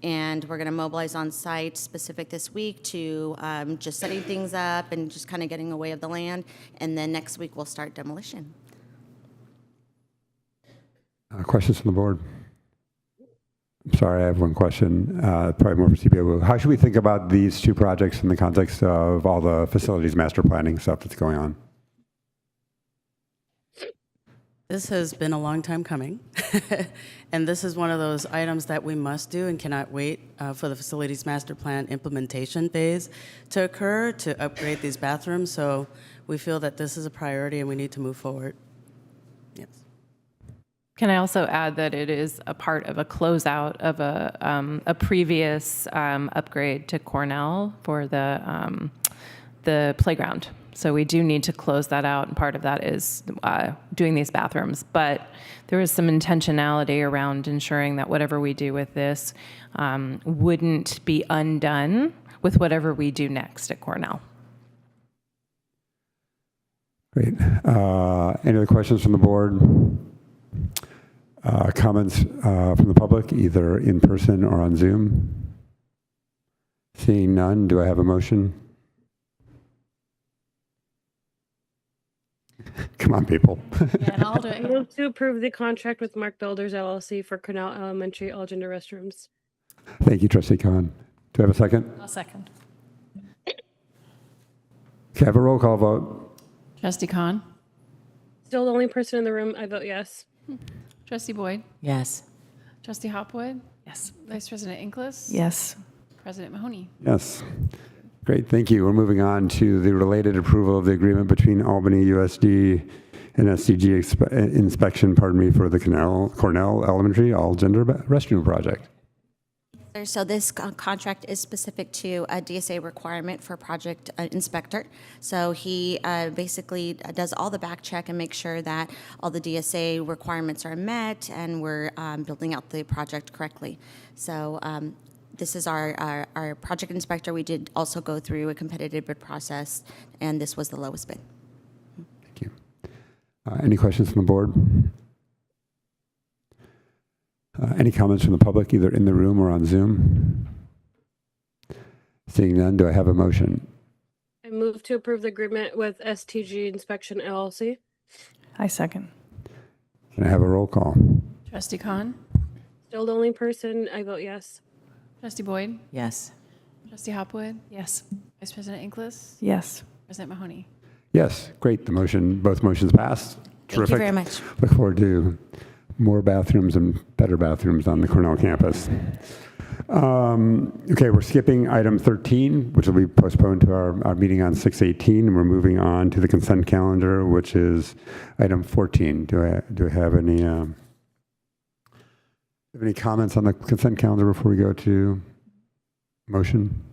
and we're gonna mobilize on site specific this week to just setting things up and just kind of getting away of the land. And then next week we'll start demolition. Questions from the board? I'm sorry, I have one question, probably more for CBO. How should we think about these two projects in the context of all the facilities master planning stuff that's going on? This has been a long time coming, and this is one of those items that we must do and cannot wait for the facilities master plan implementation phase to occur to upgrade these bathrooms. So we feel that this is a priority and we need to move forward. Yes. Can I also add that it is a part of a closeout of a previous upgrade to Cornell for the playground. So we do need to close that out, and part of that is doing these bathrooms. But there is some intentionality around ensuring that whatever we do with this wouldn't be undone with whatever we do next at Cornell. Great. Any other questions from the board? Comments from the public, either in person or on Zoom? Seeing none, do I have a motion? Come on, people. Yeah, and I'll do it. Move to approve the contract with Mark Builders LLC for Cornell Elementary all-gender restrooms. Thank you, Trustee Khan. Do I have a second? I'll second. Okay, have a roll call vote. Trustee Khan? Still the only person in the room, I vote yes. Trustee Boyd? Yes. Trustee Hopwood? Yes. Vice President Inclus? Yes. President Mahoney? Yes. Great, thank you. We're moving on to the related approval of the agreement between Albany USD and SCG inspection, for the Cornell Elementary all-gender restroom project. So this contract is specific to a DSA requirement for project inspector. So he basically does all the back check and makes sure that all the DSA requirements are met and we're building out the project correctly. So this is our project inspector. We did also go through a competitive bid process, and this was the lowest bid. Thank you. Any questions from the board? Any comments from the public, either in the room or on Zoom? Seeing none, do I have a motion? I move to approve the agreement with STG Inspection LLC. I second. Can I have a roll call? Trustee Khan? Still the only person, I vote yes. Trustee Boyd? Yes. Trustee Hopwood? Yes. Vice President Inclus? Yes. President Mahoney? Yes, great. Both motions passed. Terrific. Thank you very much. Look forward to more bathrooms and better bathrooms on the Cornell campus. Okay, we're skipping item 13, which will be postponed to our meeting on 6/18, and we're moving on to the consent calendar, which is item 14. Do I have any Have any comments on the consent calendar before we go to motion?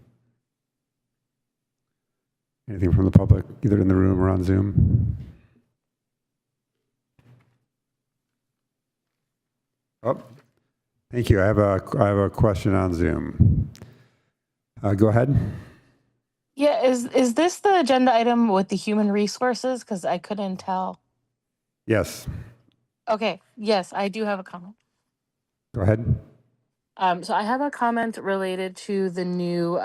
Anything from the public, either in the room or on Zoom? Oh, thank you. I have a question on Zoom. Go ahead. Yeah, is this the agenda item with the human resources? Because I couldn't tell. Yes, Okay, yes, I do have a comment. go ahead. So I have a comment related to the new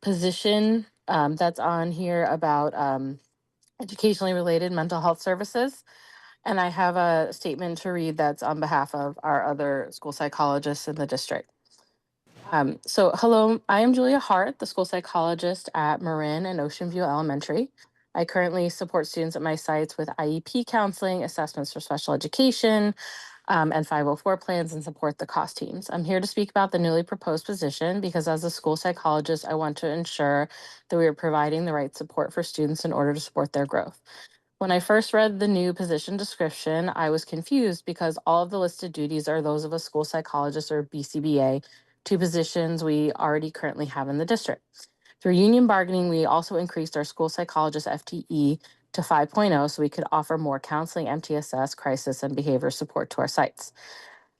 position that's on here about educationally related mental health services. And I have a statement to read that's on behalf of our other school psychologists in the district. So hello, I am Julia Hart, the school psychologist at Marin and Ocean View Elementary. I currently support students at my sites with IEP counseling, assessments for special education, and 504 plans, and support the cost teams. I'm here to speak about the newly proposed position because as a school psychologist, I want to ensure that we are providing the right support for students in order to support their growth. When I first read the new position description, I was confused because all of the listed duties are those of a school psychologist or BCBA, two positions we already currently have in the district. Through union bargaining, we also increased our school psychologist FTE to 5.0 so we could offer more counseling, MTSS, crisis, and behavior support to our sites.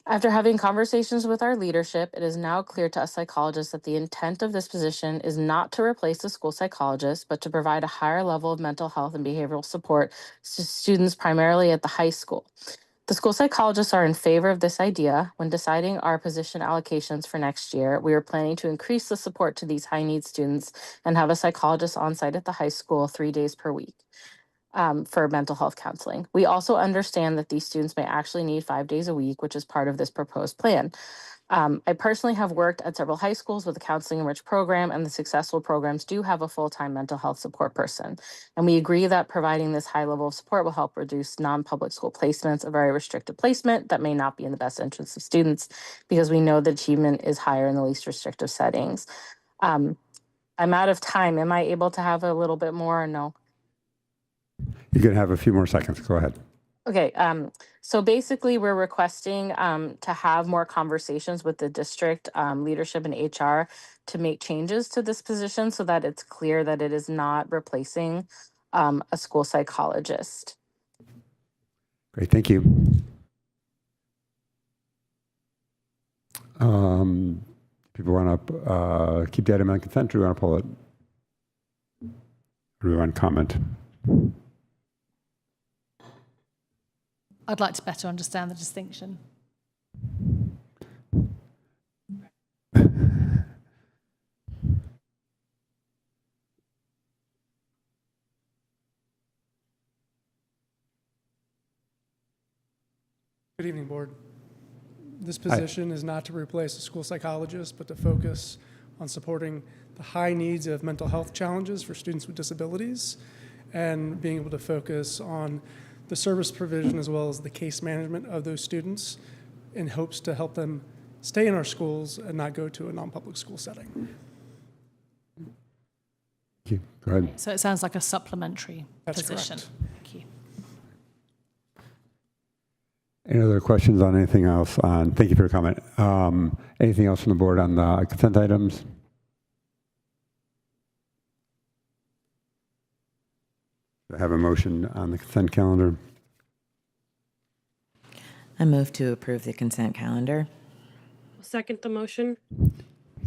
After having conversations with our leadership, it is now clear to us psychologists that the intent of this position is not to replace the school psychologist, but to provide a higher level of mental health and behavioral support to students primarily at the high school. The school psychologists are in favor of this idea. When deciding our position allocations for next year, we are planning to increase the support to these high-need students and have a psychologist on site at the high school 3 days per week. For mental health counseling. We also understand that these students may actually need 5 days a week, which is part of this proposed plan. I personally have worked at several high schools with the Counseling Enrich program, and the successful programs do have a full-time mental health support person. And we agree that providing this high level of support will help reduce non-public school placements, a very restricted placement that may not be in the best interest of students because we know that achievement is higher in the least restrictive settings. I'm out of time. Am I able to have a little bit more or no? You can have a few more seconds. Go ahead. Okay, so basically we're requesting to have more conversations with the district leadership and HR to make changes to this position so that it's clear that it is not replacing a school psychologist. Great, thank you. People want to keep the item on consent, or do we want to pull it? Or do we want to comment? I'd like to better understand the distinction. Good evening, Board. This position is not to replace a school psychologist, but to focus on supporting the high needs of mental health challenges for students with disabilities and being able to focus on the service provision as well as the case management of those students in hopes to help them stay in our schools and not go to a non-public school setting. Thank you. Go ahead. So it sounds like a supplementary That's position. correct. Thank you. Any other questions on anything else? Thank you for your comment. Anything else from the board on the consent items? Do I have a motion on the consent calendar? I move to approve the consent calendar. Second the motion.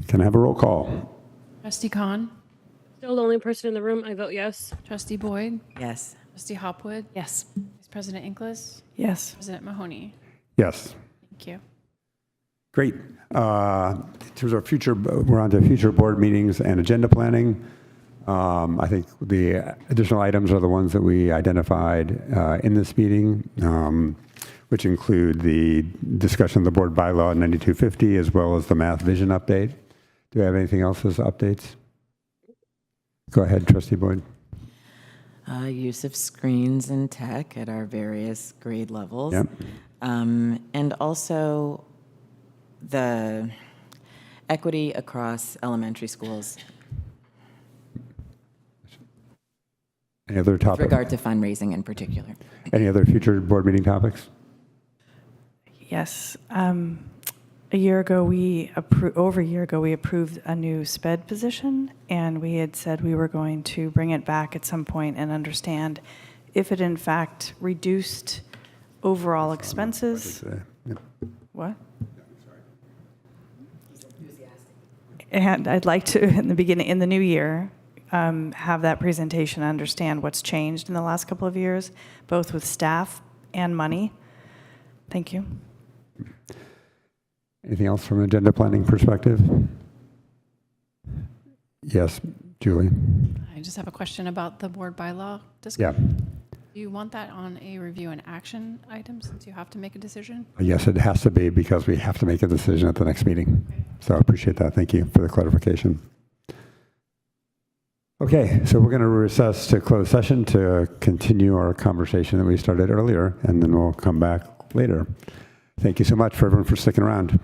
Can I have a roll call? Trustee Khan, Still the only person in the room. I vote yes. Trustee Boyd, Yes. Trustee Hopwood, Yes. Vice President Inglis, Yes. President Mahoney. Yes. Thank you. Great. In terms of future, we're on to future board meetings and agenda planning. I think the additional items are the ones that we identified in this meeting, which include the discussion of the board bylaw 9250 as well as the math vision update. Do we have anything else as updates? Go ahead, Trustee Boyd. Use of screens and tech at our various grade levels. Yep. And also the equity across elementary schools. Any other With topics? regard to fundraising in particular. Any other future board meeting topics? Yes. A year ago, over a year ago, we approved a new SPED position, and we had said we were going to bring it back at some point and understand if it in fact reduced overall expenses. What? And I'd like to, in the new year, have that presentation, understand what's changed in the last couple of years, both with staff and money. Thank you. Anything else from an agenda planning perspective? Yes, Julie. I just have a question about the board bylaw discussion. Yeah. Do you want that on a review and action item since you have to make a decision? Yes, it has to be because we have to make a decision at the next meeting. So I appreciate that. Thank you for the clarification. Okay, so we're going to recess to closed session to continue our conversation that we started earlier, and then we'll come back later. Thank you so much for everyone for sticking around.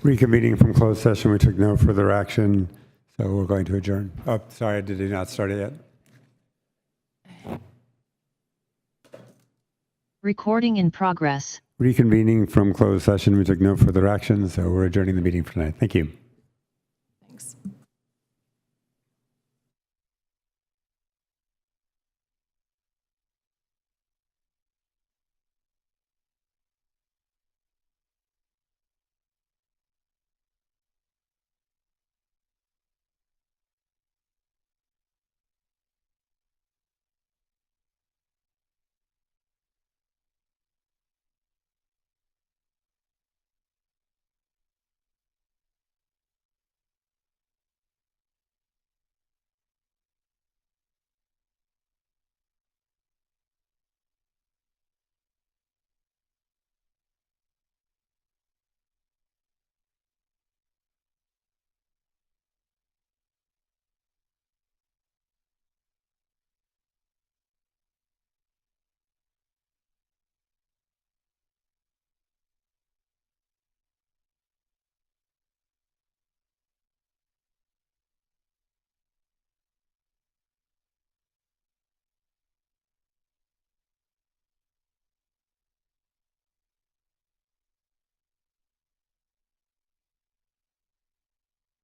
Reconvening from closed session, we took no further action, so we're going to adjourn. Oh, sorry, did he not start it yet? Recording in progress. Reconvening from closed session, we took no further action, so we're adjourning the meeting for tonight. Thank you.